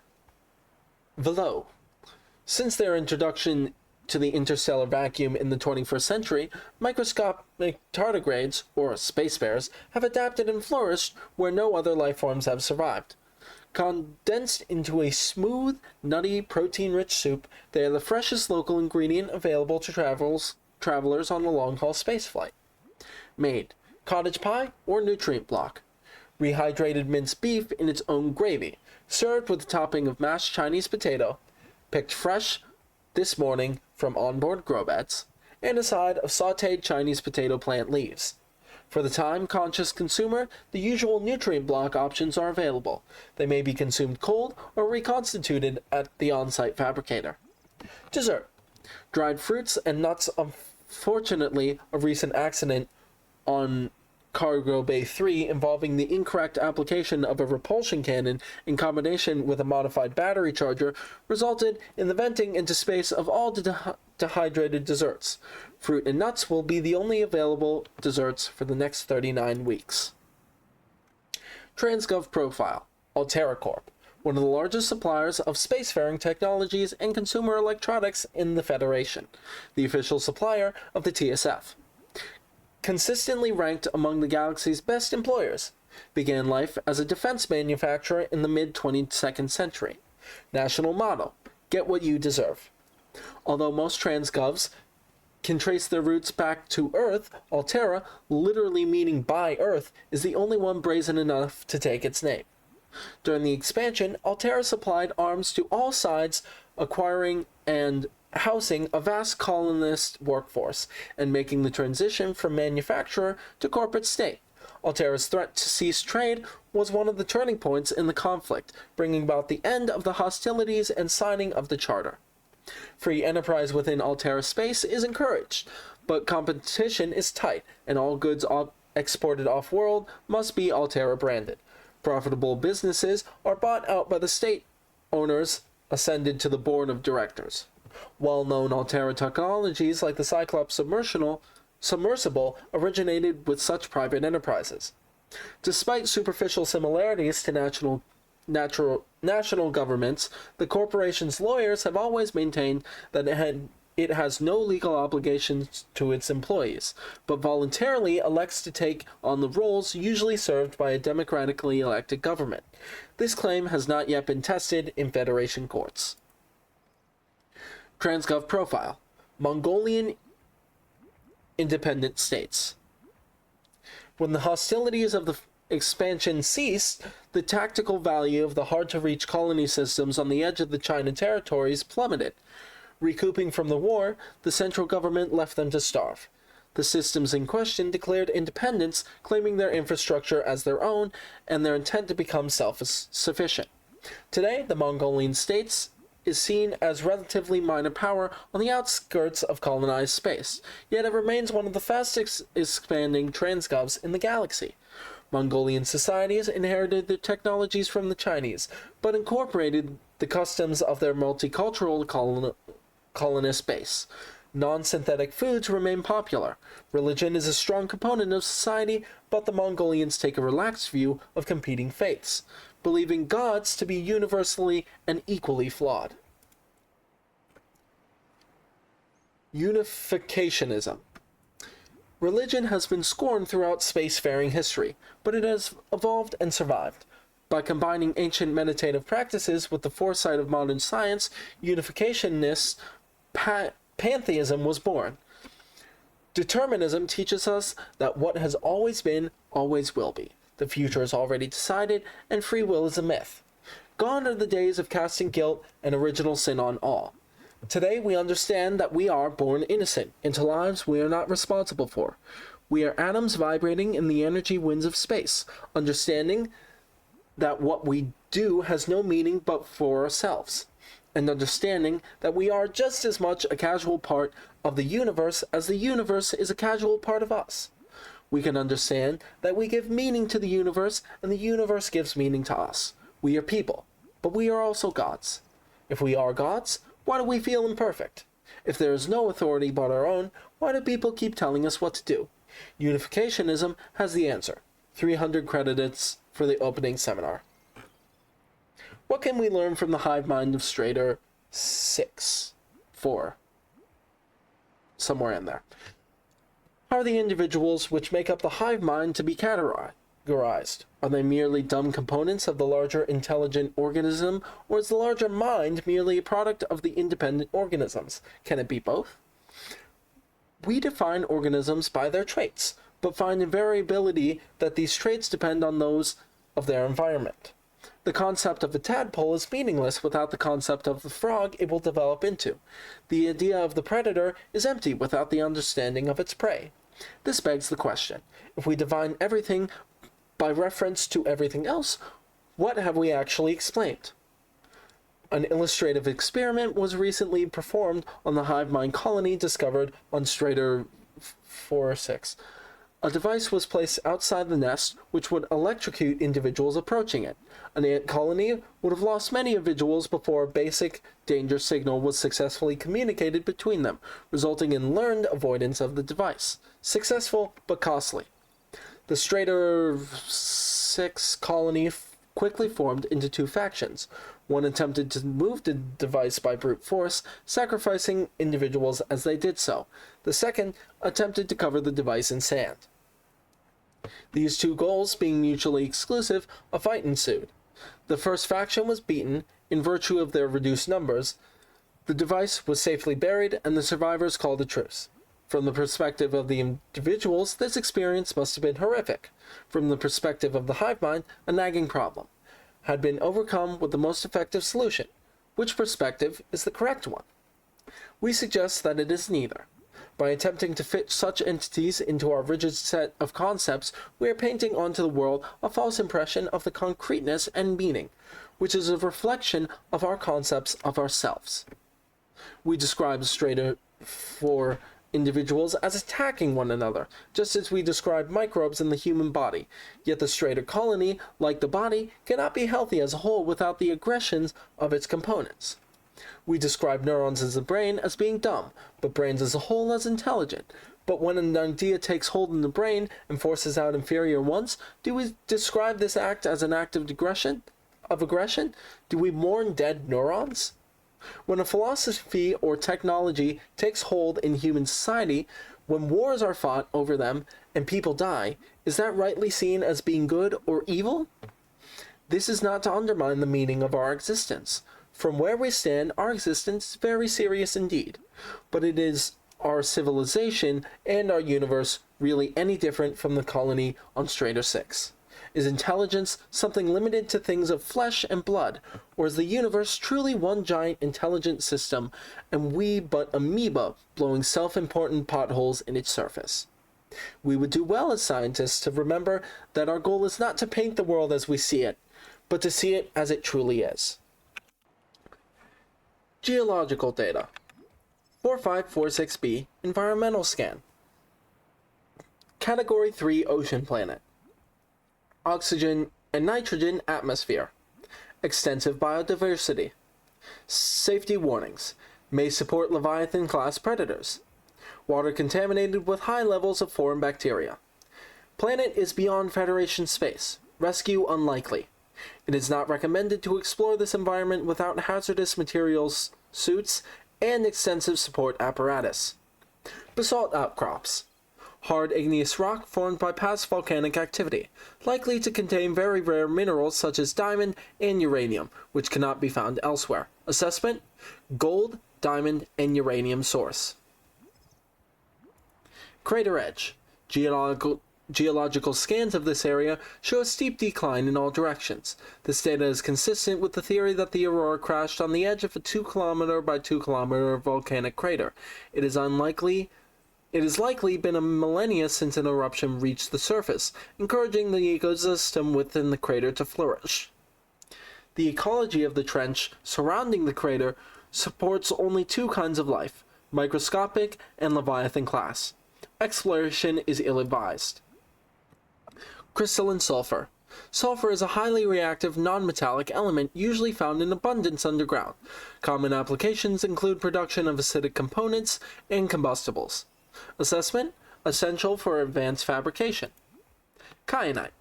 Velo. Since their introduction to the interstellar vacuum in the 21st century, microscopic tardigrades, or space bears, have adapted and flourished where no other life forms have survived. Condensed into a smooth, nutty, protein-rich soup, they are the freshest local ingredient available to travelers on a long-haul spaceflight. Made. Cottage pie or nutrient block. Rehydrated minced beef in its own gravy, served with a topping of mashed Chinese potato, picked fresh this morning from onboard grow beds, and a side of sautéed Chinese potato plant leaves. For the time-conscious consumer, the usual nutrient block options are available. They may be consumed cold or reconstituted at the on-site fabricator. Dessert. Dried fruits and nuts. Unfortunately, a recent accident on Cargo Bay 3 involving the incorrect application of a repulsion cannon in combination with a modified battery charger resulted in the venting into space of all dehydrated desserts. Fruit and nuts will be the only available desserts for the next 39 weeks. Transgov Profile. Altera Corp., one of the largest suppliers of spacefaring technologies and consumer electronics in the Federation, the official supplier of the TSF. Consistently ranked among the galaxy's best employers, began life as a defense manufacturer in the mid-22nd century. National motto, get what you deserve. Although most transgovs can trace their roots back to Earth, Altera, literally meaning by Earth, is the only one brazen enough to take its name. During the expansion, Altera supplied arms to all sides, acquiring and housing a vast colonist workforce, and making the transition from manufacturer to corporate state. Altera's threat to cease trade was one of the turning points in the conflict, bringing about the end of the hostilities and signing of the Charter. Free enterprise within Altera space is encouraged, but competition is tight, and all goods exported off-world must be Altera branded. Profitable businesses are bought out by the state owners ascended to the board of directors. Well-known Altera technologies like the Cyclops submersible originated with such private enterprises. Despite superficial similarities to national governments, the corporation's lawyers have always maintained that it has no legal obligations to its employees, but voluntarily elects to take on the roles usually served by a democratically elected government. This claim has not yet been tested in Federation courts. Transgov Profile. Mongolian Independent States. When the hostilities of the expansion ceased, the tactical value of the hard-to-reach colony systems on the edge of the China territories plummeted. Recouping from the war, the central government left them to starve. The systems in question declared independence, claiming their infrastructure as their own and their intent to become self-sufficient. Today, the Mongolian states is seen as relatively minor power on the outskirts of colonized space, yet it remains one of the fastest expanding transgovs in the galaxy. Mongolian societies inherited their technologies from the Chinese, but incorporated the customs of their multicultural colonist base. Non-synthetic foods remain popular. Religion is a strong component of society, but the Mongolians take a relaxed view of competing faiths, believing gods to be universally and equally flawed. Unificationism. Religion has been scorned throughout spacefaring history, but it has evolved and survived. By combining ancient meditative practices with the foresight of modern science, unificationists' pantheism was born. Determinism teaches us that what has always been, always will be. The future is already decided, and free will is a myth. Gone are the days of casting guilt and original sin on all. Today we understand that we are born innocent into lives we are not responsible for. We are atoms vibrating in the energy winds of space, understanding that what we do has no meaning but for ourselves, and understanding that we are just as much a casual part of the universe as the universe is a casual part of us. We can understand that we give meaning to the universe, and the universe gives meaning to us. We are people, but we are also gods. If we are gods, why do we feel imperfect? If there is no authority but our own, why do people keep telling us what to do? Unificationism has the answer. 300 credits for the opening seminar. What can we learn from the hive mind of Strader 6? 4. Somewhere in there. How are the individuals which make up the hive mind to be categorized? Are they merely dumb components of the larger intelligent organism, or is the larger mind merely a product of the independent organisms? Can it be both? We define organisms by their traits, but find invariability that these traits depend on those of their environment. The concept of a tadpole is meaningless without the concept of the frog it will develop into. The idea of the predator is empty without the understanding of its prey. This begs the question: if we define everything by reference to everything else, what have we actually explained? An illustrative experiment was recently performed on the hive mind colony discovered on Strader 4-6. A device was placed outside the nest which would electrocute individuals approaching it. An ant colony would have lost many individuals before a basic danger signal was successfully communicated between them, resulting in learned avoidance of the device. Successful, but costly. The Strader 6 colony quickly formed into two factions. One attempted to move the device by brute force, sacrificing individuals as they did so. The second attempted to cover the device in sand. These two goals being mutually exclusive, a fight ensued. The first faction was beaten in virtue of their reduced numbers. The device was safely buried, and the survivors called a truce. From the perspective of the individuals, this experience must have been horrific. From the perspective of the hive mind, a nagging problem had been overcome with the most effective solution. Which perspective is the correct one? We suggest that it is neither. By attempting to fit such entities into our rigid set of concepts, we are painting onto the world a false impression of the concreteness and meaning, which is a reflection of our concepts of ourselves. We describe Strader 4 individuals as attacking one another, just as we describe microbes in the human body. Yet the Strader colony, like the body, cannot be healthy as a whole without the aggressions of its components. We describe neurons as the brain as being dumb, but brains as a whole as intelligent. But when an idea takes hold in the brain and forces out inferior ones, do we describe this act as an act of aggression? Do we mourn dead neurons? When a philosophy or technology takes hold in human society, when wars are fought over them and people die, is that rightly seen as being good or evil? This is not to undermine the meaning of our existence. From where we stand, our existence is very serious indeed. But it is our civilization and our universe really any different from the colony on Strader 6? Is intelligence something limited to things of flesh and blood, or is the universe truly one giant intelligent system, and we but amoeba blowing self-important potholes in its surface? We would do well as scientists to remember that our goal is not to paint the world as we see it, but to see it as it truly is. Geological data. 4546b Environmental Scan. Category 3 Ocean Planet. Oxygen and nitrogen atmosphere. Extensive biodiversity. Safety warnings. May support Leviathan-class predators. Water contaminated with high levels of foreign bacteria. Planet is beyond Federation space. Rescue unlikely. It is not recommended to explore this environment without hazardous materials, suits, and extensive support apparatus. Basalt outcrops. Hard igneous rock formed by past volcanic activity, likely to contain very rare minerals such as diamond and uranium, which cannot be found elsewhere. Assessment: gold, diamond, and uranium source. Crater edge. Geological scans of this area show a steep decline in all directions. This data is consistent with the theory that the aurora crashed on the edge of a 2 km by 2 km volcanic crater. It is likely been a millennia since an eruption reached the surface, encouraging the ecosystem within the crater to flourish. The ecology of the trench surrounding the crater supports only two kinds of life, microscopic and Leviathan class. Exploration is ill-advised. Crystalline sulfur. Sulfur is a highly reactive non-metallic element usually found in abundance underground. Common applications include production of acidic components and combustibles. Assessment: essential for advanced fabrication. Kyanite.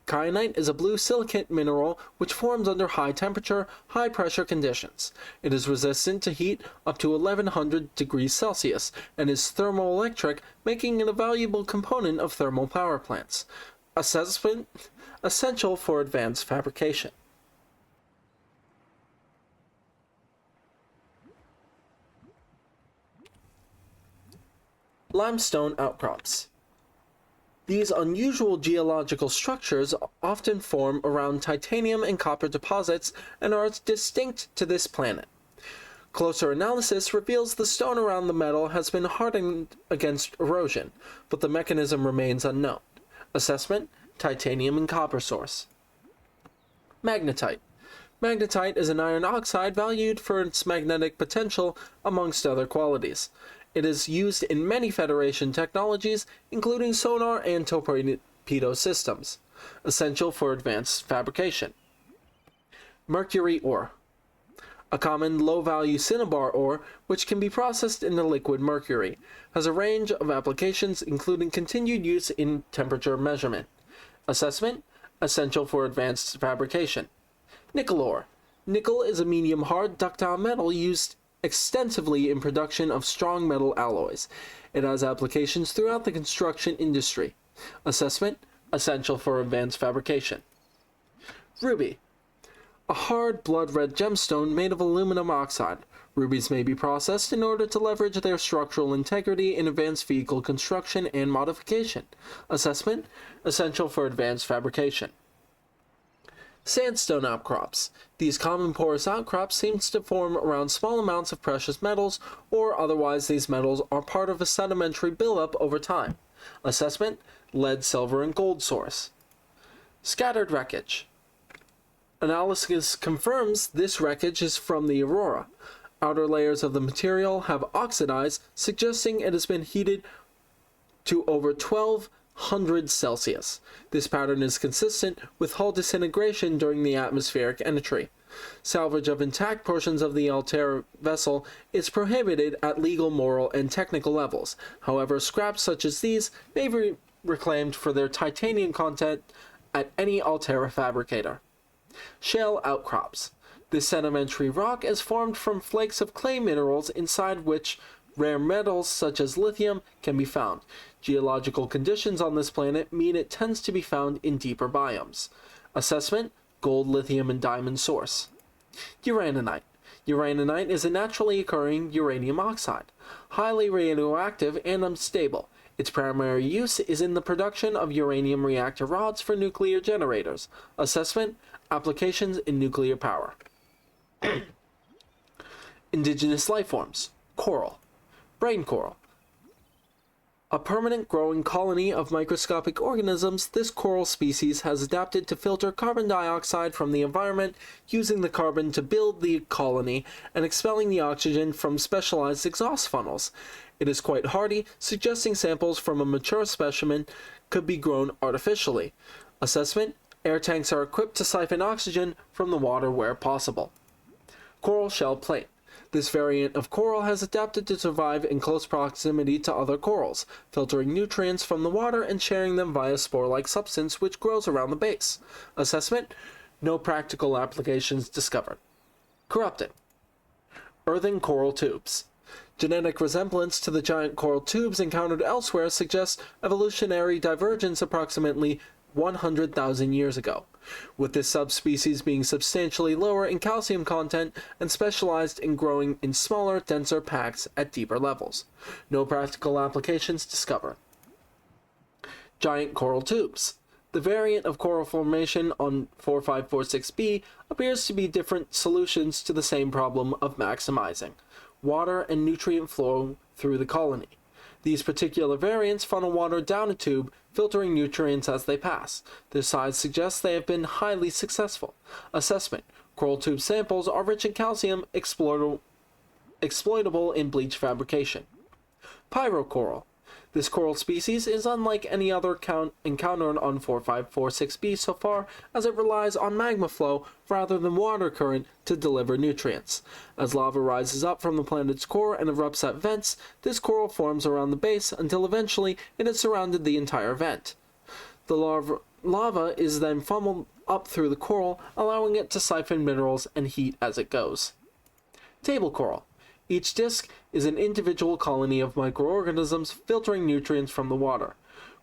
Kyanite is a blue silicate mineral which forms under high temperature, high pressure conditions. It is resistant to heat up to 1100 degrees Celsius and is thermoelectric, making it a valuable component of thermal power plants. Assessment: essential for advanced fabrication. Limestone outcrops. These unusual geological structures often form around titanium and copper deposits and are distinct to this planet. Closer analysis reveals the stone around the metal has been hardened against erosion, but the mechanism remains unknown. Assessment: titanium and copper source. Magnetite. Magnetite is an iron oxide valued for its magnetic potential amongst other qualities. It is used in many Federation technologies, including sonar and torpedo systems. Essential for advanced fabrication. Mercury ore. A common low-value cinnabar ore, which can be processed into liquid mercury, has a range of applications including continued use in temperature measurement. Assessment: essential for advanced fabrication. Nickel ore. Nickel is a medium-hard ductile metal used extensively in production of strong metal alloys. It has applications throughout the construction industry. Assessment: essential for advanced fabrication. Ruby. A hard blood-red gemstone made of aluminum oxide. Rubies may be processed in order to leverage their structural integrity in advanced vehicle construction and modification. Assessment: essential for advanced fabrication. Sandstone outcrops. These common porous outcrops seem to form around small amounts of precious metals, or otherwise these metals are part of a sedimentary buildup over time. Assessment: lead, silver, and gold source. Scattered wreckage. Analysis confirms this wreckage is from the aurora. Outer layers of the material have oxidized, suggesting it has been heated to over 1200 Celsius. This pattern is consistent with hull disintegration during the atmospheric entry. Salvage of intact portions of the Altair vessel is prohibited at legal, moral, and technical levels. However, scraps such as these may be reclaimed for their titanium content at any Altair fabricator. Shale outcrops. This sedimentary rock is formed from flakes of clay minerals inside which rare metals such as lithium can be found. Geological conditions on this planet mean it tends to be found in deeper biomes. Assessment: gold, lithium, and diamond source. Uraninite. Uraninite is a naturally occurring uranium oxide, highly radioactive and unstable. Its primary use is in the production of uranium reactor rods for nuclear generators. Assessment: applications in nuclear power. Indigenous life forms. Coral. Brain coral. A permanent growing colony of microscopic organisms, this coral species has adapted to filter carbon dioxide from the environment, using the carbon to build the colony and expelling the oxygen from specialized exhaust funnels. It is quite hardy, suggesting samples from a mature specimen could be grown artificially. Assessment: air tanks are equipped to siphon oxygen from the water where possible. Coral shell plate. This variant of coral has adapted to survive in close proximity to other corals, filtering nutrients from the water and sharing them via spore-like substance which grows around the base. Assessment: no practical applications discovered. Corrupted. Earthen coral tubes. Genetic resemblance to the giant coral tubes encountered elsewhere suggests evolutionary divergence approximately 100,000 years ago, with this subspecies being substantially lower in calcium content and specialized in growing in smaller, denser packs at deeper levels. No practical applications discovered. Giant coral tubes. The variant of coral formation on 4546b appears to be different solutions to the same problem of maximizing water and nutrient flow through the colony. These particular variants funnel water down a tube, filtering nutrients as they pass. Their size suggests they have been highly successful. Assessment: coral tube samples are rich in calcium, exploitable in bleach fabrication. Pyrocoral. This coral species is unlike any other encountered on 4546b so far, as it relies on magma flow rather than water current to deliver nutrients. As lava rises up from the planet's core and erupts at vents, this coral forms around the base until eventually it has surrounded the entire vent. The lava is then funneled up through the coral, allowing it to siphon minerals and heat as it goes. Table coral. Each disc is an individual colony of microorganisms filtering nutrients from the water.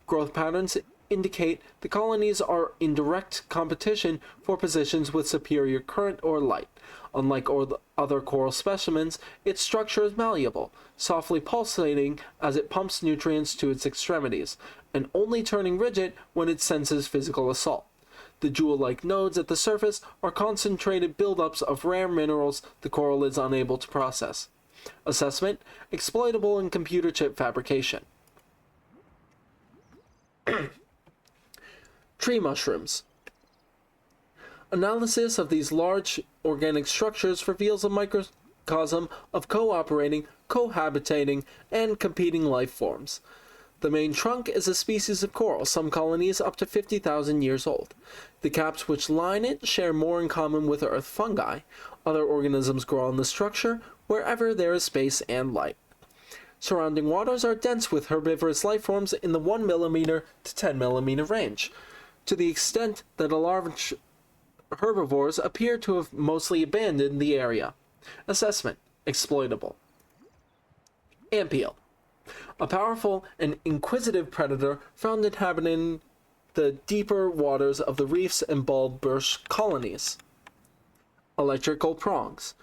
Growth patterns indicate the colonies are in direct competition for positions with superior current or light. Unlike other coral specimens, its structure is malleable, softly pulsating as it pumps nutrients to its extremities, and only turning rigid when it senses physical assault. The jewel-like nodes at the surface are concentrated buildups of rare minerals the coral is unable to process. Assessment: exploitable in computer chip fabrication. Tree mushrooms. Analysis of these large organic structures reveals a microcosm of cooperating, cohabitating, and competing life forms. The main trunk is a species of coral, some colonies up to 50,000 years old. The caps which line it share more in common with earth fungi. Other organisms grow on the structure wherever there is space and light. Surrounding waters are dense with herbivorous life forms in the 1 mm to 10 mm range, to the extent that large herbivores appear to have mostly abandoned the area. Assessment: exploitable. Ampiel. A powerful and inquisitive predator found inhabiting the deeper waters of the reefs and bulbous colonies. Electrical prongs.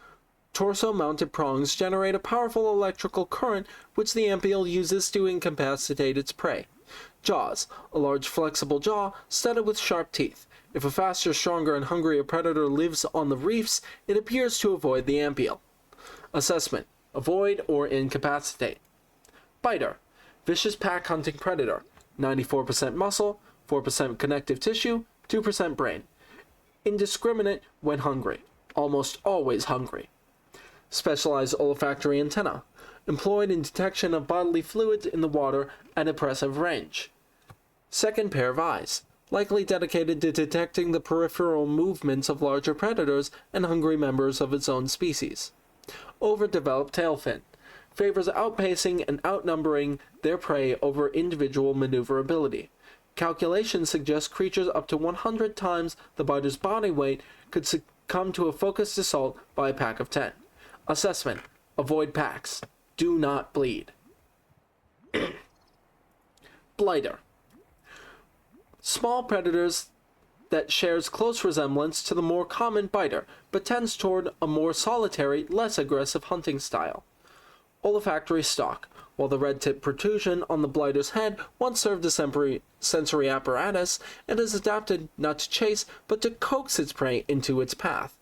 Torso-mounted prongs generate a powerful electrical current which the ampiel uses to incapacitate its prey. Jaws. A large flexible jaw studded with sharp teeth. If a faster, stronger, and hungrier predator lives on the reefs, it appears to avoid the ampiel. Assessment: avoid or incapacitate. Biter. Vicious pack-hunting predator. 94% muscle, 4% connective tissue, 2% brain. Indiscriminate when hungry. Almost always hungry. Specialized olfactory antenna. Employed in detection of bodily fluids in the water at impressive range. Second pair of eyes. Likely dedicated to detecting the peripheral movements of larger predators and hungry members of its own species. Overdeveloped tail fin. Favors outpacing and outnumbering their prey over individual maneuverability. Calculations suggest creatures up to 100 times the biter's body weight could succumb to a focused assault by a pack of 10. Assessment: avoid packs. Do not bleed. Blighter. Small predators that shares close resemblance to the more common biter, but tends toward a more solitary, less aggressive hunting style. Olfactory stalk. While the red-tip protrusion on the blighter's head once served as sensory apparatus, it is adapted not to chase, but to coax its prey into its path.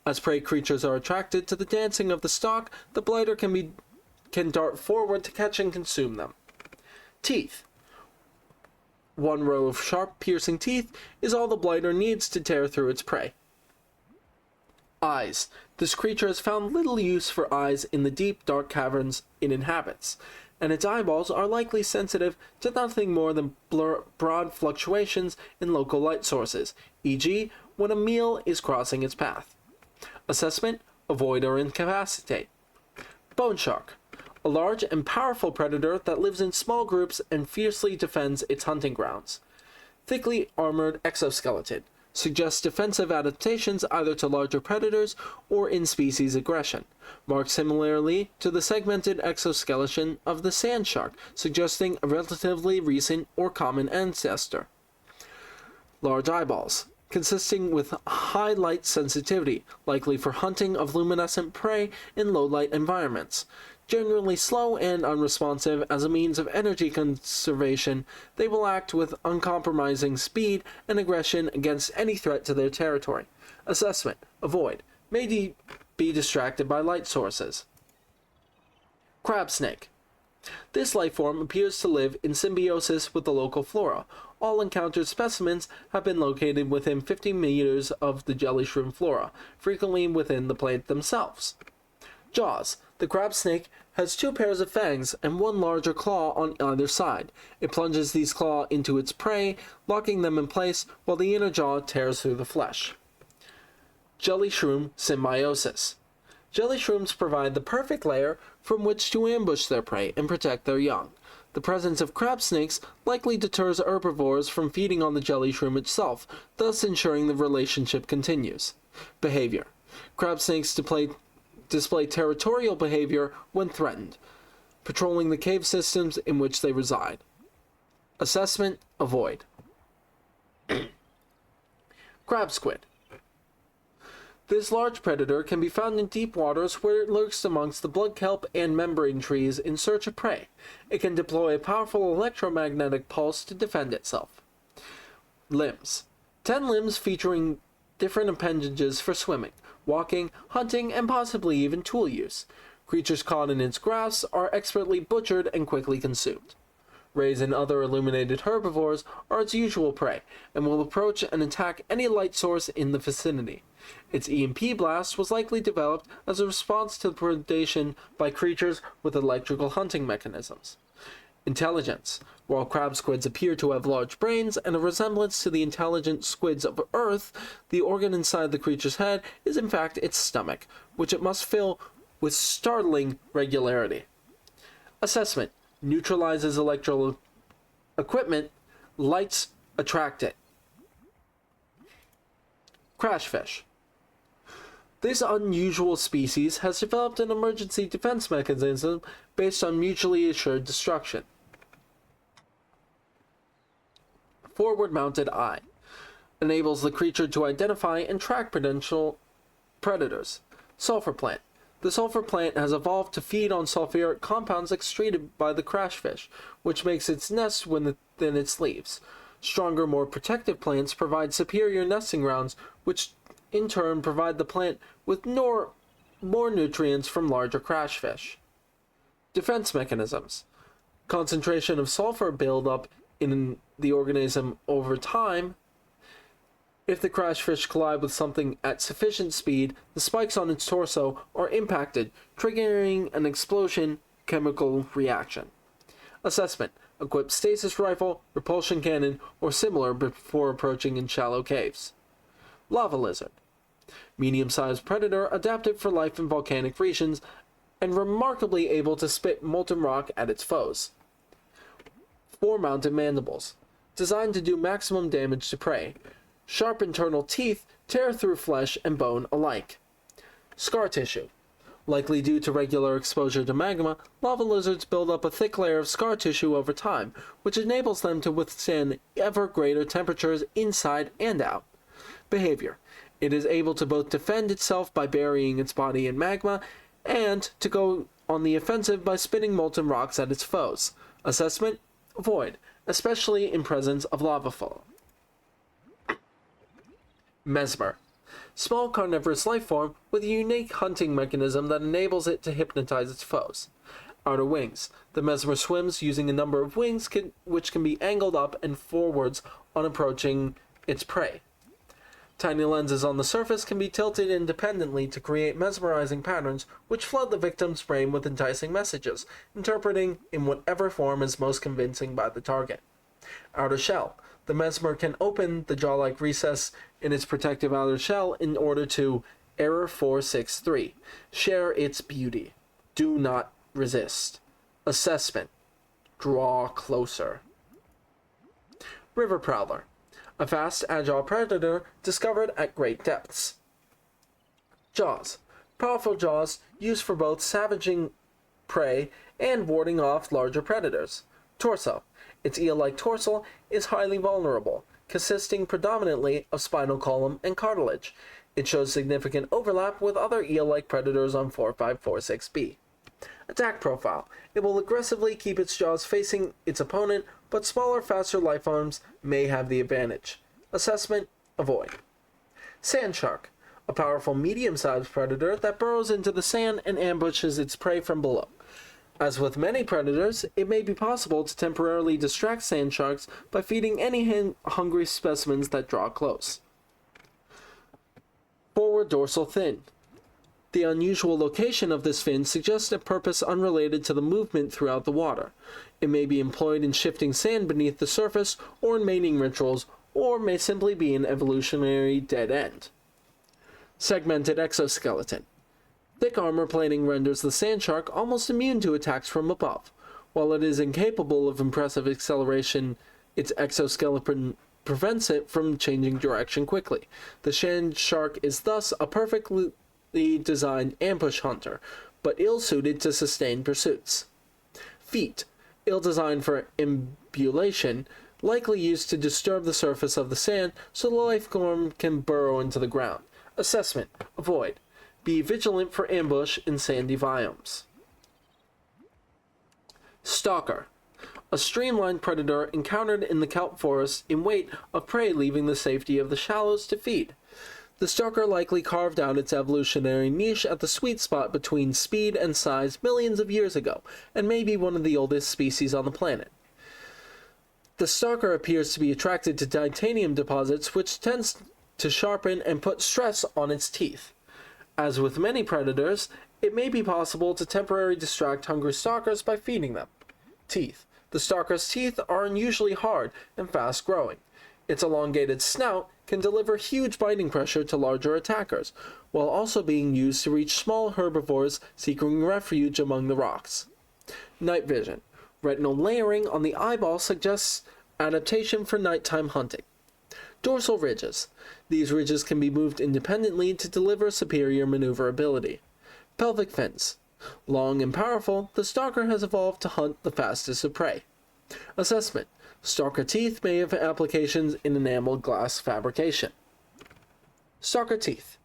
As prey creatures are attracted to the dancing of the stalk, the blighter can dart forward to catch and consume them. Teeth. One row of sharp, piercing teeth is all the blighter needs to tear through its prey. Eyes. This creature has found little use for eyes in the deep, dark caverns it inhabits, and its eyeballs are likely sensitive to nothing more than broad fluctuations in local light sources, e.g., when a meal is crossing its path. Assessment: avoid or incapacitate. Bone shark. A large and powerful predator that lives in small groups and fiercely defends its hunting grounds. Thickly armored exoskeleton. Suggests defensive adaptations either to larger predators or in-species aggression. Marked similarly to the segmented exoskeleton of the sand shark, suggesting a relatively recent or common ancestor. Large eyeballs. Consisting with high light sensitivity, likely for hunting of luminescent prey in low-light environments. Generally slow and unresponsive as a means of energy conservation, they will act with uncompromising speed and aggression against any threat to their territory. Assessment: avoid. May be distracted by light sources. Crab snake. This life form appears to live in symbiosis with the local flora. All encountered specimens have been located within 50 meters of the jelly shroom flora, frequently within the plant themselves. Jaws. The crab snake has two pairs of fangs and one larger claw on either side. It plunges these claws into its prey, locking them in place while the inner jaw tears through the flesh. Jelly shroom symbiosis. Jelly shrooms provide the perfect lair from which to ambush their prey and protect their young. The presence of crab snakes likely deters herbivores from feeding on the jelly shroom itself, thus ensuring the relationship continues. Behavior. Crab snakes display territorial behavior when threatened, patrolling the cave systems in which they reside. Assessment: avoid. Crab squid. This large predator can be found in deep waters where it lurks amongst the blood kelp and membrane trees in search of prey. It can deploy a powerful electromagnetic pulse to defend itself. Limbs. 10 limbs featuring different appendages for swimming, walking, hunting, and possibly even tool use. Creatures caught in its grasp are expertly butchered and quickly consumed. Rays and other illuminated herbivores are its usual prey, and will approach and attack any light source in the vicinity. Its EMP blast was likely developed as a response to predation by creatures with electrical hunting mechanisms. Intelligence. While crab squids appear to have large brains and a resemblance to the intelligent squids of Earth, the organ inside the creature's head is in fact its stomach, which it must fill with startling regularity. Assessment. Neutralizes electrical equipment. Lights attract it. Crashfish. This unusual species has developed an emergency defense mechanism based on mutually assured destruction. Forward-mounted eye. Enables the creature to identify and track potential predators. Sulfur plant. The sulfur plant has evolved to feed on sulfuric compounds excreted by the crashfish, which makes its nest within its leaves. Stronger, more protective plants provide superior nesting grounds, which in turn provide the plant with more nutrients from larger crashfish. Defense mechanisms. Concentration of sulfur buildup in the organism over time. If the crashfish collide with something at sufficient speed, the spikes on its torso are impacted, triggering an explosion chemical reaction. Assessment. Equip stasis rifle, repulsion cannon, or similar before approaching in shallow caves. Lava lizard. Medium-sized predator adapted for life in volcanic regions and remarkably able to spit molten rock at its foes. Four-mounted mandibles. Designed to do maximum damage to prey. Sharp internal teeth tear through flesh and bone alike. Scar tissue. Likely due to regular exposure to magma, lava lizards build up a thick layer of scar tissue over time, which enables them to withstand ever greater temperatures inside and out. Behavior. It is able to both defend itself by burying its body in magma and to go on the offensive by spinning molten rocks at its foes. Assessment: avoid, especially in presence of lava flow. Mesmer. Small carnivorous life form with a unique hunting mechanism that enables it to hypnotize its foes. Outer wings. The mesmer swims using a number of wings which can be angled up and forwards on approaching its prey. Tiny lenses on the surface can be tilted independently to create mesmerizing patterns which flood the victim's brain with enticing messages, interpreting in whatever form is most convincing by the target. Outer shell. The mesmer can open the jaw-like recess in its protective outer shell in order to, error 463, share its beauty. Do not resist. Assessment: draw closer. River prowler. A fast, agile predator discovered at great depths. Jaws. Powerful jaws used for both savaging prey and warding off larger predators. Torso. Its eel-like torso is highly vulnerable, consisting predominantly of spinal column and cartilage. It shows significant overlap with other eel-like predators on 4546b. Attack profile. It will aggressively keep its jaws facing its opponent, but smaller, faster life forms may have the advantage. Assessment: avoid. Sand shark. A powerful medium-sized predator that burrows into the sand and ambushes its prey from below. As with many predators, it may be possible to temporarily distract sand sharks by feeding any hungry specimens that draw close. Forward dorsal fin. The unusual location of this fin suggests a purpose unrelated to the movement throughout the water. It may be employed in shifting sand beneath the surface or in mating rituals, or may simply be an evolutionary dead end. Segmented exoskeleton. Thick armor plating renders the sand shark almost immune to attacks from above. While it is incapable of impressive acceleration, its exoskeleton prevents it from changing direction quickly. The sand shark is thus a perfectly designed ambush hunter, but ill-suited to sustained pursuits. Feet. Ill-designed for ambulation, likely used to disturb the surface of the sand so the life form can burrow into the ground. Assessment: avoid. Be vigilant for ambush in sandy biomes. Stalker. A streamlined predator encountered in the kelp forest in wait of prey leaving the safety of the shallows to feed. The stalker likely carved out its evolutionary niche at the sweet spot between speed and size millions of years ago, and may be one of the oldest species on the planet. The stalker appears to be attracted to titanium deposits, which tends to sharpen and put stress on its teeth. As with many predators, it may be possible to temporarily distract hungry stalkers by feeding them. Teeth. The stalker's teeth are unusually hard and fast-growing. Its elongated snout can deliver huge biting pressure to larger attackers, while also being used to reach small herbivores seeking refuge among the rocks. Night vision. Retinal layering on the eyeball suggests adaptation for nighttime hunting. Dorsal ridges. These ridges can be moved independently to deliver superior maneuverability. Pelvic fins. Long and powerful, the stalker has evolved to hunt the fastest of prey. Assessment: stalker teeth may have applications in enameled glass fabrication. Stalker teeth.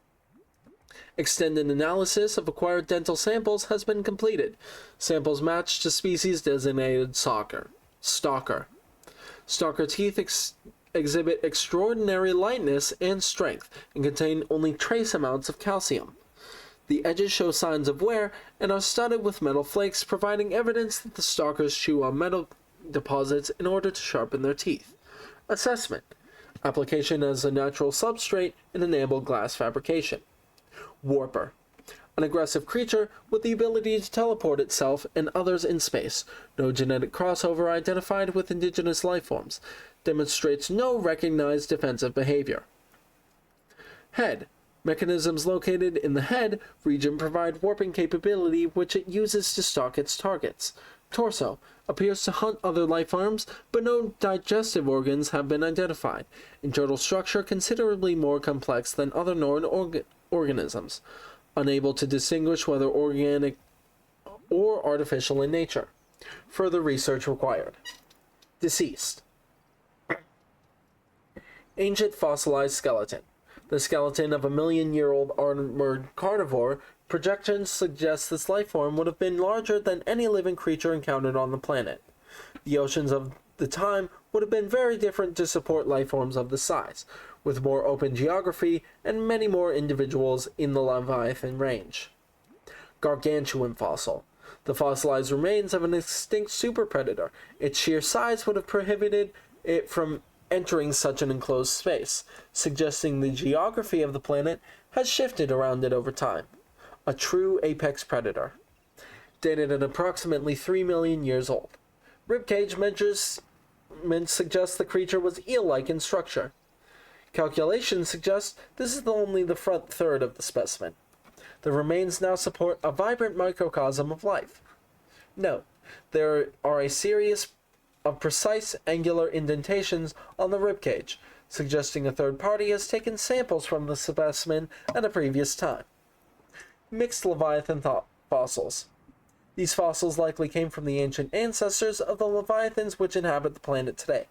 Extended analysis of acquired dental samples has been completed. Samples match to species designated stalker. Stalker teeth exhibit extraordinary lightness and strength and contain only trace amounts of calcium. The edges show signs of wear and are studded with metal flakes, providing evidence that the stalkers chew on metal deposits in order to sharpen their teeth. Assessment: application as a natural substrate in enameled glass fabrication. Warper. An aggressive creature with the ability to teleport itself and others in space. No genetic crossover identified with indigenous life forms. Demonstrates no recognized defensive behavior. Head. Mechanisms located in the head region provide warping capability which it uses to stalk its targets. Torso. Appears to hunt other life forms, but no digestive organs have been identified. Internal structure considerably more complex than other known organisms. Unable to distinguish whether organic or artificial in nature. Further research required. Deceased. Ancient fossilized skeleton. The skeleton of a million-year-old armored carnivore, projections suggest this life form would have been larger than any living creature encountered on the planet. The oceans of the time would have been very different to support life forms of this size, with more open geography and many more individuals in the Leviathan range. Gargantuan fossil. The fossilized remains of an extinct superpredator. Its sheer size would have prohibited it from entering such an enclosed space, suggesting the geography of the planet has shifted around it over time. A true apex predator. Dated at approximately 3 million years old. Ribcage measurements suggest the creature was eel-like in structure. Calculations suggest this is only the front third of the specimen. The remains now support a vibrant microcosm of life. Note, there are a series of precise angular indentations on the ribcage, suggesting a third party has taken samples from the specimen at a previous time. Mixed Leviathan fossils. These fossils likely came from the ancient ancestors of the Leviathans which inhabit the planet today.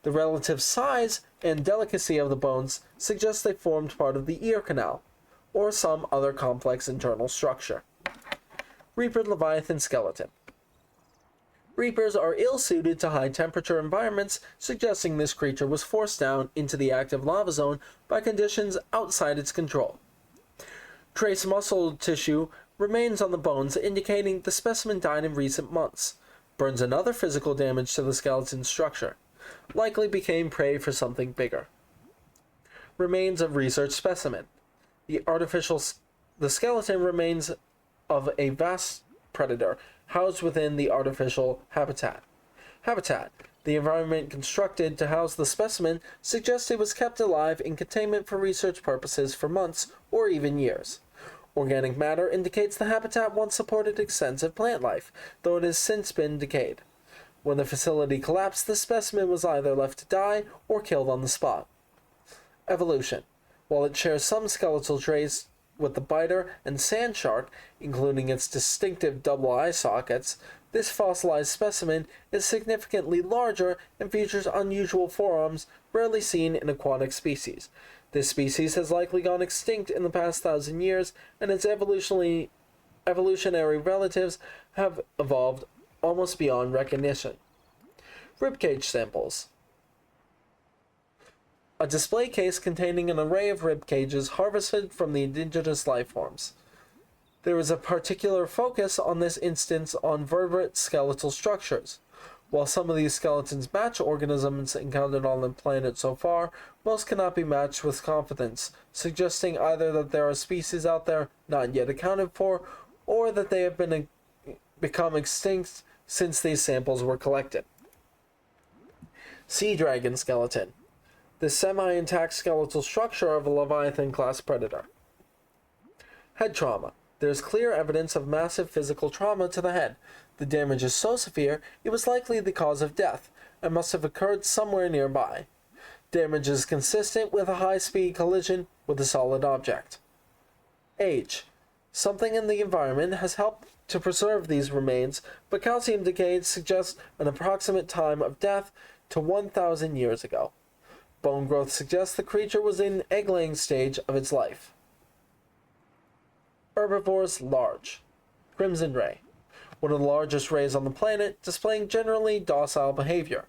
The relative size and delicacy of the bones suggest they formed part of the ear canal, or some other complex internal structure. Reaper Leviathan skeleton. Reapers are ill-suited to high-temperature environments, suggesting this creature was forced down into the active lava zone by conditions outside its control. Trace muscle tissue remains on the bones, indicating the specimen died in recent months. Burns and other physical damage to the skeleton's structure. Likely became prey for something bigger. Remains of research specimen. The skeleton remains of a vast predator housed within the artificial habitat. The environment constructed to house the specimen suggests it was kept alive in containment for research purposes for months or even years. Organic matter indicates the habitat once supported extensive plant life, though it has since been decayed. When the facility collapsed, the specimen was either left to die or killed on the spot. Evolution. While it shares some skeletal traits with the biter and sand shark, including its distinctive double eye sockets, this fossilized specimen is significantly larger and features unusual forearms rarely seen in aquatic species. This species has likely gone extinct in the past 1,000 years, and its evolutionary relatives have evolved almost beyond recognition. Ribcage samples. A display case containing an array of rib cages harvested from the indigenous life forms. There is a particular focus on this instance on vertebrate skeletal structures. While some of these skeletons match organisms encountered on the planet so far, most cannot be matched with confidence, suggesting either that there are species out there not yet accounted for, or that they have become extinct since these samples were collected. Sea dragon skeleton. The semi-intact skeletal structure of a Leviathan-class predator. Head trauma. There is clear evidence of massive physical trauma to the head. The damage is so severe, it was likely the cause of death, and must have occurred somewhere nearby. Damage is consistent with a high-speed collision with a solid object. Age. Something in the environment has helped to preserve these remains, but calcium decay suggests an approximate time of death to 1,000 years ago. Bone growth suggests the creature was in egg-laying stage of its life. Herbivores large. Crimson ray. One of the largest rays on the planet, displaying generally docile behavior.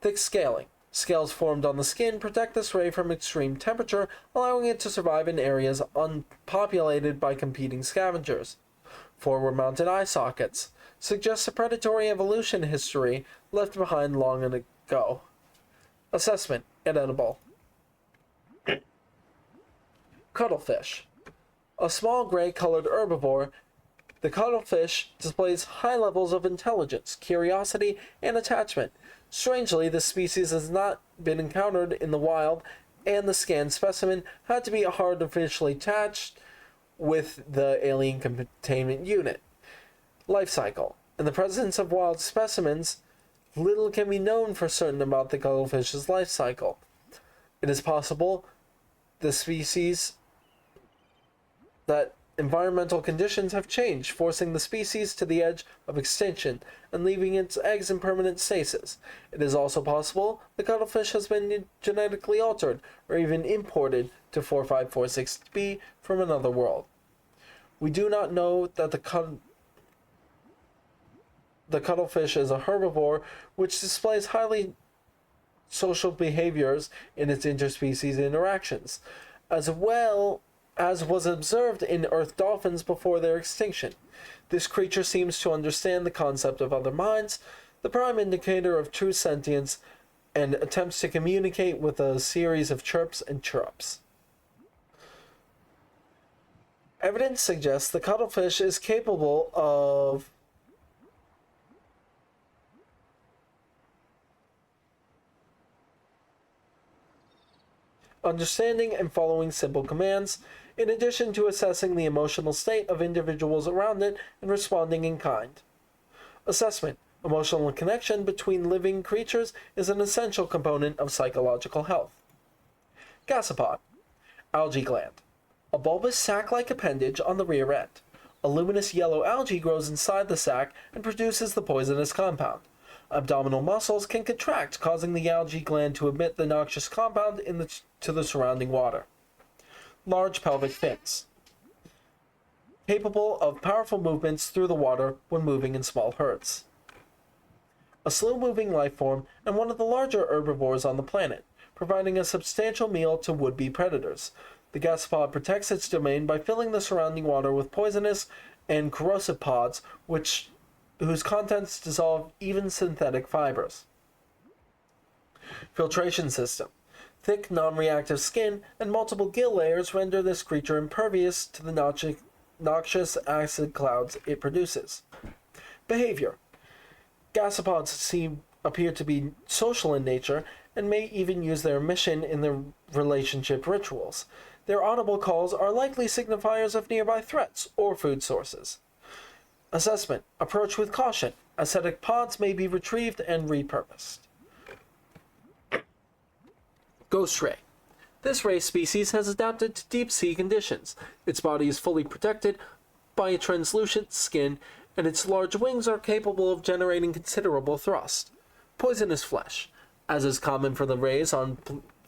Thick scaling. Scales formed on the skin protect this ray from extreme temperature, allowing it to survive in areas unpopulated by competing scavengers. Forward-mounted eye sockets. Suggests a predatory evolution history left behind long ago. Assessment. Inedible. Cuttlefish. A small gray-colored herbivore, the cuttlefish displays high levels of intelligence, curiosity, and attachment. Strangely, this species has not been encountered in the wild, and the scanned specimen had to be artificially attached with the alien containment unit. Life cycle. In the presence of wild specimens, little can be known for certain about the cuttlefish's life cycle. It is possible the species that environmental conditions have changed, forcing the species to the edge of extinction and leaving its eggs in permanent stasis. It is also possible the cuttlefish has been genetically altered or even imported to 4546b from another world. We do not know that the cuttlefish is a herbivore which displays highly social behaviors in its interspecies interactions, as well as was observed in earth dolphins before their extinction. This creature seems to understand the concept of other minds, the prime indicator of true sentience, and attempts to communicate with a series of chirps and chirrups. Evidence suggests the cuttlefish is capable of understanding and following simple commands, in addition to assessing the emotional state of individuals around it and responding in kind. Assessment. Emotional connection between living creatures is an essential component of psychological health. Gasopod. Algae gland. A bulbous sac-like appendage on the rear end. A luminous yellow algae grows inside the sac and produces the poisonous compound. Abdominal muscles can contract, causing the algae gland to emit the noxious compound to the surrounding water. Large pelvic fins. Capable of powerful movements through the water when moving in small herds. A slow-moving life form and one of the larger herbivores on the planet, providing a substantial meal to would-be predators. The gasopod protects its domain by filling the surrounding water with poisonous and corrosive pods, whose contents dissolve even synthetic fibers. Filtration system. Thick, non-reactive skin and multiple gill layers render this creature impervious to the noxious acid clouds it produces. Behavior. Gasopods appear to be social in nature and may even use their emission in their relationship rituals. Their audible calls are likely signifiers of nearby threats or food sources. Assessment. Approach with caution. Ascetic pods may be retrieved and repurposed. Ghost ray. This ray species has adapted to deep sea conditions. Its body is fully protected by a translucent skin, and its large wings are capable of generating considerable thrust. Poisonous flesh. As is common for the rays on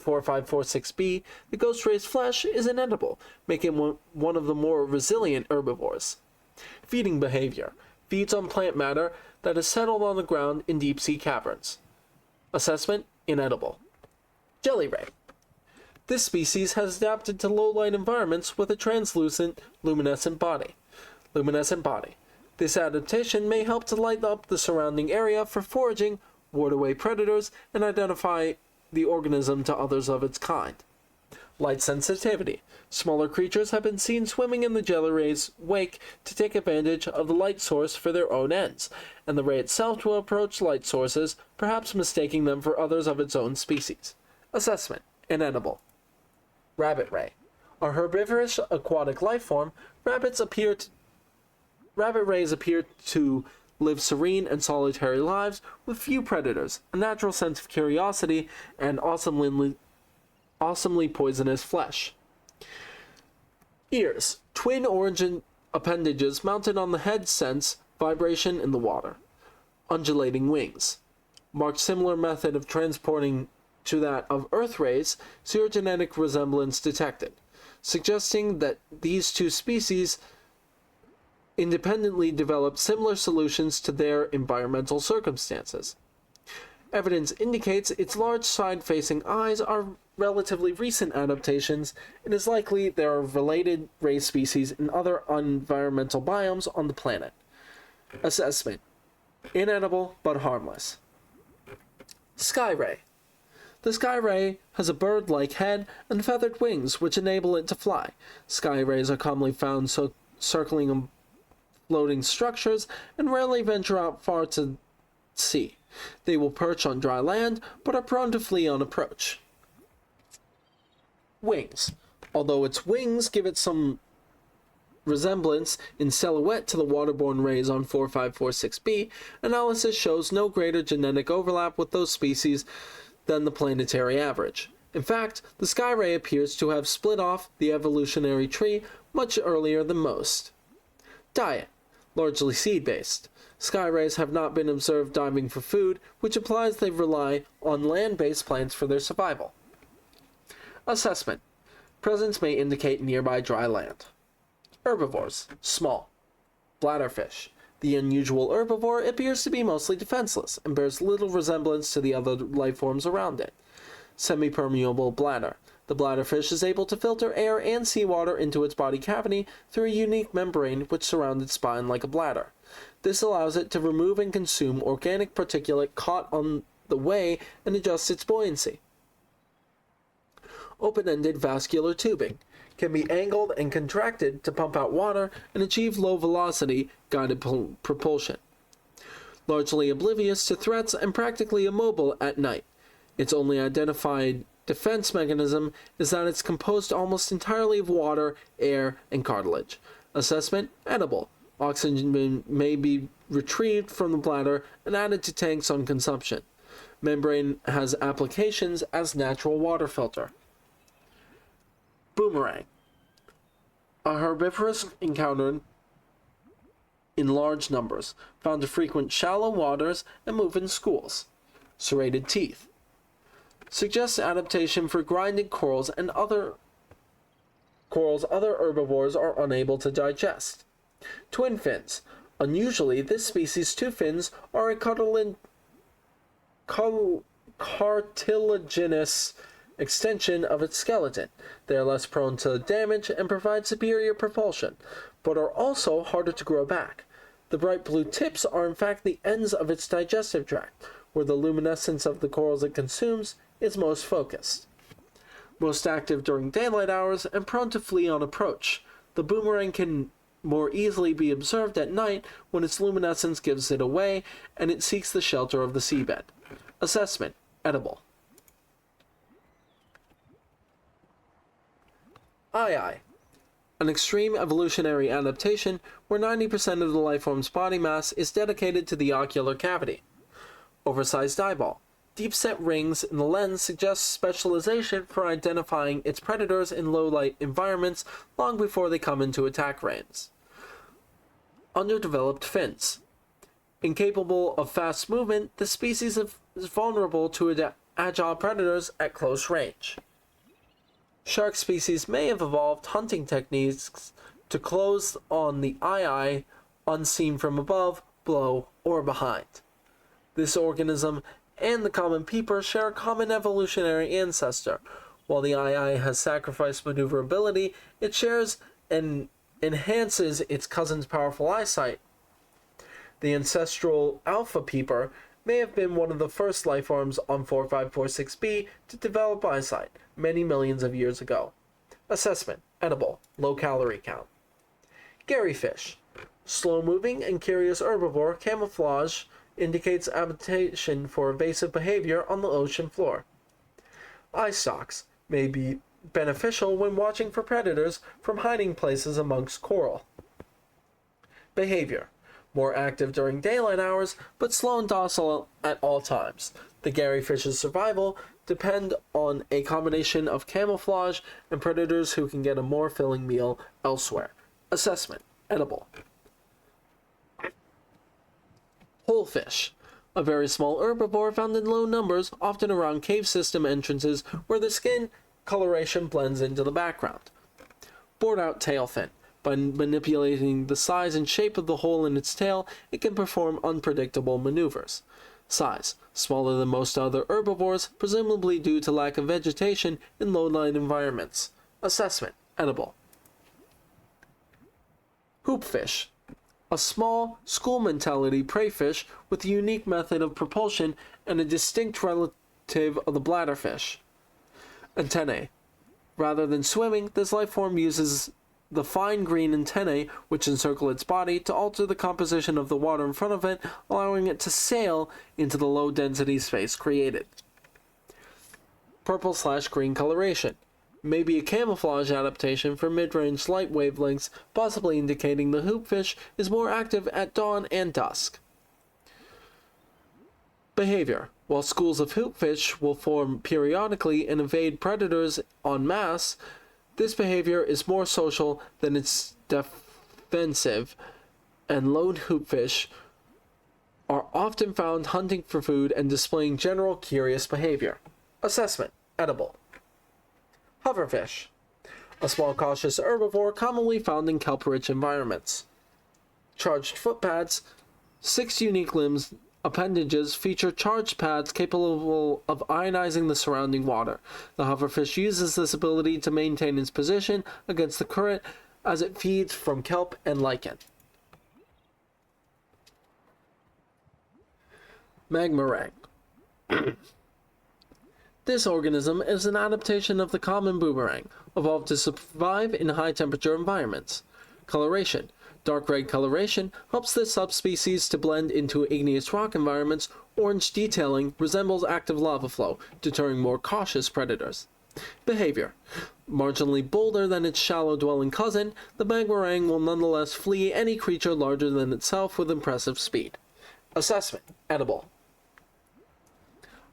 4546b, the ghost ray's flesh is inedible, making one of the more resilient herbivores. Feeding behavior. Feeds on plant matter that is settled on the ground in deep-sea caverns. Assessment. Inedible. Jelly ray. This species has adapted to low-light environments with a translucent, luminescent body. This adaptation may help to light up the surrounding area for foraging, ward away predators, and identify the organism to others of its kind. Light sensitivity. Smaller creatures have been seen swimming in the jelly ray's wake to take advantage of the light source for their own ends, and the ray itself will approach light sources, perhaps mistaking them for others of its own species. Assessment. Inedible. Rabbit ray. A herbivorous aquatic life form, rabbit rays appear to live serene and solitary lives with few predators, a natural sense of curiosity, and awesomely poisonous flesh. Ears. Twin origin appendages mounted on the head sense vibration in the water. Undulating wings. Marked similar method of transporting to that of Earth rays, serogenetic resemblance detected, suggesting that these two species independently developed similar solutions to their environmental circumstances. Evidence indicates its large side-facing eyes are relatively recent adaptations. It is likely there are related ray species in other environmental biomes on the planet. Assessment. Inedible but harmless. Sky ray. The sky ray has a bird-like head and feathered wings which enable it to fly. Sky rays are commonly found circling floating structures and rarely venture out far to sea. They will perch on dry land, but are prone to flee on approach. Wings. Although its wings give it some resemblance in silhouette to the waterborne rays on 4546b, analysis shows no greater genetic overlap with those species than the planetary average. In fact, the sky ray appears to have split off the evolutionary tree much earlier than most. Diet. Largely seed-based. Sky rays have not been observed diving for food, which implies they rely on land-based plants for their survival. Assessment. Presence may indicate nearby dry land. Herbivores. Small. Bladderfish. The unusual herbivore appears to be mostly defenseless and bears little resemblance to the other life forms around it. Semi-permeable bladder. The bladderfish is able to filter air and seawater into its body cavity through a unique membrane which surrounds its spine like a bladder. This allows it to remove and consume organic particulate caught on the way and adjust its buoyancy. Open-ended vascular tubing can be angled and contracted to pump out water and achieve low-velocity guided propulsion. Largely oblivious to threats and practically immobile at night. Its only identified defense mechanism is that it's composed almost entirely of water, air, and cartilage. Assessment: edible. Oxygen may be retrieved from the bladder and added to tanks on consumption. Membrane has applications as natural water filter. Boomerang. A herbivorous encountered in large numbers, found to frequent shallow waters and move in schools. Serrated teeth. Suggests adaptation for grinding corals and other herbivores are unable to digest. Twin fins. Unusually, this species' two fins are a cartilaginous extension of its skeleton. They are less prone to damage and provide superior propulsion, but are also harder to grow back. The bright blue tips are in fact the ends of its digestive tract, where the luminescence of the corals it consumes is most focused. Most active during daylight hours and prone to flee on approach. The boomerang can more easily be observed at night when its luminescence gives it away and it seeks the shelter of the seabed. Assessment: edible. Eye. An extreme evolutionary adaptation where 90% of the lifeform's body mass is dedicated to the ocular cavity. Oversized eyeball. Deep-set rings in the lens suggest specialization for identifying its predators in low-light environments long before they come into attack range. Underdeveloped fins. Incapable of fast movement, the species is vulnerable to agile predators at close range. Shark species may have evolved hunting techniques to close on the eye unseen from above, below, or behind. This organism and the common peeper share a common evolutionary ancestor. While the eye has sacrificed maneuverability, it shares and enhances its cousin's powerful eyesight. The ancestral alpha peeper may have been one of the first lifeforms on 4546b to develop eyesight, many millions of years ago. Assessment: edible, low calorie count. Garyfish. Slow-moving and curious herbivore, camouflage indicates adaptation for evasive behavior on the ocean floor. Eye stalks may be beneficial when watching for predators from hiding places amongst coral. Behavior: more active during daylight hours, but slow and docile at all times. The garyfish's survival depend on a combination of camouflage and predators who can get a more filling meal elsewhere. Assessment: edible. Wholefish. A very small herbivore found in low numbers, often around cave system entrances where the skin coloration blends into the background. Bored-out tailfin. By manipulating the size and shape of the hole in its tail, it can perform unpredictable maneuvers. Size: smaller than most other herbivores, presumably due to lack of vegetation in low-light environments. Assessment: edible. Hoopfish. A small, school-mentality prey fish with a unique method of propulsion and a distinct relative of the bladderfish. Antennae. Rather than swimming, this life form uses the fine green antennae, which encircle its body, to alter the composition of the water in front of it, allowing it to sail into the low-density space created. Purple/green coloration. May be a camouflage adaptation for mid-range light wavelengths, possibly indicating the hoopfish is more active at dawn and dusk. Behavior. While schools of hoopfish will form periodically and evade predators en masse, This behavior is more social than its defensive, and lone hoopfish are often found hunting for food and displaying general curious behavior. Assessment: edible. Hoverfish, a small cautious herbivore commonly found in kelp-rich environments. Charged footpads, 6 unique limbs appendages feature charged pads capable of ionizing the surrounding water. The hoverfish uses this ability to maintain its position against the current as it feeds from kelp and lichen. Magmarang. This organism is an adaptation of the common boomerang, evolved to survive in high-temperature environments. Coloration. Dark red coloration helps this subspecies to blend into igneous rock environments. Orange detailing resembles active lava flow, deterring more cautious predators. Behavior. Marginally bolder than its shallow-dwelling cousin, the magmarang will nonetheless flee any creature larger than itself with impressive speed. Assessment: edible.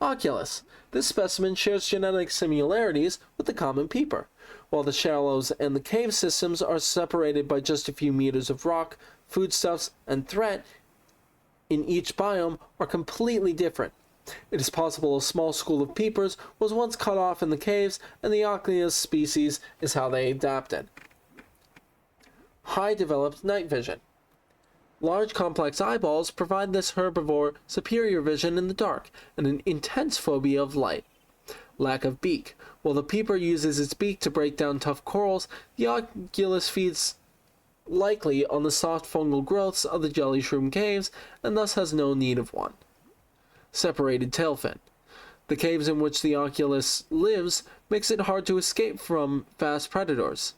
Oculus. This specimen shares genetic similarities with the common peeper. While the shallows and the cave systems are separated by just a few meters of rock, foodstuffs, and threat in each biome are completely different. It is possible a small school of peepers was once cut off in the caves, and the Oculus species is how they adapted. High-developed night vision. Large complex eyeballs provide this herbivore superior vision in the dark and an intense phobia of light. Lack of beak. While the peeper uses its beak to break down tough corals, the oculus feeds likely on the soft fungal growths of the jelly shroom caves and thus has no need of one. Separated tail fin. The caves in which the oculus lives makes it hard to escape from fast predators.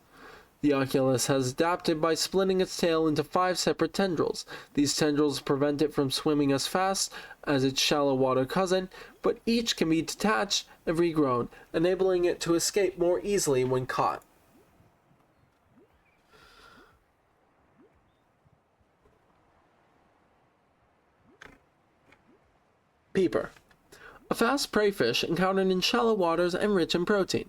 The oculus has adapted by splitting its tail into 5 separate tendrils. These tendrils prevent it from swimming as fast as its shallow water cousin, but each can be detached and regrown, enabling it to escape more easily when caught. Peeper. A fast prey fish encountered in shallow waters and rich in protein.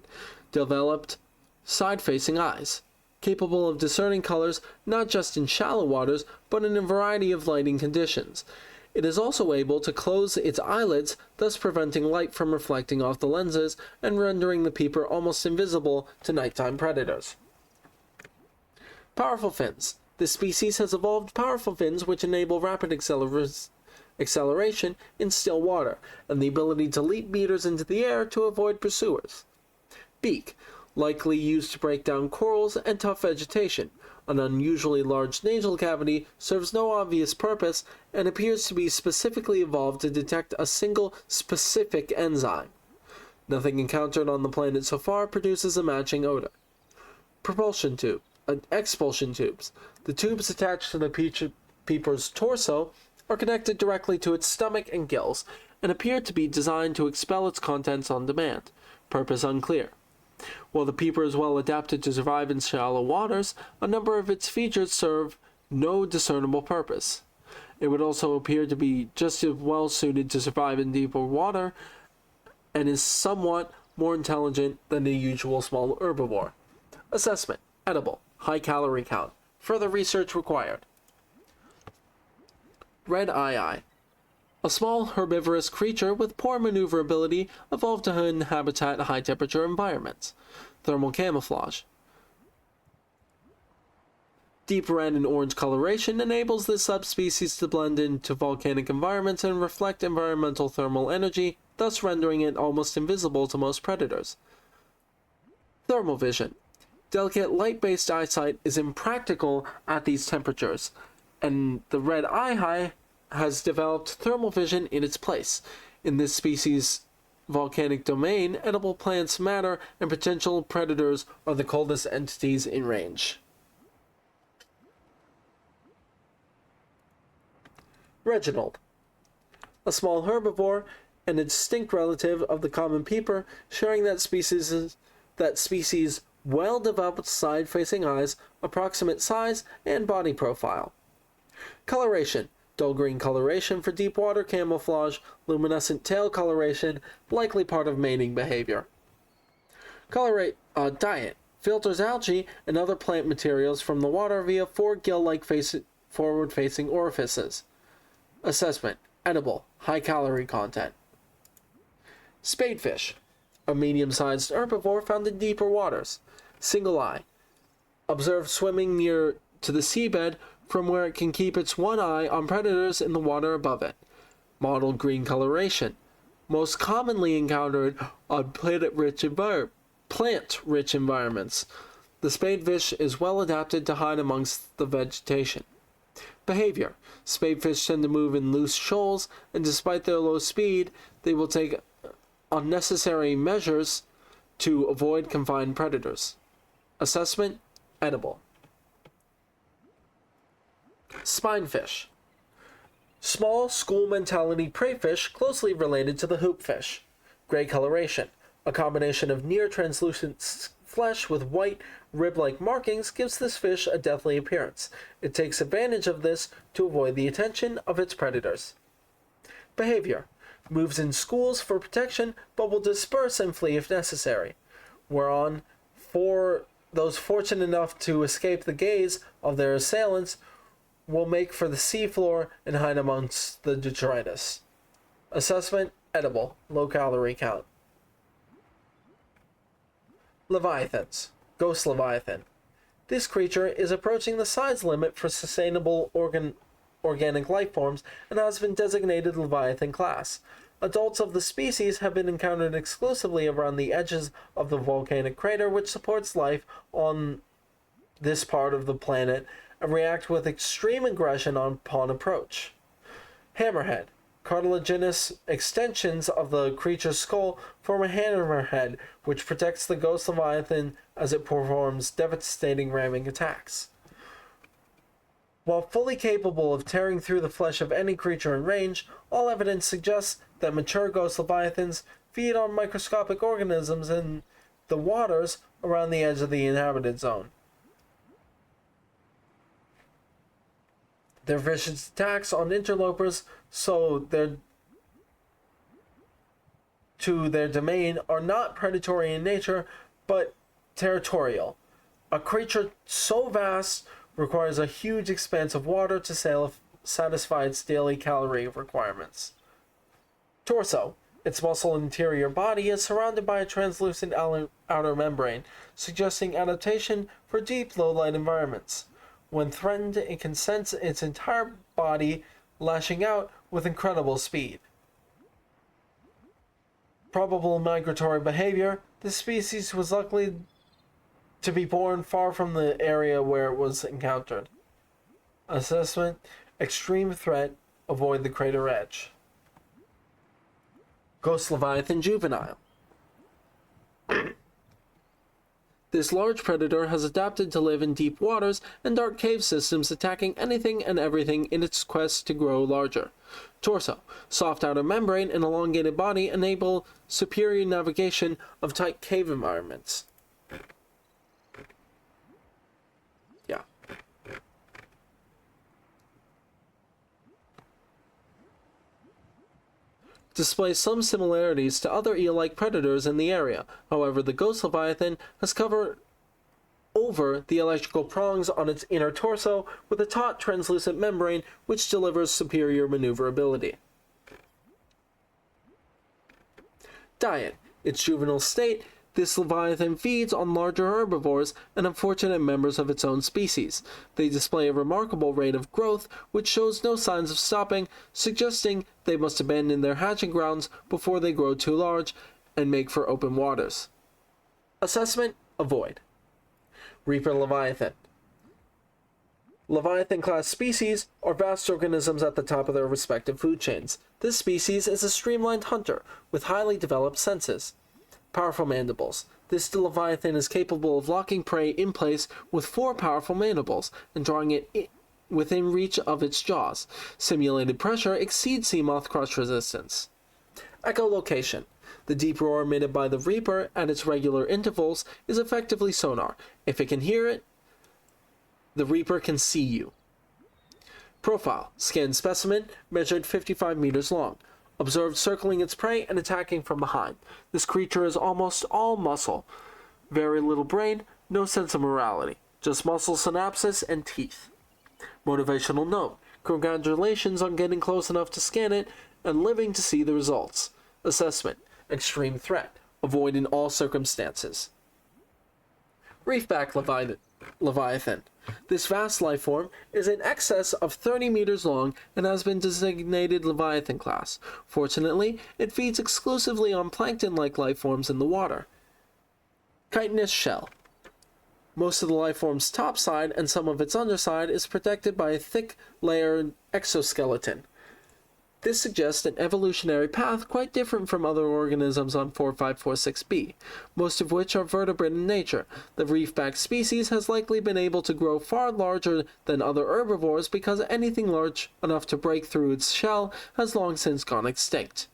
Developed side-facing eyes, capable of discerning colors not just in shallow waters, but in a variety of lighting conditions. It is also able to close its eyelids, thus preventing light from reflecting off the lenses and rendering the peeper almost invisible to nighttime predators. Powerful fins. This species has evolved powerful fins which enable rapid acceleration in still water, and the ability to leap meters into the air to avoid pursuers. Beak. Likely used to break down corals and tough vegetation. An unusually large nasal cavity serves no obvious purpose and appears to be specifically evolved to detect a single specific enzyme. Nothing encountered on the planet so far produces a matching odor. Propulsion tube. Expulsion tubes. The tubes attached to the peeper's torso are connected directly to its stomach and gills and appear to be designed to expel its contents on demand. Purpose unclear. While the peeper is well adapted to survive in shallow waters, a number of its features serve no discernible purpose. It would also appear to be just as well suited to survive in deeper water and is somewhat more intelligent than the usual small herbivore. Assessment: edible, high calorie count. Further research required. Red eye. A small herbivorous creature with poor maneuverability evolved to inhabit high-temperature environments. Thermal camouflage. Deep red and orange coloration enables this subspecies to blend into volcanic environments and reflect environmental thermal energy, thus rendering it almost invisible to most predators. Thermal vision. Delicate light-based eyesight is impractical at these temperatures, and the red eye has developed thermal vision in its place. In this species' volcanic domain, edible plants matter, and potential predators are the coldest entities in range. Reginald. A small herbivore and a distinct relative of the common peeper, sharing that species' well-developed side-facing eyes, approximate size, and body profile. Coloration. Dull green coloration for deep water camouflage, luminescent tail coloration, likely part of mating behavior. Diet. Filters algae and other plant materials from the water via 4 gill-like forward-facing orifices. Assessment: edible, high calorie content. Spadefish, a medium-sized herbivore found in deeper waters. Single eye. Observed swimming near to the seabed from where it can keep its one eye on predators in the water above it. Mottled green coloration. Most commonly encountered on plant-rich environments. The spadefish is well adapted to hide amongst the vegetation. Behavior. Spadefish tend to move in loose shoals, and despite their low speed, they will take unnecessary measures to avoid confined predators. Assessment: edible. Spinefish. Small, school-mentality prey fish closely related to the hoopfish. Gray coloration. A combination of near-translucent flesh with white, rib-like markings gives this fish a deathly appearance. It takes advantage of this to avoid the attention of its predators. Behavior. Moves in schools for protection, but will disperse and flee if necessary. Whereon, for those fortunate enough to escape the gaze of their assailants, will make for the seafloor and hide amongst the detritus. Assessment: edible, low calorie count. Leviathans. Ghost Leviathan. This creature is approaching the size limit for sustainable organic life forms and has been designated Leviathan class. Adults of the species have been encountered exclusively around the edges of the volcanic crater which supports life on this part of the planet and react with extreme aggression upon approach. Hammerhead. Cartilaginous extensions of the creature's skull form a hammerhead which protects the ghost leviathan as it performs devastating ramming attacks. While fully capable of tearing through the flesh of any creature in range, all evidence suggests that mature ghost leviathans feed on microscopic organisms in the waters around the edge of the inhabited zone. Their vicious attacks on interlopers to their domain are not predatory in nature, but territorial. A creature so vast requires a huge expanse of water to satisfy its daily calorie requirements. Torso. Its muscle interior body is surrounded by a translucent outer membrane, suggesting adaptation for deep low-light environments. When threatened, it can sense its entire body lashing out with incredible speed. Probable migratory behavior. This species was likely to be born far from the area where it was encountered. Assessment: extreme threat, avoid the crater edge. Ghost Leviathan juvenile. This large predator has adapted to live in deep waters and dark cave systems, attacking anything and everything in its quest to grow larger. Torso. Soft outer membrane and elongated body enable superior navigation of tight cave environments. Yeah. Displays some similarities to other eel-like predators in the area. However, the ghost leviathan has covered over the electrical prongs on its inner torso with a taut translucent membrane which delivers superior maneuverability. Diet. Its juvenile state, this leviathan feeds on larger herbivores and unfortunate members of its own species. They display a remarkable rate of growth, which shows no signs of stopping, suggesting they must abandon their hatching grounds before they grow too large and make for open waters. Assessment: avoid. Reaper Leviathan. Leviathan-class species are vast organisms at the top of their respective food chains. This species is a streamlined hunter with highly developed senses. Powerful mandibles. This leviathan is capable of locking prey in place with 4 powerful mandibles and drawing it within reach of its jaws. Simulated pressure exceeds seamoth crush resistance. Echolocation. The deep roar emitted by the Reaper at its regular intervals is effectively sonar. If it can hear it, the Reaper can see you. Profile. Scanned specimen, measured 55 meters long. Observed circling its prey and attacking from behind. This creature is almost all muscle, very little brain, No sense of morality, just muscle synapses and teeth. Motivational note: congratulations on getting close enough to scan it and living to see the results. Assessment: extreme threat. Avoid in all circumstances. Reefback Leviathan. This vast life form is in excess of 30 meters long and has been designated Leviathan class. Fortunately, it feeds exclusively on plankton-like life forms in the water. Chitinous shell. Most of the life form's top side and some of its underside is protected by a thick layered exoskeleton. This suggests an evolutionary path quite different from other organisms on 4546b, most of which are vertebrate in nature. The reefback species has likely been able to grow far larger than other herbivores because anything large enough to break through its shell has long since gone extinct.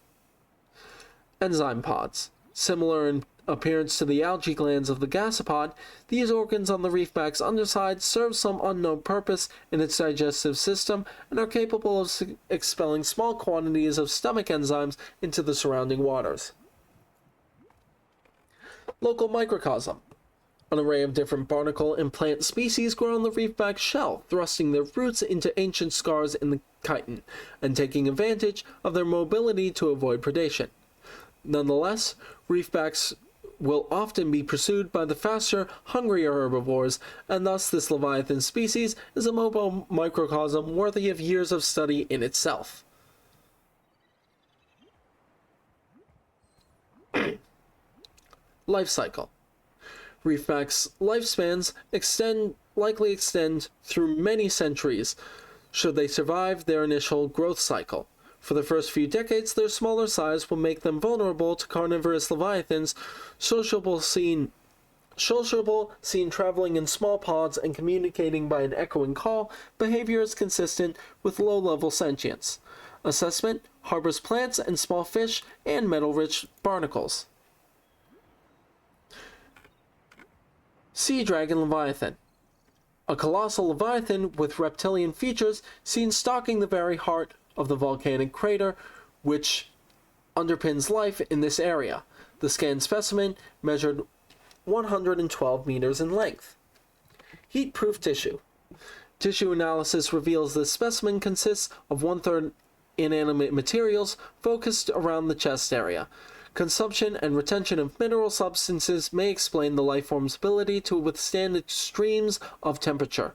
Enzyme pods. Similar in appearance to the algae glands of the gasopod, these organs on the reefback's underside serve some unknown purpose in its digestive system and are capable of expelling small quantities of stomach enzymes into the surrounding waters. Local microcosm. An array of different barnacle and plant species grow on the reefback shell, thrusting their roots into ancient scars in the chitin, and taking advantage of their mobility to avoid predation. Nonetheless, reefbacks will often be pursued by the faster, hungrier herbivores, and thus this leviathan species is a mobile microcosm worthy of years of study in itself. Life cycle. Reefbacks' lifespans likely extend through many centuries, should they survive their initial growth cycle. For the first few decades, their smaller size will make them vulnerable to carnivorous leviathans, sociable, seen traveling in small pods and communicating by an echoing call. Behavior is consistent with low-level sentience. Assessment: harbors plants and small fish and metal-rich barnacles. Sea dragon leviathan. A colossal leviathan with reptilian features seen stalking the very heart of the volcanic crater which underpins life in this area. The scanned specimen measured 112 meters in length. Heat-proof tissue. Tissue analysis reveals this specimen consists of 1/3 inanimate materials focused around the chest area. Consumption and retention of mineral substances may explain the lifeform's ability to withstand extremes of temperature.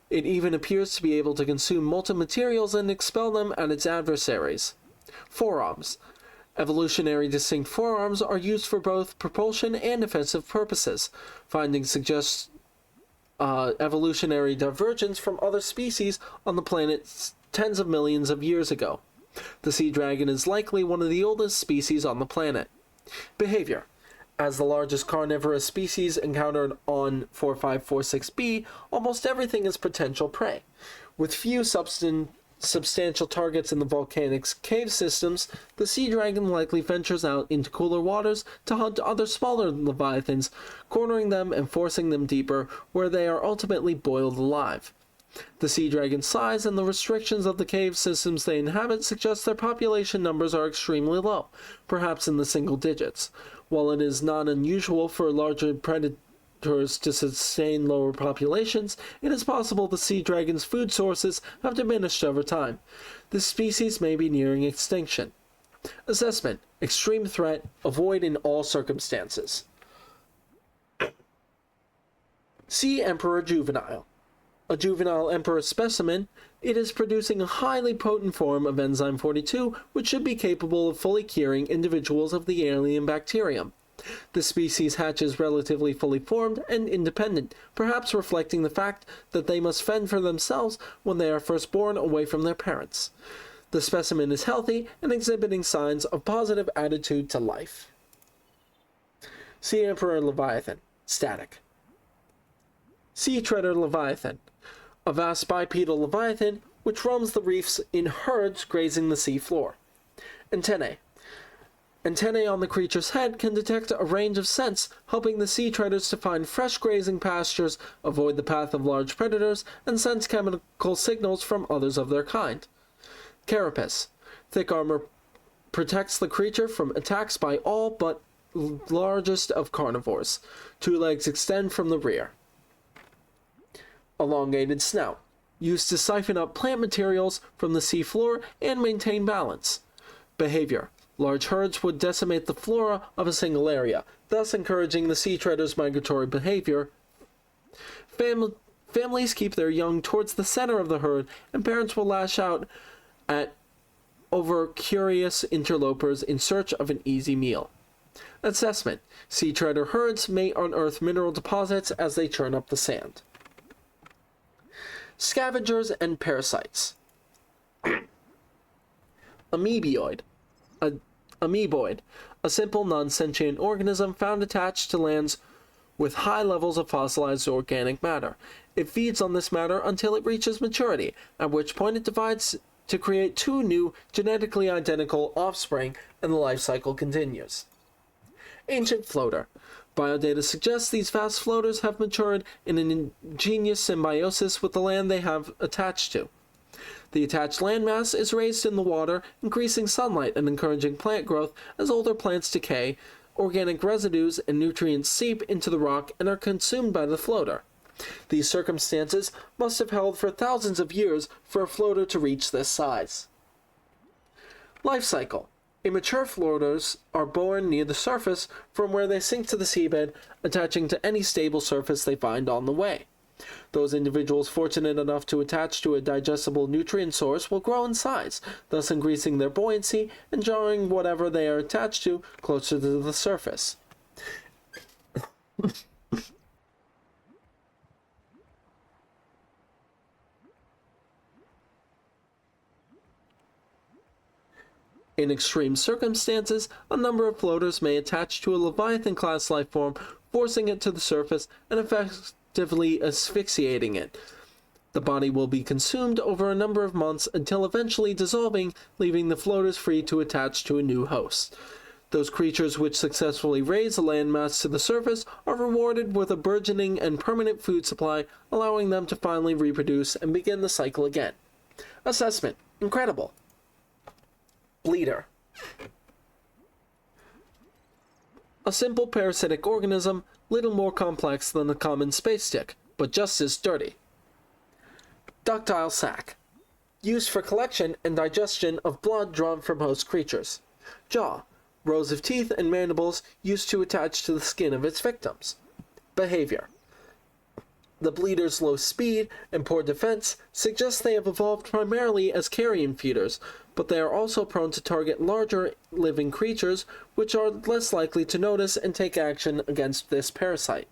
It even appears to be able to consume molten materials and expel them at its adversaries. Forearms. Evolutionary distinct forearms are used for both propulsion and defensive purposes. Findings suggest evolutionary divergence from other species on the planet tens of millions of years ago. The sea dragon is likely one of the oldest species on the planet. Behavior. As the largest carnivorous species encountered on 4546b, almost everything is potential prey. With few substantial targets in the volcanic cave systems, the sea dragon likely ventures out into cooler waters to hunt other smaller leviathans, cornering them and forcing them deeper, where they are ultimately boiled alive. The sea dragon's size and the restrictions of the cave systems they inhabit suggest their population numbers are extremely low, perhaps in the single digits. While it is not unusual for larger predators to sustain lower populations, it is possible the sea dragon's food sources have diminished over time. This species may be nearing extinction. Assessment: extreme threat, avoid in all circumstances. Sea emperor juvenile. A juvenile emperor specimen, it is producing a highly potent form of enzyme 42, which should be capable of fully curing individuals of the alien bacterium. The species hatches relatively fully formed and independent, perhaps reflecting the fact that they must fend for themselves when they are first born away from their parents. The specimen is healthy and exhibiting signs of positive attitude to life. Sea emperor leviathan, static. Sea treader leviathan. A vast bipedal leviathan which roams the reefs in herds grazing the sea floor. Antennae. Antennae on the creature's head can detect a range of scents, helping the sea treaders to find fresh grazing pastures, avoid the path of large predators, and sense chemical signals from others of their kind. Carapace. Thick armor protects the creature from attacks by all but largest of carnivores. 2 legs extend from the rear. Elongated snout, used to siphon up plant materials from the seafloor and maintain balance. Behavior. Large herds would decimate the flora of a single area, thus encouraging the sea treader's migratory behavior. Families keep their young towards the center of the herd, and parents will lash out at over-curious interlopers in search of an easy meal. Assessment. Sea treader herds may unearth mineral deposits as they churn up the sand. Scavengers and parasites. Amoeboid, a simple non-sentient organism found attached to lands with high levels of fossilized organic matter. It feeds on this matter until it reaches maturity, at which point it divides to create 2 new, genetically identical offspring, and the life cycle continues. Ancient floater. Biodata suggests these vast floaters have matured in an ingenious symbiosis with the land they have attached to. The attached landmass is raised in the water, increasing sunlight and encouraging plant growth. As older plants decay, organic residues and nutrients seep into the rock and are consumed by the floater. These circumstances must have held for thousands of years for a floater to reach this size. Life cycle. Immature floaters are born near the surface, from where they sink to the seabed, attaching to any stable surface they find on the way. Those individuals fortunate enough to attach to a digestible nutrient source will grow in size, thus increasing their buoyancy and drawing whatever they are attached to closer to the surface. In extreme circumstances, a number of floaters may attach to a Leviathan-class life form, forcing it to the surface and effectively asphyxiating it. The body will be consumed over a number of months until eventually dissolving, leaving the floaters free to attach to a new host. Those creatures which successfully raise a landmass to the surface are rewarded with a burgeoning and permanent food supply, allowing them to finally reproduce and begin the cycle again. Assessment. Incredible. Bleeder. A simple parasitic organism, little more complex than the common space stick, but just as dirty. Ductile sac. Used for collection and digestion of blood drawn from host creatures. Jaw. Rows of teeth and mandibles used to attach to the skin of its victims. Behavior. The bleeder's low speed and poor defense suggest they have evolved primarily as carrion feeders, but they are also prone to target larger living creatures, which are less likely to notice and take action against this parasite.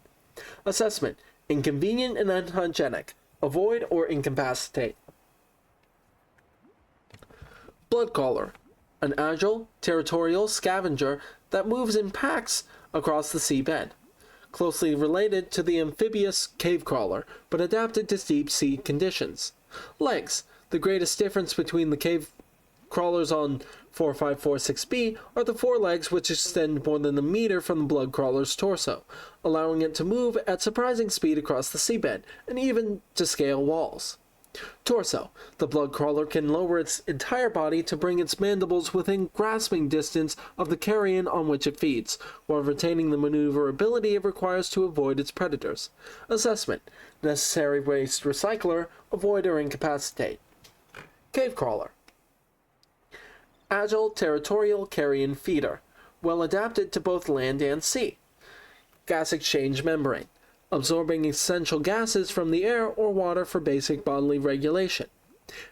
Assessment. Inconvenient and unhygienic. Avoid or incapacitate. Bloodcrawler. An agile, territorial scavenger that moves in packs across the seabed. Closely related to the amphibious cave crawler, but adapted to deep sea conditions. Legs. The greatest difference between the cave crawlers on 4546b are the 4 legs, which extend more than a meter from the blood crawler's torso, allowing it to move at surprising speed across the seabed, and even to scale walls. Torso. The blood crawler can lower its entire body to bring its mandibles within grasping distance of the carrion on which it feeds, while retaining the maneuverability it requires to avoid its predators. Assessment. Necessary waste recycler. Avoid or incapacitate. Cave crawler. Agile, territorial carrion feeder. Well adapted to both land and sea. Gas exchange membrane. Absorbing essential gases from the air or water for basic bodily regulation.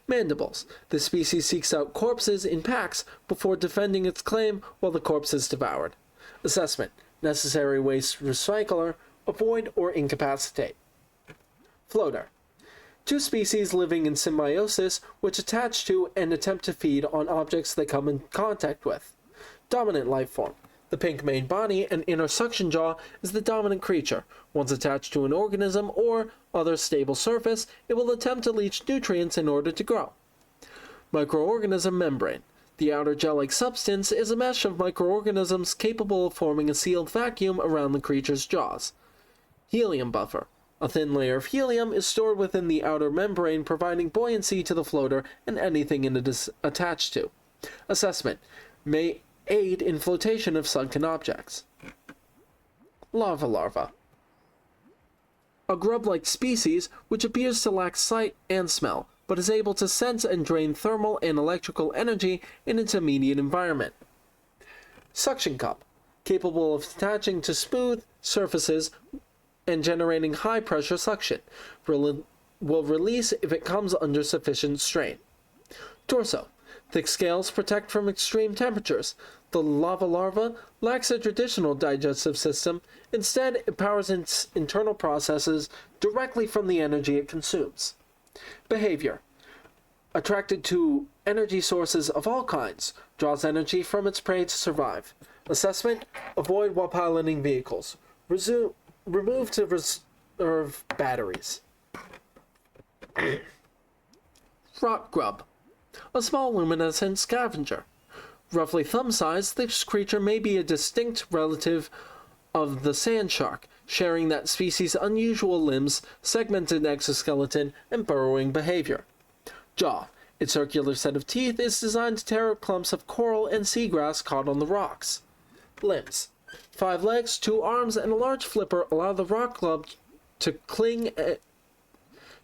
Mandibles. This species seeks out corpses in packs before defending its claim while the corpse is devoured. Assessment. Necessary waste recycler. Avoid or incapacitate. Floater. 2 species living in symbiosis which attach to and attempt to feed on objects they come in contact with. Dominant life form. The pink main body and inner suction jaw is the dominant creature. Once attached to an organism or other stable surface, it will attempt to leach nutrients in order to grow. Microorganism membrane. The outer gel-like substance is a mesh of microorganisms capable of forming a sealed vacuum around the creature's jaws. Helium buffer. A thin layer of helium is stored within the outer membrane, providing buoyancy to the floater and anything it is attached to. Assessment. May aid in flotation of sunken objects. Lava larva. A grub-like species which appears to lack sight and smell, but is able to sense and drain thermal and electrical energy in its immediate environment. Suction cup, capable of attaching to smooth surfaces and generating high-pressure suction, will release if it comes under sufficient strain. Torso, thick scales protect from extreme temperatures. The lava larva lacks a traditional digestive system. Instead, it powers its internal processes directly from the energy it consumes. Behavior. Attracted to energy sources of all kinds, draws energy from its prey to survive. Assessment. Avoid while piloting vehicles. Remove to reserve batteries. Rock grub. A small luminescent scavenger. Roughly thumb-sized, this creature may be a distinct relative of the sand shark, sharing that species' unusual limbs, segmented exoskeleton, and burrowing behavior. Jaw. Its circular set of teeth is designed to tear up clumps of coral and seagrass caught on the rocks. Limbs. 5 legs, 2 arms, and a large flipper allow the rock grub to cling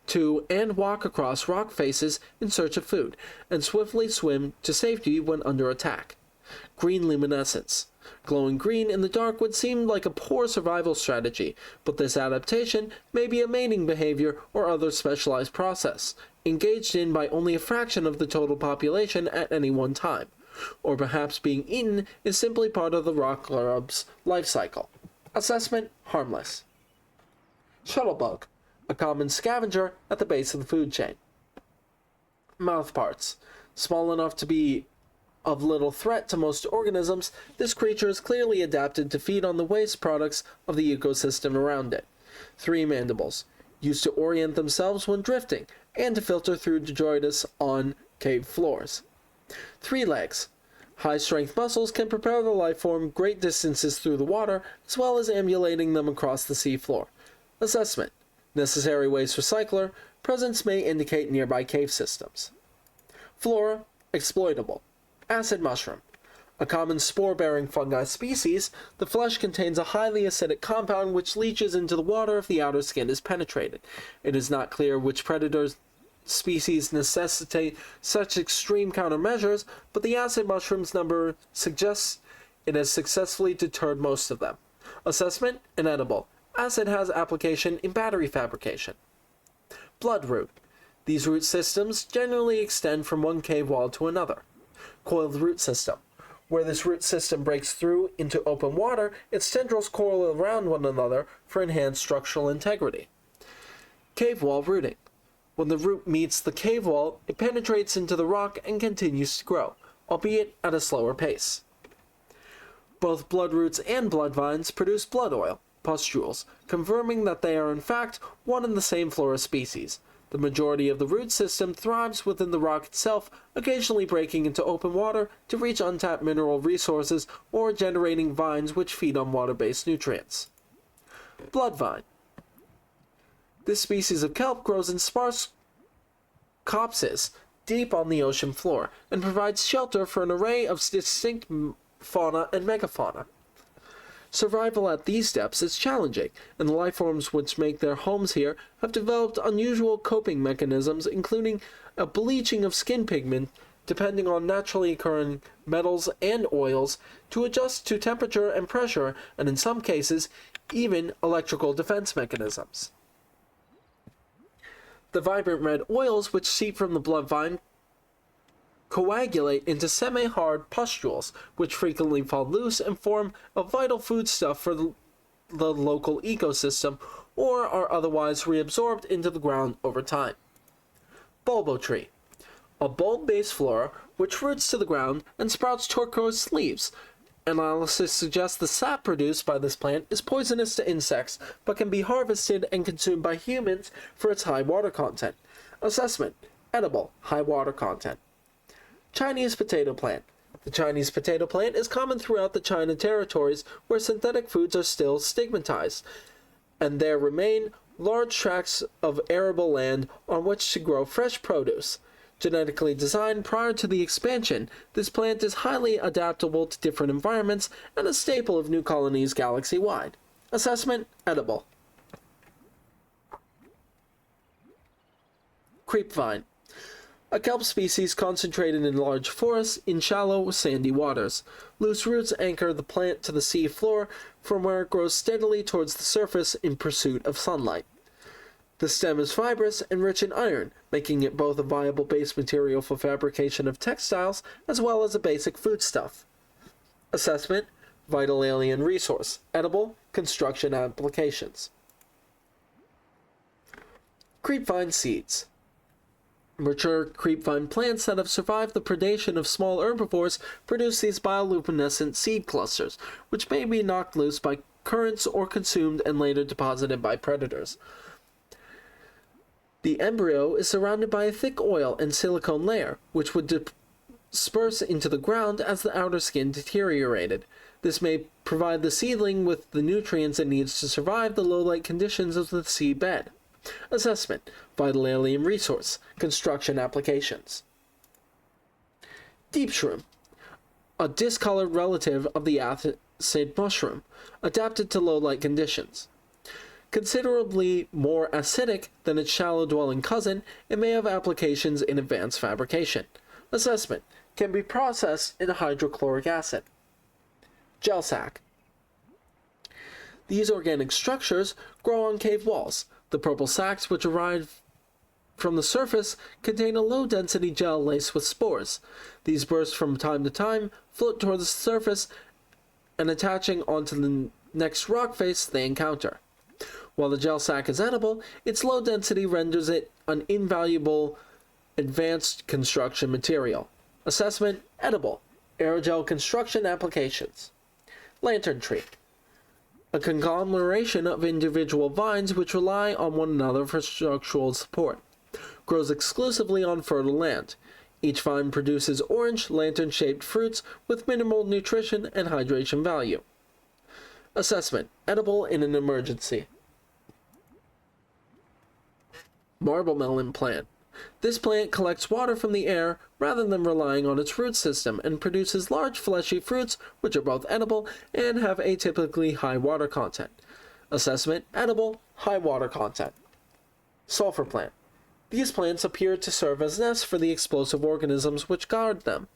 to and walk across rock faces in search of food, and swiftly swim to safety when under attack. Green luminescence. Glowing green in the dark would seem like a poor survival strategy, but this adaptation may be a mating behavior or other specialized process, engaged in by only a fraction of the total population at any one time. Or perhaps being eaten is simply part of the rock grub's life cycle. Assessment: harmless. Shuttlebug. A common scavenger at the base of the food chain. Mouth parts. Small enough to be of little threat to most organisms, this creature is clearly adapted to feed on the waste products of the ecosystem around it. 3 mandibles. Used to orient themselves when drifting, and to filter through detritus on cave floors. 3 legs. High-strength muscles can propel the lifeform great distances through the water, as well as ambulating them across the seafloor. Assessment: necessary waste recycler. Presence may indicate nearby cave systems. Flora: exploitable. Acid mushroom. A common spore-bearing fungi species, the flesh contains a highly acidic compound which leaches into the water if the outer skin is penetrated. It is not clear which predators species necessitate such extreme countermeasures, but the acid mushroom's number suggests it has successfully deterred most of them. Assessment: inedible. Acid has application in battery fabrication. Bloodroot. These root systems generally extend from one cave wall to another. Coiled root system. Where this root system breaks through into open water, its tendrils coil around one another for enhanced structural integrity. Cave wall rooting. When the root meets the cave wall, it penetrates into the rock and continues to grow, albeit at a slower pace. Both bloodroots and bloodvines produce blood oil, pustules, confirming that they are in fact one and the same flora species. The majority of the root system thrives within the rock itself, occasionally breaking into open water to reach untapped mineral resources or generating vines which feed on water-based nutrients. Bloodvine. This species of kelp grows in sparse copses deep on the ocean floor and provides shelter for an array of distinct fauna and megafauna. Survival at these depths is challenging, and the lifeforms which make their homes here have developed unusual coping mechanisms, including a bleaching of skin pigment depending on naturally occurring metals and oils to adjust to temperature and pressure, and in some cases, even electrical defense mechanisms. The vibrant red oils which seep from the bloodvine coagulate into semi-hard pustules, which frequently fall loose and form a vital foodstuff for the local ecosystem, or are otherwise reabsorbed into the ground over time. Bulbo tree. A bulb-based flora which roots to the ground and sprouts turquoise leaves. Analysis suggests the sap produced by this plant is poisonous to insects, but can be harvested and consumed by humans for its high water content. Assessment: edible, high water content. Chinese potato plant. The Chinese potato plant is common throughout the China territories where synthetic foods are still stigmatized, and there remain large tracts of arable land on which to grow fresh produce. Genetically designed prior to the expansion, this plant is highly adaptable to different environments and a staple of new colonies galaxy-wide. Assessment: edible. Creepvine. A kelp species concentrated in large forests in shallow, sandy waters. Loose roots anchor the plant to the sea floor, from where it grows steadily towards the surface in pursuit of sunlight. The stem is fibrous and rich in iron, making it both a viable base material for fabrication of textiles as well as a basic foodstuff. Assessment: vital alien resource. Edible. Construction applications. Creepvine seeds. Mature creepvine plants that have survived the predation of small herbivores produce these bioluminescent seed clusters, which may be knocked loose by currents or consumed and later deposited by predators. The embryo is surrounded by a thick oil and silicone layer, which would disperse into the ground as the outer skin deteriorated. This may provide the seedling with the nutrients it needs to survive the low-light conditions of the seedbed. Assessment: vital alien resource. Construction applications. Deep shroom. A discolored relative of the acid mushroom, adapted to low-light conditions. Considerably more acidic than its shallow-dwelling cousin, it may have applications in advanced fabrication. Assessment: can be processed in hydrochloric acid. Gel sac. These organic structures grow on cave walls. The purple sacs, which arrive from the surface, contain a low-density gel laced with spores. These burst from time to time, float towards the surface, and attaching onto the next rock face they encounter. While the gel sac is edible, its low density renders it an invaluable advanced construction material. Assessment: edible. Aerogel construction applications. Lantern tree. A conglomeration of individual vines which rely on one another for structural support. Grows exclusively on fertile land. Each vine produces orange, lantern-shaped fruits with minimal nutrition and hydration value. Assessment: edible in an emergency. Marble melon plant. This plant collects water from the air rather than relying on its root system and produces large fleshy fruits which are both edible and have atypically high water content. Assessment: edible, high water content. Sulfur plant. These plants appear to serve as nests for the explosive organisms which guard them.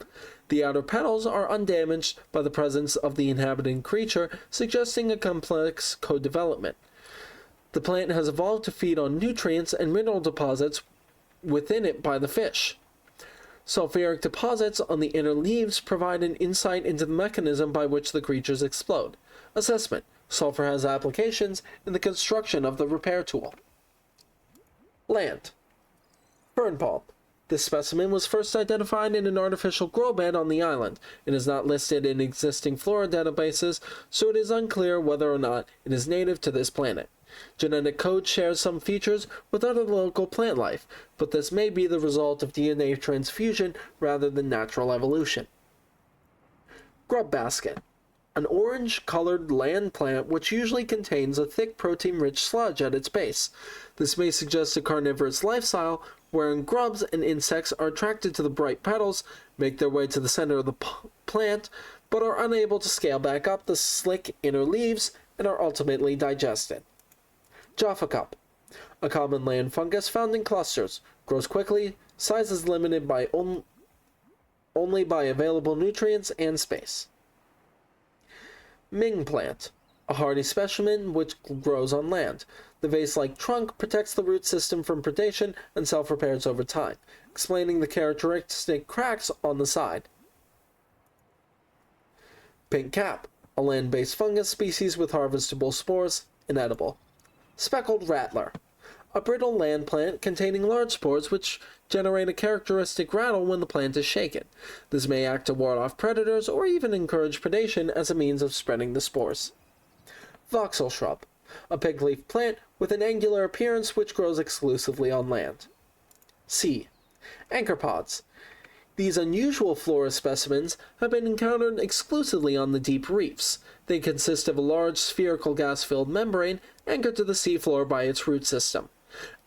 The outer petals are undamaged by the presence of the inhabiting creature, suggesting a complex co-development. The plant has evolved to feed on nutrients and mineral deposits within it by the fish. Sulfuric deposits on the inner leaves provide an insight into the mechanism by which the creatures explode. Assessment: sulfur has applications in the construction of the repair tool. Land. Fern palm. This specimen was first identified in an artificial grow bed on the island. It is not listed in existing flora databases, so it is unclear whether or not it is native to this planet. Genetic code shares some features with other local plant life, but this may be the result of DNA transfusion rather than natural evolution. Grub basket. An orange-colored land plant which usually contains a thick protein-rich sludge at its base. This may suggest a carnivorous lifestyle wherein grubs and insects are attracted to the bright petals, make their way to the center of the plant, but are unable to scale back up the slick inner leaves and are ultimately digested. Jaffa cup. A common land fungus found in clusters. Grows quickly. Size is limited by only by available nutrients and space. Ming plant. A hardy specimen which grows on land. The vase-like trunk protects the root system from predation and self-repairs over time, explaining the characteristic cracks on the side. Pink cap. A land-based fungus species with harvestable spores, inedible. Speckled rattler. A brittle land plant containing large spores which generate a characteristic rattle when the plant is shaken. This may act to ward off predators or even encourage predation as a means of spreading the spores. Voxel shrub. A pigleaf plant with an angular appearance which grows exclusively on land. C. Anchor pods. These unusual flora specimens have been encountered exclusively on the deep reefs. They consist of a large spherical gas-filled membrane anchored to the seafloor by its root system.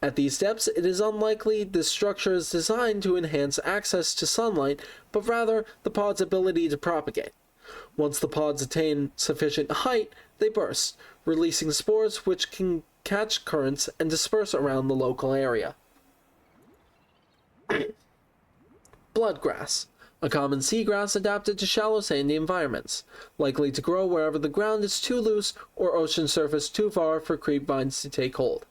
At these depths, it is unlikely this structure is designed to enhance access to sunlight, but rather the pod's ability to propagate. Once the pods attain sufficient height, they burst, releasing spores which can catch currents and disperse around the local area. Bloodgrass, a common seagrass adapted to shallow sandy environments, likely to grow wherever the ground is too loose or ocean surface too far for creep vines to take hold.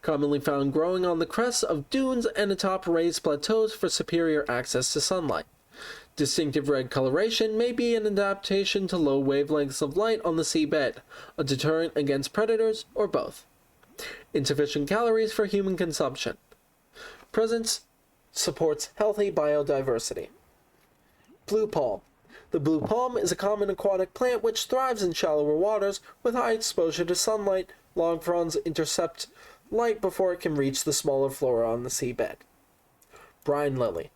Commonly found growing on the crests of dunes and atop raised plateaus for superior access to sunlight. Distinctive red coloration may be an adaptation to low wavelengths of light on the seabed, a deterrent against predators, or both. Insufficient calories for human consumption. Presence supports healthy biodiversity. Blue palm. The blue palm is a common aquatic plant which thrives in shallower waters with high exposure to sunlight. Long fronds intercept light before it can reach the smaller flora on the seabed. Brine lily.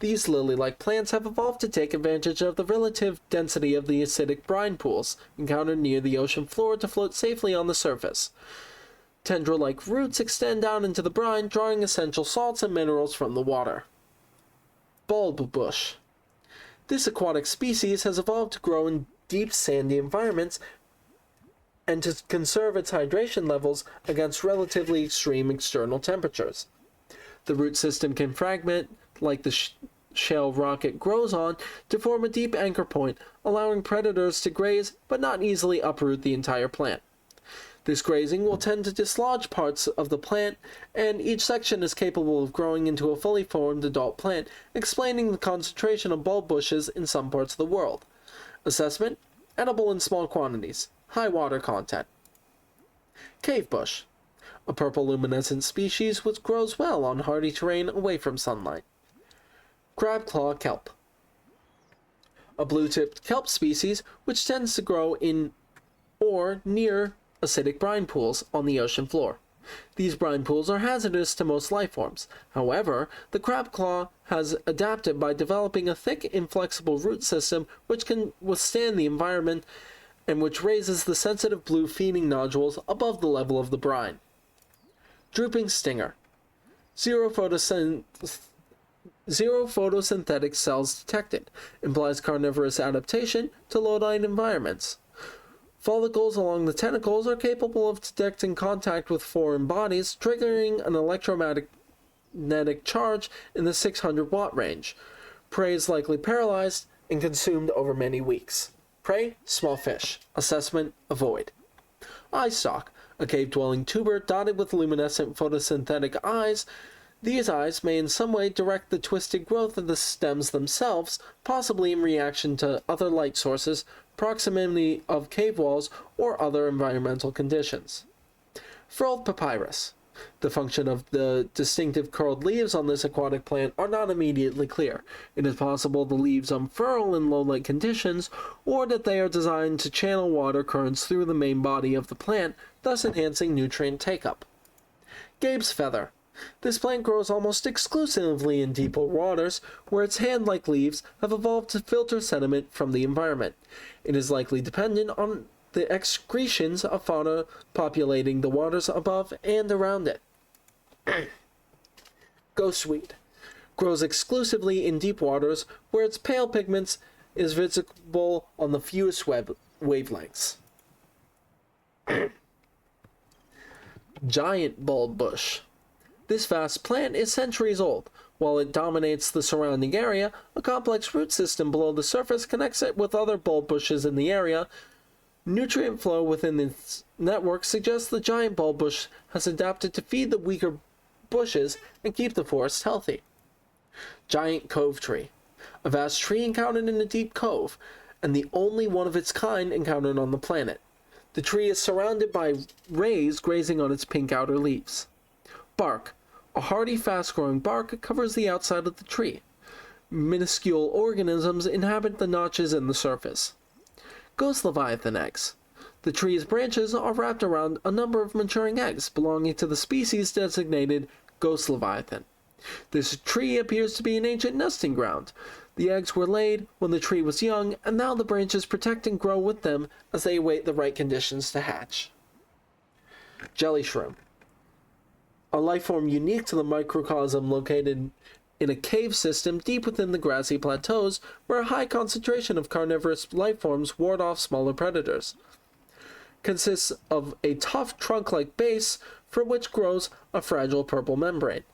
These lily-like plants have evolved to take advantage of the relative density of the acidic brine pools encountered near the ocean floor to float safely on the surface. Tendril-like roots extend down into the brine, drawing essential salts and minerals from the water. Bulb bush. This aquatic species has evolved to grow in deep sandy environments and to conserve its hydration levels against relatively extreme external temperatures. The root system can fragment, like the shale rock it grows on, to form a deep anchor point, allowing predators to graze but not easily uproot the entire plant. This grazing will tend to dislodge parts of the plant, and each section is capable of growing into a fully formed adult plant, explaining the concentration of bulb bushes in some parts of the world. Assessment: edible in small quantities, high water content. Cave bush. A purple luminescent species which grows well on hardy terrain away from sunlight. Crabclaw kelp. A blue-tipped kelp species which tends to grow in or near acidic brine pools on the ocean floor. These brine pools are hazardous to most life forms. However, the crabclaw has adapted by developing a thick, inflexible root system which can withstand the environment and which raises the sensitive blue feeding nodules above the level of the brine. Drooping stinger. Zero photosynthetic cells detected. Implies carnivorous adaptation to low-light environments. Follicles along the tentacles are capable of detecting contact with foreign bodies, triggering an electromagnetic charge in the 600 watt range. Prey is likely paralyzed and consumed over many weeks. Prey: small fish. Assessment: avoid. Eye stalk. A cave-dwelling tuber dotted with luminescent photosynthetic eyes. These eyes may in some way direct the twisted growth of the stems themselves, possibly in reaction to other light sources, proximity of cave walls, or other environmental conditions. Furled papyrus. The function of the distinctive curled leaves on this aquatic plant are not immediately clear. It is possible the leaves unfurl in low-light conditions, or that they are designed to channel water currents through the main body of the plant, thus enhancing nutrient take-up. Gabe's feather. This plant grows almost exclusively in deeper waters, where its hand-like leaves have evolved to filter sediment from the environment. It is likely dependent on the excretions of fauna populating the waters above and around it. Ghostweed. Grows exclusively in deep waters, where its pale pigments is visible on the fewest wavelengths. Giant bulb bush. This vast plant is centuries old. While it dominates the surrounding area, a complex root system below the surface connects it with other bulb bushes in the area. Nutrient flow within its network suggests the giant bulb bush has adapted to feed the weaker bushes and keep the forest healthy. Giant cove tree. A vast tree encountered in a deep cove, and the only one of its kind encountered on the planet. The tree is surrounded by rays grazing on its pink outer leaves. Bark. A hardy, fast-growing bark covers the outside of the tree. Minuscule organisms inhabit the notches in the surface. Ghost leviathan eggs. The tree's branches are wrapped around a number of maturing eggs belonging to the species designated ghost leviathan. This tree appears to be an ancient nesting ground. The eggs were laid when the tree was young, and now the branches protect and grow with them as they await the right conditions to hatch. Jelly shroom. A lifeform unique to the microcosm located in a cave system deep within the grassy plateaus, where a high concentration of carnivorous lifeforms ward off smaller predators. consists of a tough trunk-like base from which grows a fragile purple membrane.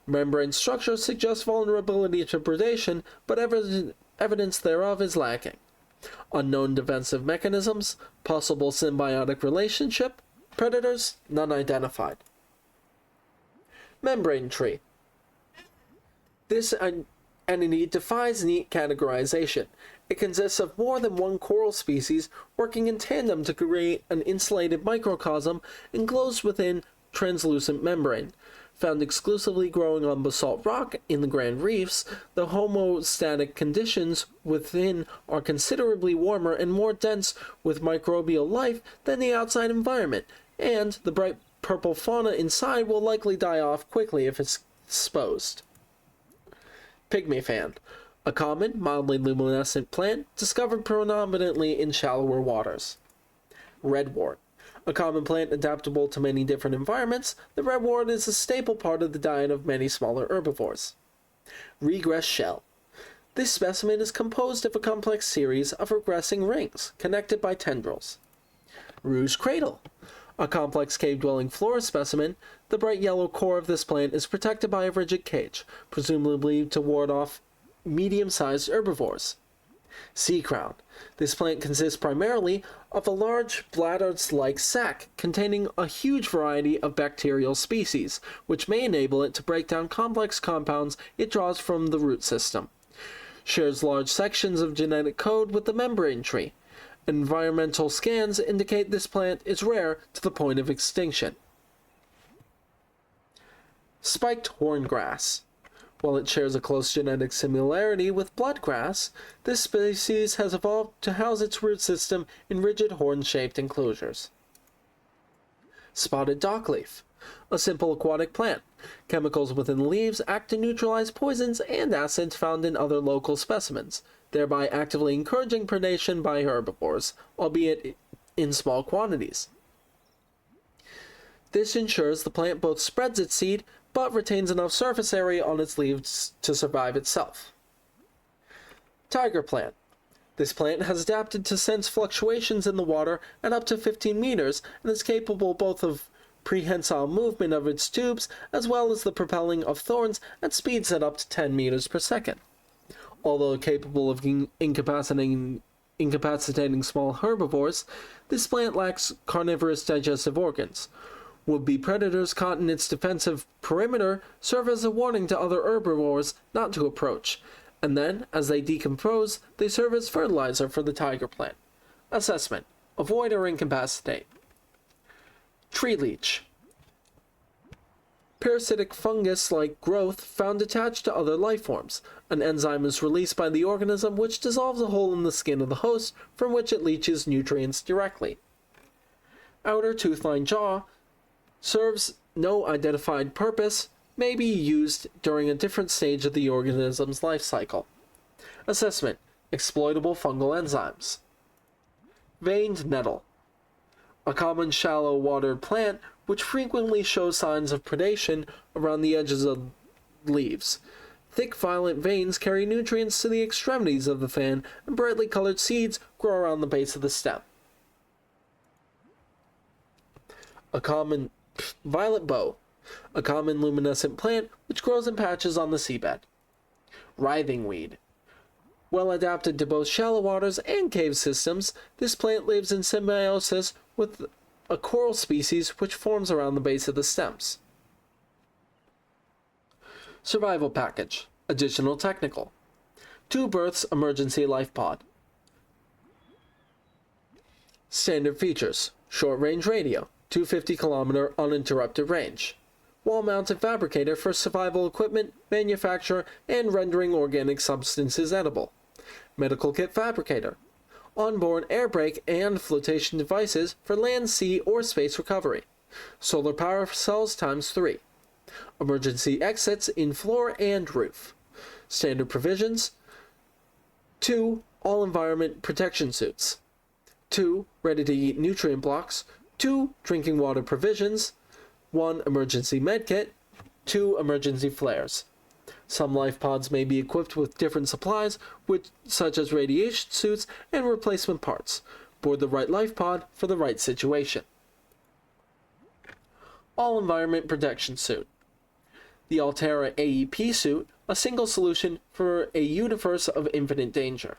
Membrane structure suggests vulnerability to predation, but evidence thereof is lacking. Unknown defensive mechanisms, possible symbiotic relationship, predators none identified. Membrane tree. This entity defies neat categorization. It consists of more than one coral species working in tandem to create an insulated microcosm enclosed within translucent membrane. Found exclusively growing on basalt rock in the Grand Reefs, the homostatic conditions within are considerably warmer and more dense with microbial life than the outside environment, and the bright purple fauna inside will likely die off quickly if it's exposed. Pygmy fan. A common, mildly luminescent plant discovered predominantly in shallower waters. Redwort. A common plant adaptable to many different environments, the redwort is a staple part of the diet of many smaller herbivores. Regress shell. This specimen is composed of a complex series of regressing rings, connected by tendrils. Rouge cradle. A complex cave-dwelling flora specimen, the bright yellow core of this plant is protected by a rigid cage, presumably to ward off medium-sized herbivores. Sea crown. This plant consists primarily of a large bladder-like sac containing a huge variety of bacterial species, which may enable it to break down complex compounds it draws from the root system. Shares large sections of genetic code with the membrane tree. Environmental scans indicate this plant is rare to the point of extinction. Spiked horngrass. While it shares a close genetic similarity with bloodgrass, this species has evolved to house its root system in rigid horn-shaped enclosures. Spotted dockleaf. A simple aquatic plant. Chemicals within the leaves act to neutralize poisons and acids found in other local specimens, thereby actively encouraging predation by herbivores, albeit in small quantities. This ensures the plant both spreads its seed but retains enough surface area on its leaves to survive itself. Tiger plant. This plant has adapted to sense fluctuations in the water at up to 15 meters and is capable both of prehensile movement of its tubes as well as the propelling of thorns at speeds at up to 10 meters per second. Although capable of incapacitating small herbivores, this plant lacks carnivorous digestive organs. Would-be predators caught in its defensive perimeter serve as a warning to other herbivores not to approach, and then, as they decompose, they serve as fertilizer for the tiger plant. Assessment. Avoid or incapacitate. Tree leech. Parasitic fungus-like growth found attached to other life forms. An enzyme is released by the organism which dissolves a hole in the skin of the host from which it leaches nutrients directly. Outer tooth-lined jaw serves no identified purpose, may be used during a different stage of the organism's life cycle. Assessment. Exploitable fungal enzymes. Veined nettle. A common shallow water plant which frequently shows signs of predation around the edges of leaves. Thick violet veins carry nutrients to the extremities of the fan, and brightly colored seeds grow around the base of the stem. A common violet bow, a common luminescent plant which grows in patches on the seabed. Writhing weed. Well adapted to both shallow waters and cave systems, this plant lives in symbiosis with a coral species which forms around the base of the stems. Survival package. Additional technical. 2 berths emergency life pod. Standard features. Short-range radio. 250-kilometer uninterrupted range. Wall-mounted fabricator for survival equipment, manufacture, and rendering organic substances edible. Medical kit fabricator. Onboard air brake and flotation devices for land, sea, or space recovery. Solar power cells ×3. Emergency exits in floor and roof. Standard provisions. 2 all-environment protection suits. 2 ready-to-eat nutrient blocks. 2 drinking water provisions, 1 emergency medkit, 2 emergency flares. Some life pods may be equipped with different supplies, such as radiation suits and replacement parts. Board the right life pod for the right situation. All-Environment Protection Suit. The Altera AEP suit, a single solution for a universe of infinite danger.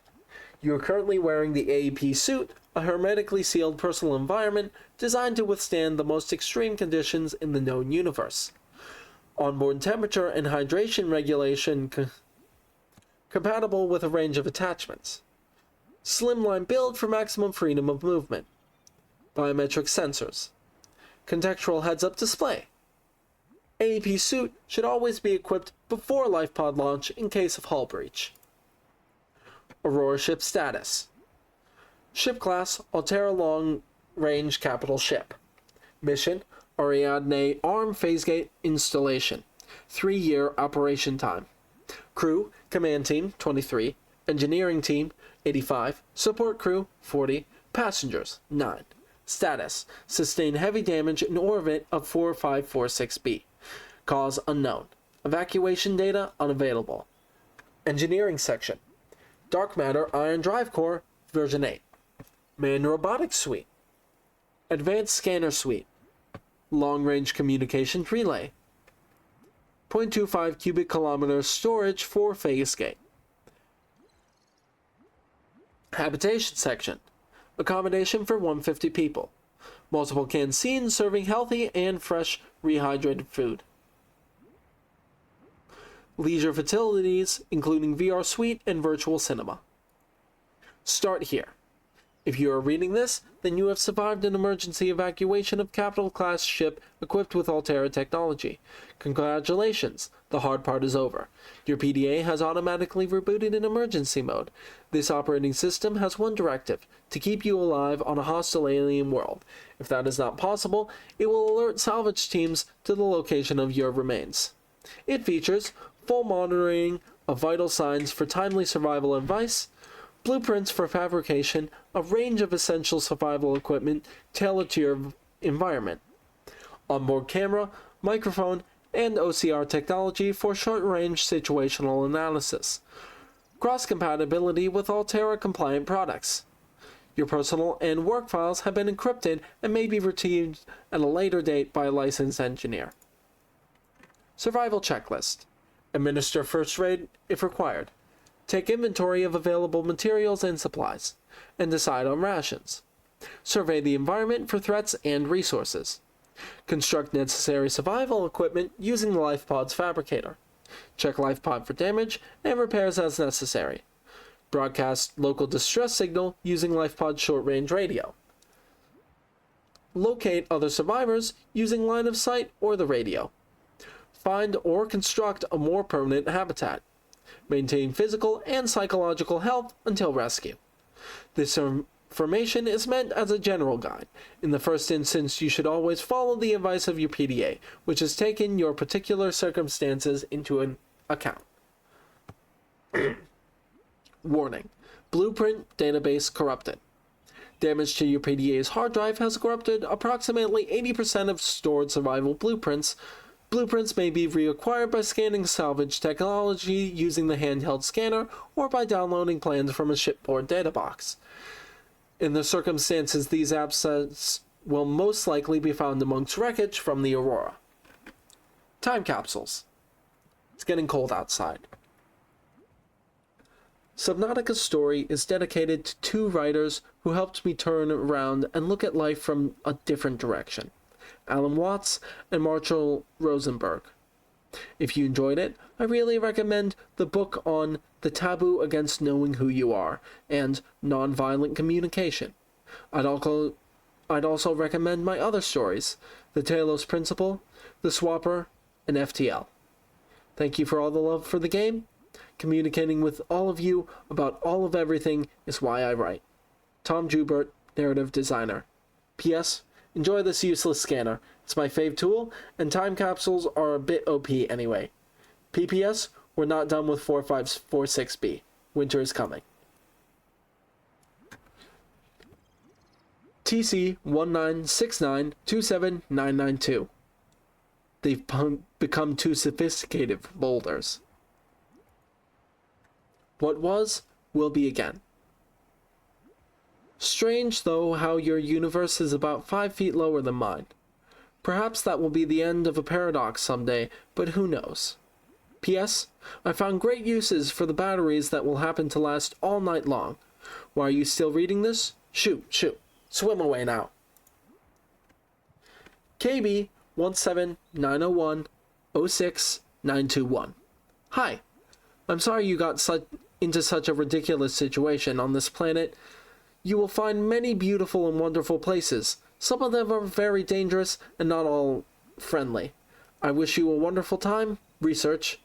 You are currently wearing the AEP suit, a hermetically sealed personal environment designed to withstand the most extreme conditions in the known universe. Onboard temperature and hydration regulation compatible with a range of attachments. Slimline build for maximum freedom of movement. Biometric sensors. Contextual heads-up display. AEP suit should always be equipped before LifePod launch in case of hull breach. Aurora ship status. Ship class, Altera Long Range Capital Ship. Mission, Ariadne Arm Phasegate Installation. 3-year operation time. Crew, Command Team, 23. Engineering Team, 85. Support Crew, 40. Passengers, 9. Status, Sustain heavy damage in orbit of 4546B. Cause unknown. Evacuation data unavailable. Engineering section. Dark Matter Ion Drive Core, version 8. Manned Robotics Suite. Advanced Scanner Suite. Long Range Communications Relay. 0.25 cubic kilometers storage for Phasegate. Habitation section. Accommodation for 150 people. Multiple canteens serving healthy and fresh rehydrated food. Leisure facilities, including VR suite and virtual cinema. Start here. If you are reading this, then you have survived an emergency evacuation of capital-class ship equipped with Altera technology. Congratulations, the hard part is over. Your PDA has automatically rebooted in emergency mode. This operating system has one directive, to keep you alive on a hostile alien world. If that is not possible, it will alert salvage teams to the location of your remains. It features full monitoring of vital signs for timely survival advice, blueprints for fabrication, a range of essential survival equipment tailored to your environment, onboard camera, microphone, and OCR technology for short-range situational analysis, cross-compatibility with Altera-compliant products. Your personal and work files have been encrypted and may be retrieved at a later date by a licensed engineer. Survival checklist. Administer first aid if required. Take inventory of available materials and supplies, and decide on rations. Survey the environment for threats and resources. Construct necessary survival equipment using the LifePod's fabricator. Check LifePod for damage and repairs as necessary. Broadcast local distress signal using LifePod's short-range radio. Locate other survivors using line of sight or the radio. Find or construct a more permanent habitat. Maintain physical and psychological health until rescue. This information is meant as a general guide. In the first instance, you should always follow the advice of your PDA, which has taken your particular circumstances into account. Warning. Blueprint database corrupted. Damage to your PDA's hard drive has corrupted approximately 80% of stored survival blueprints. Blueprints may be reacquired by scanning salvage technology using the handheld scanner or by downloading plans from a shipboard data box. In the circumstances, these assets will most likely be found amongst wreckage from the Aurora. Time capsules. It's getting cold outside. Subnautica's story is dedicated to 2 writers who helped me turn around and look at life from a different direction. Alan Watts and Marshall Rosenberg. If you enjoyed it, I really recommend the book on The Taboo Against Knowing Who You Are and Nonviolent Communication. I'd also recommend my other stories, The Talos Principle, The Swapper, and FTL. Thank you for all the love for the game. Communicating with all of you about all of everything is why I write. Tom Joubert, Narrative Designer. P.S. Enjoy this useless scanner. It's my fave tool, and time capsules are a bit OP anyway. PPS, we're not done with 4546B. Winter is coming. TC 196927992. They've become too sophisticated for boulders. What was, will be again. Strange, though, how your universe is about 5 feet lower than mine. Perhaps that will be the end of a paradox someday, but who knows? P.S. I found great uses for the batteries that will happen to last all night long. Why are you still reading this? Shoot. Swim away now. KB 17901-06921. Hi. I'm sorry you got into such a ridiculous situation on this planet. You will find many beautiful and wonderful places. Some of them are very dangerous and not all friendly. I wish you a wonderful time. Research.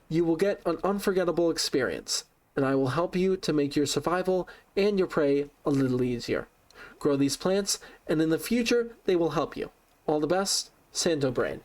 You will get an unforgettable experience, and I will help you to make your survival and your prey a little easier. Grow these plants, and in the future they will help you. All the best, Santo Brain.